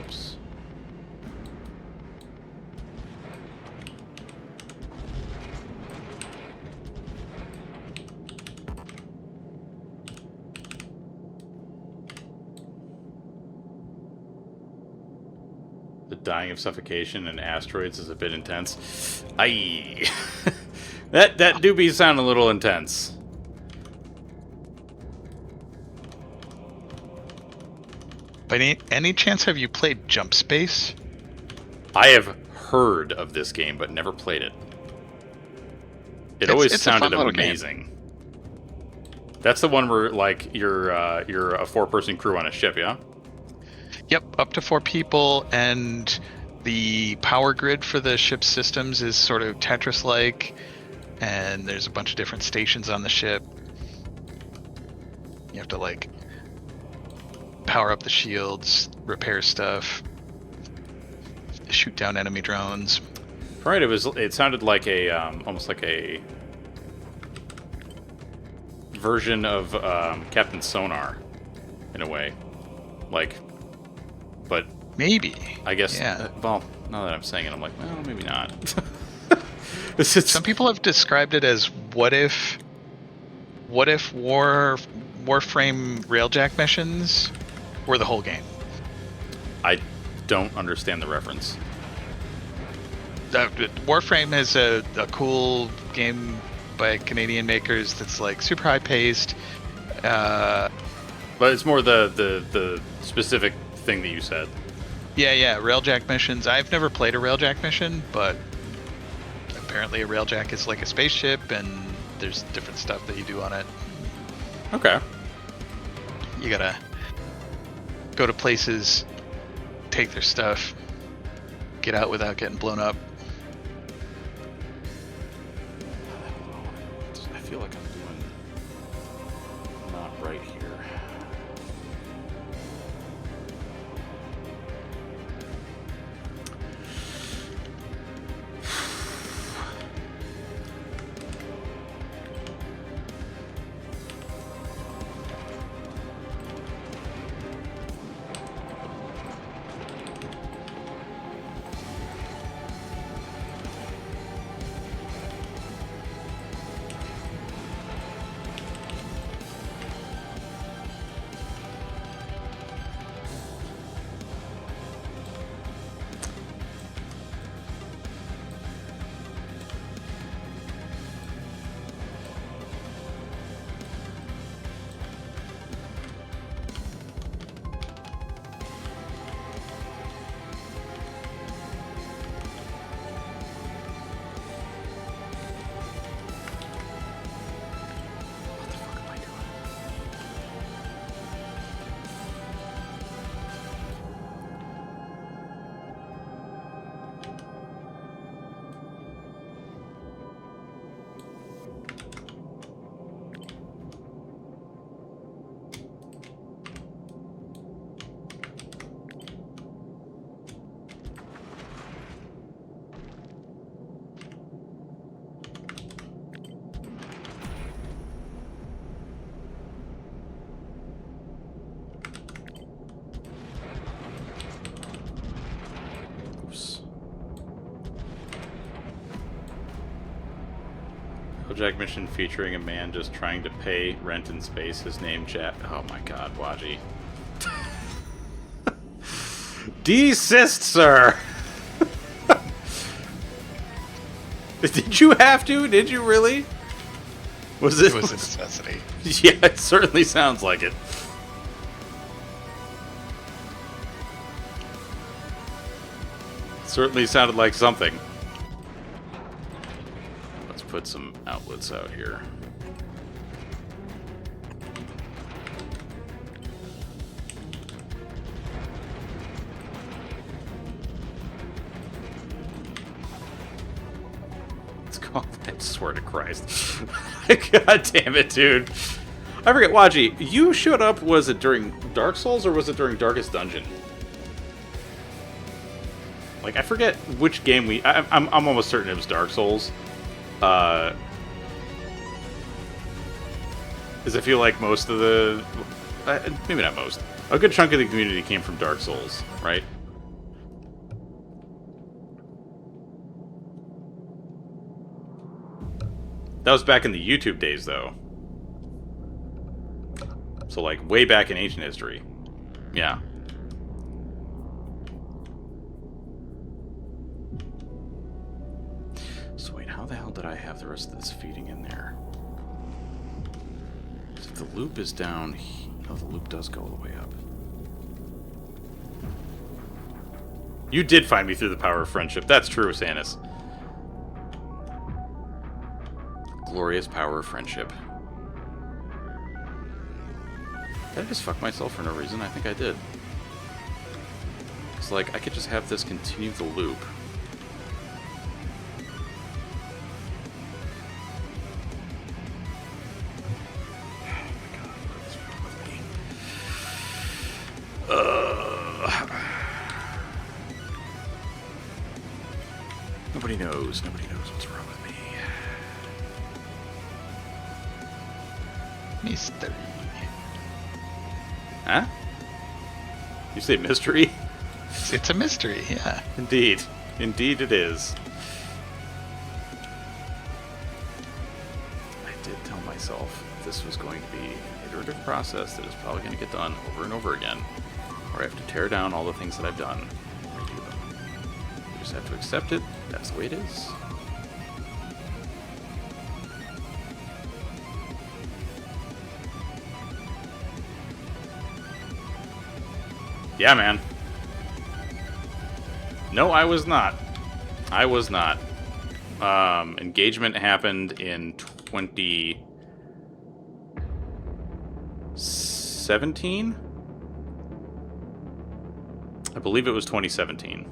Oops. The dying of suffocation and asteroids is a bit intense. Aye. that do be sound a little intense. By any chance have you played Jump Space? I have heard of this game, but never played it. It always it's a fun sounded little game. amazing. That's the one where, like, you're a 4-person crew on a ship, yeah? Yep, up to 4 people, and the power grid for the ship's systems is sort of Tetris-like, and there's a bunch of different stations on the ship. You have to, like, power up the shields, repair stuff, shoot down enemy drones. Right. It sounded like a almost like a version of Captain Sonar, in a way. Like, but Maybe. I guess. Yeah. Well, now that I'm saying it, I'm like, well, maybe not. Some people have described it as what if Warframe railjack missions were the whole game. I don't understand the reference. Warframe is a cool game by Canadian makers that's like super high paced. But it's more the specific thing that you said. Yeah, railjack missions. I've never played a railjack mission, but apparently a railjack is like a spaceship, and there's different stuff that you do on it. Okay. You gotta go to places, take their stuff, get out without getting blown up. I feel like I'm doing not right here. Jack mission featuring a man just trying to pay rent in space. His name Jack. Oh my god, Waji. Desist, sir! Did you have to? Did you really? Was it? It was a necessity. Yeah, it certainly sounds like it. Certainly sounded like something. Let's put some outlets out here. Let's go. I swear to Christ. God damn it, dude. I forget, Waji, you showed up, was it during Dark Souls or was it during Darkest Dungeon? Like, I forget which game I'm almost certain it was Dark Souls. Because I feel like most of the... maybe not most. A good chunk of the community came from Dark Souls, right? That was back in the YouTube days, though. So, like, way back in ancient history. Yeah. So, wait, how the hell did I have the rest of this feeding in there? If the loop is down... Oh, the loop does go all the way up. You did find me through the power of friendship. That's true, Sanis. Glorious power of friendship. Did I just fuck myself for no reason? I think I did. It's like, I could just have this continue the loop. Nobody knows. Nobody knows what's wrong with me. Mystery. Huh? You say mystery? It's a mystery, yeah. Indeed. Indeed it is. I did tell myself this was going to be an iterative process that is probably going to get done over and over again. Where I have to tear down all the things that I've done and redo them. You just have to accept it. That's the way it is. Yeah, man. No, I was not. I was not. Engagement happened in 2017? I believe it was 2017.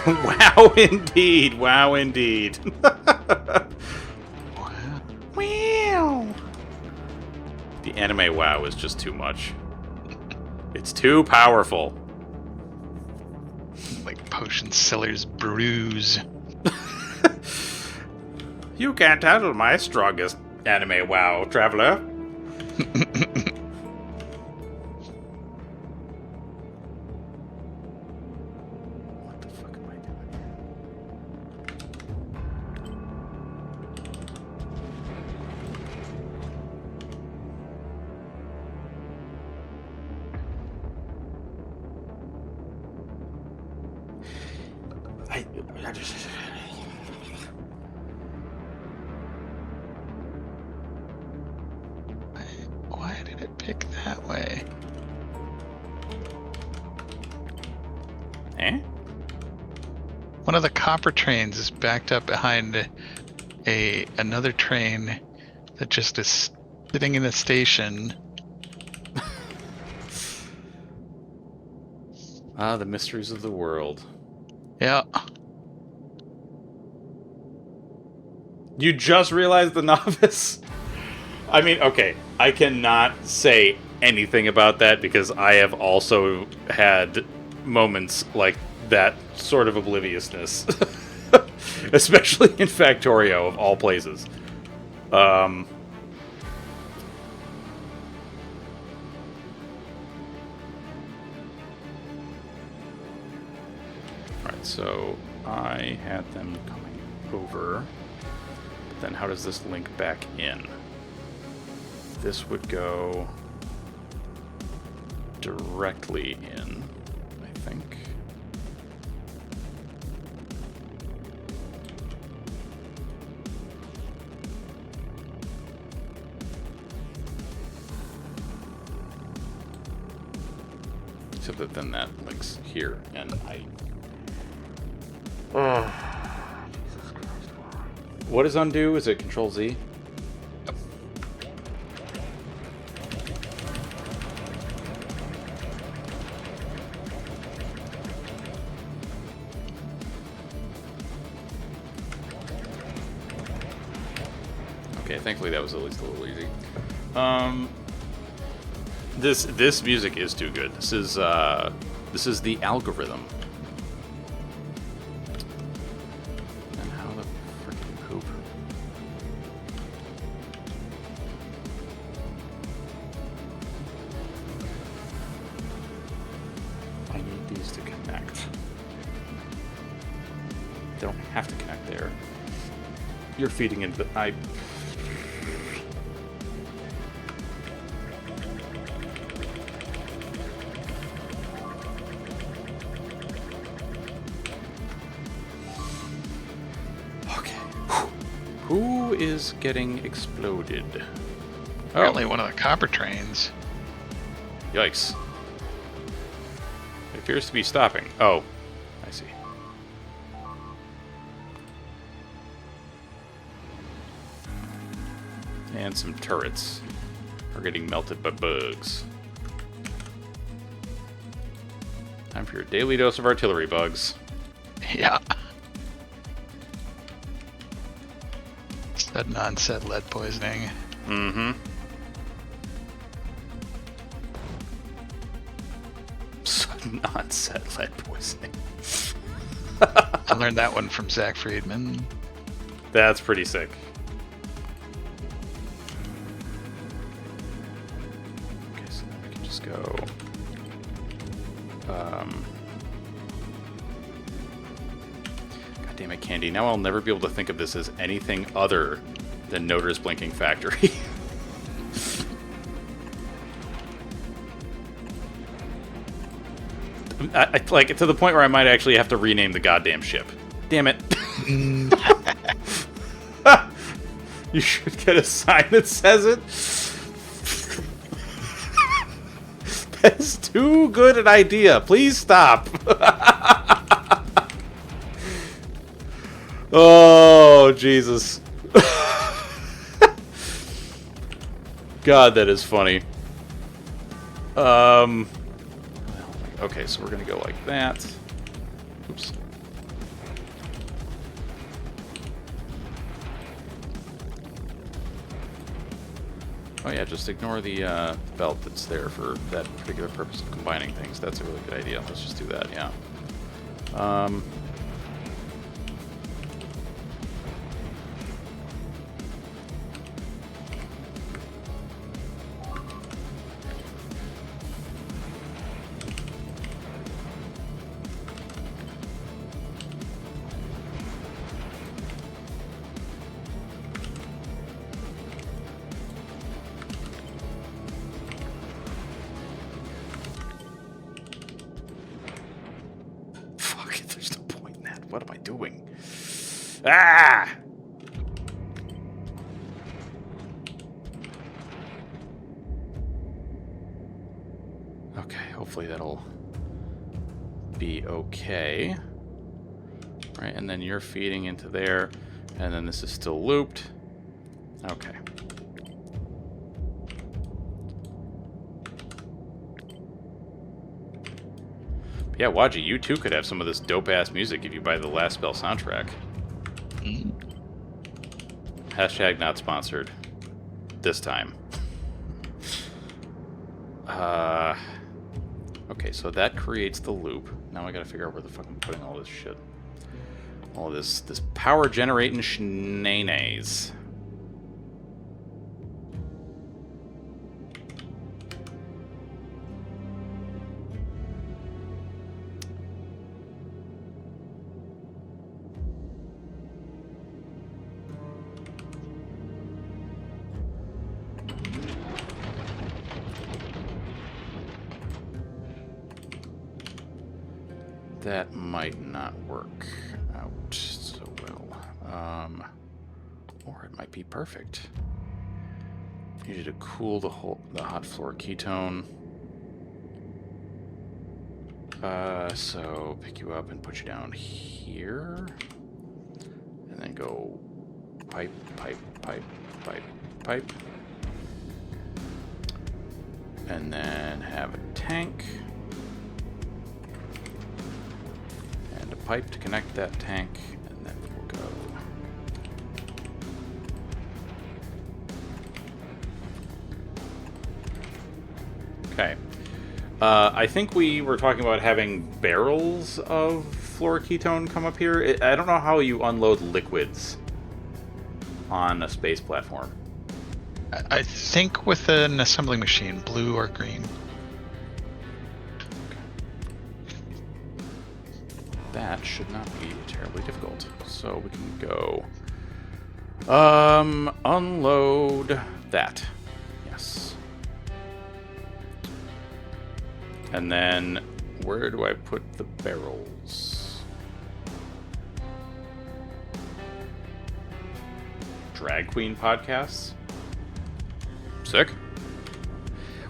Wow, indeed. Wow, indeed. Wow. The anime wow is just too much. It's too powerful. Like Potion Seller's bruise. You can't handle my strongest anime wow, traveler. What the fuck am I doing here? I just... Why did it pick that way? Eh? One of the copper trains is backed up behind another train that just is sitting in the station. Ah, the mysteries of the world. Yeah. You just realized the novice? I mean, okay, I cannot say anything about that because I have also had moments like that sort of obliviousness. Especially in Factorio, of all places. Alright, so I had them coming over. But then how does this link back in? This would go directly in, I think. Except that then that links here, and I... Jesus Christ. What is undo? Is it Control Z? Okay, thankfully that was at least a little easy. This music is too good. This is the algorithm. And how the freaking poop? I need these to connect. They don't have to connect there. You're feeding into the... Who is getting exploded? Apparently one of the copper trains. Yikes. It appears to be stopping. Oh, I see. And some turrets are getting melted by bugs. Time for your daily dose of artillery bugs. Yeah. That non-set lead poisoning. Mm-hmm. Non-set lead poisoning. I learned that one from Zach Friedman. That's pretty sick. Okay, so then we can just go... God damn it, Candy. Now I'll never be able to think of this as anything other than Notor's Blinking Factory. I like to the point where I might actually have to rename the goddamn ship. Damn it. You should get a sign that says it. That's too good an idea. Please stop. Oh, Jesus. God, that is funny. Okay, so we're gonna go like that. Oops. Oh yeah, just ignore the belt that's there for that particular purpose of combining things. That's a really good idea. Let's just do that, yeah. What am I doing? Ah! Okay, hopefully that'll be okay. Right, and then you're feeding into there, and then this is still looped. Okay. Yeah, Waji, you too could have some of this dope-ass music if you buy the Last Spell soundtrack. Hashtag not sponsored. This time. Okay, so that creates the loop. Now I gotta figure out where the fuck I'm putting all this shit. All this power generating shenanigans. That might not work out so well. Or it might be perfect. Needed to cool the hot fluoroketone. So pick you up and put you down here. And then go pipe, pipe, pipe, pipe, pipe. And then have a tank. And a pipe to connect that tank. And then we'll go. Okay. I think we were talking about having barrels of fluoroketone come up here. I don't know how you unload liquids on a space platform. I think with an assembly machine, blue or green. That should not be terribly difficult. So we can go unload that. Yes. And then where do I put the barrels? Drag Queen podcasts? Sick.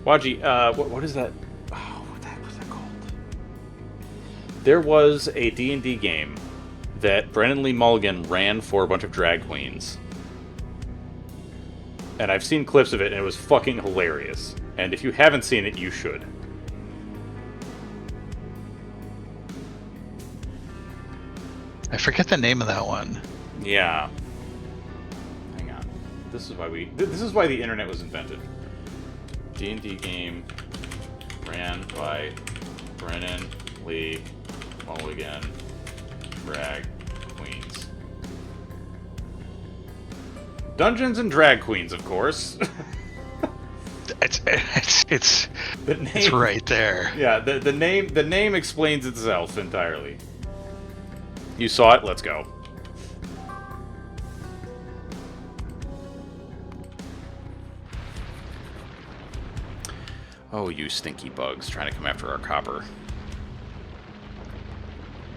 Waji, what is that? Oh, what the heck was that called? There was a D&D game that Brennan Lee Mulligan ran for a bunch of drag queens. And I've seen clips of it, and it was fucking hilarious. And if you haven't seen it, you should. I forget the name of that one. Yeah. Hang on. This is why the internet was invented. D&D game ran by Brennan Lee Mulligan, drag queens. Dungeons and Drag Queens, of course. It's The name, it's right there. Yeah, the name explains itself entirely. You saw it, let's go. Oh, you stinky bugs trying to come after our copper.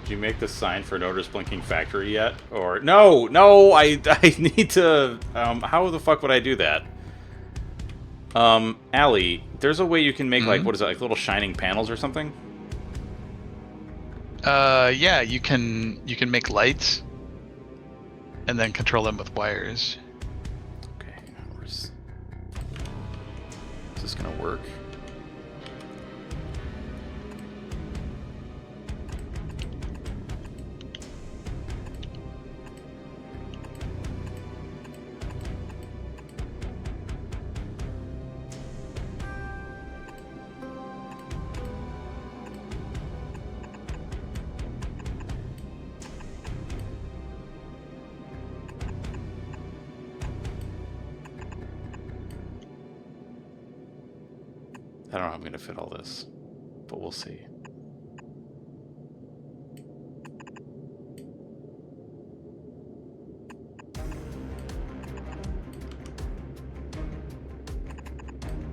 Did you make the sign for Notice Blinking Factory yet? Or no, I need to how the fuck would I do that? Allie, there's a way you can make like what is it, like little shining panels or something? Yeah, you can make lights and then control them with wires. Okay, is this gonna work? I don't know how I'm going to fit all this, but we'll see.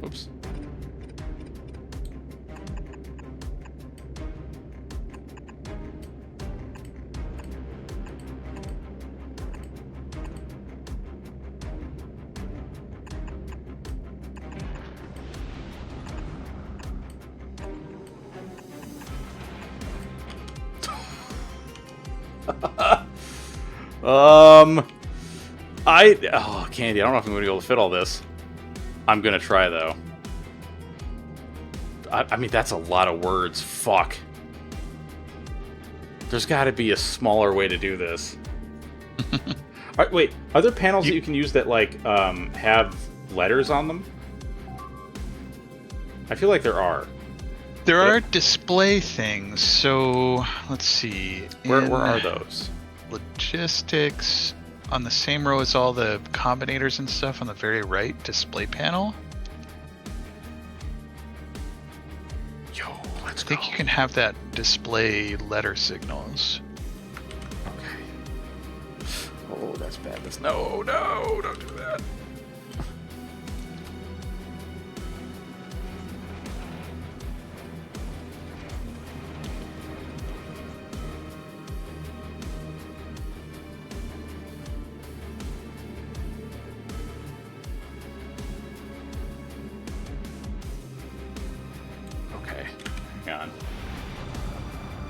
Oops. Candy, I don't know if I'm going to be able to fit all this. I'm going to try, though. I mean, that's a lot of words. Fuck. There's got to be a smaller way to do this. Wait, are there panels that you can use that, like, have letters on them? I feel like there are. There are display things, so let's see. Where are those? Logistics, on the same row as all the combinators and stuff on the very right display panel. Yo, let's I think you can have that display letter signals. Okay. Oh, that's bad. No, don't do that.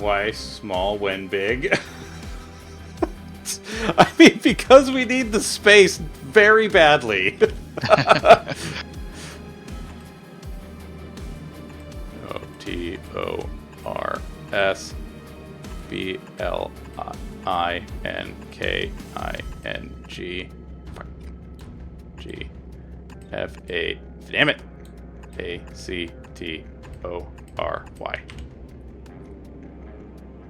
Why small when big? I mean, because we need the space very badly. OTORSBLINKING GFA. Damn it. ACTORY.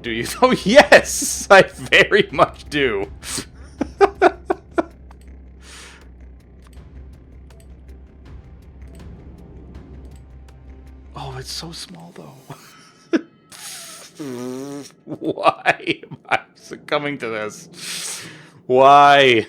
Do you? Oh, yes! I very much do. Oh, it's so small, though. Why am I succumbing to this? Why?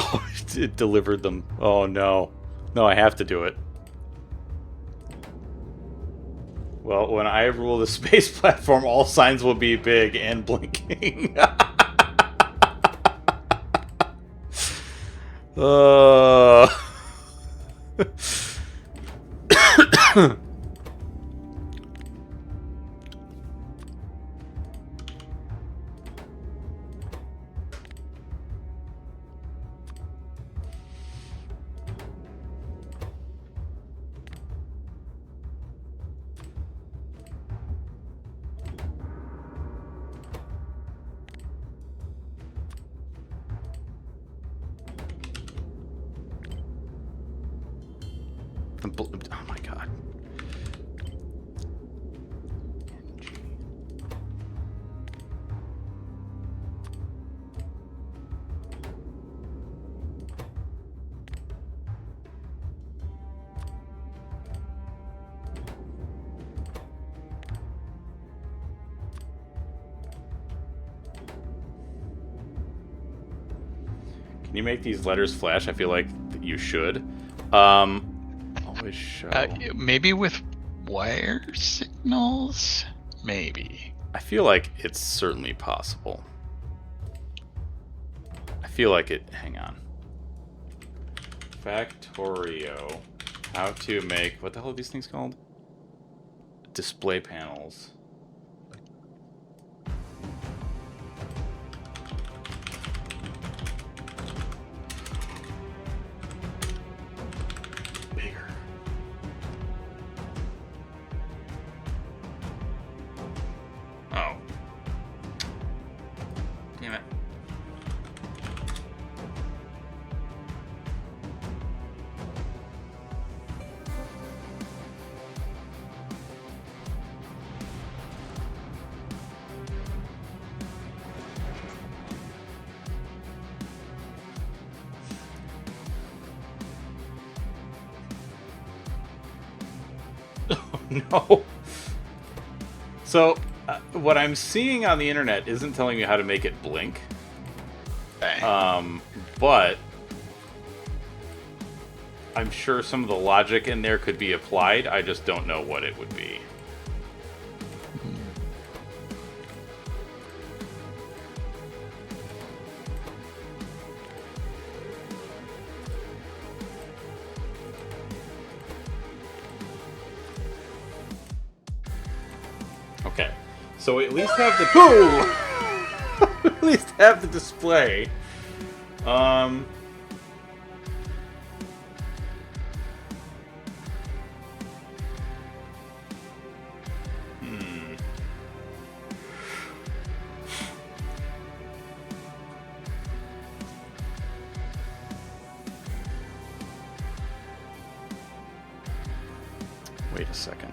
Oh, it delivered them. Oh, no. No, I have to do it. Well, when I rule the space platform, all signs will be big and blinking. Oh my god. Can you make these letters flash? I feel like you should. Always show. Maybe with wire signals? Maybe. I feel like it's certainly possible. I feel like it... Hang on. Factorio. How to make... What the hell are these things called? Display panels. Bigger. Oh. Damn it. Oh, no. So, what I'm seeing on the internet isn't telling me how to make it blink. But I'm sure some of the logic in there could be applied. I just don't know what it would be. Okay, so we at least have the at least have the display. Wait a second.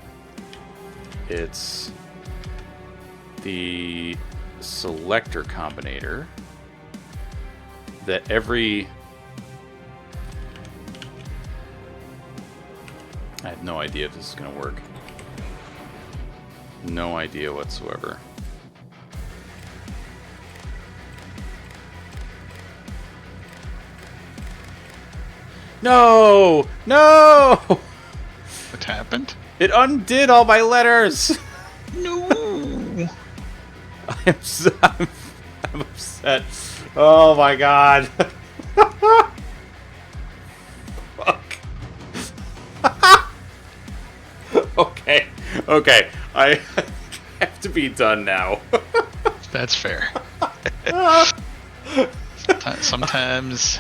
It's the selector combinator that every... I have no idea if this is going to work. No idea whatsoever. No! No! What happened? It undid all my letters! I'm upset. Oh my god. Fuck. Okay. I have to be done now. That's fair. Sometimes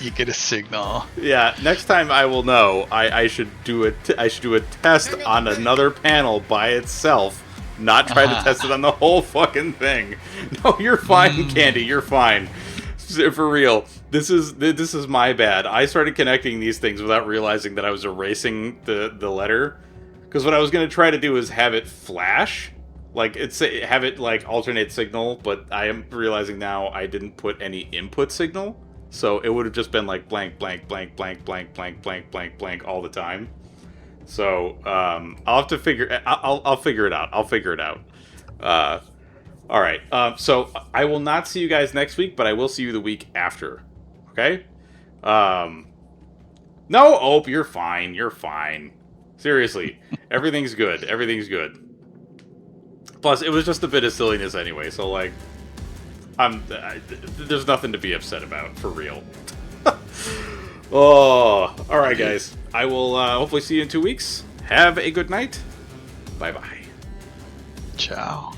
you get a signal. Yeah, next time I will know. I should do a test on another panel by itself, not try to test it on the whole fucking thing. No, you're fine, Candy. You're fine. For real. This is my bad. I started connecting these things without realizing that I was erasing the letter. Because what I was going to try to do is have it flash. Like, have it, like, alternate signal, but I am realizing now I didn't put any input signal. So it would have just been, like, blank, blank, blank, blank, blank, blank, blank, blank, blank all the time. So, I'll have to figure... I'll figure it out. I'll figure it out. Alright, so I will not see you guys next week, but I will see you the week after. Okay? No, Ope, you're fine. You're fine. Seriously. Everything's good. Everything's good. Plus, it was just a bit of silliness anyway, so, like, there's nothing to be upset about, for real. Oh, alright, guys. I will hopefully see you in 2 weeks. Have a good night. Bye-bye. Ciao.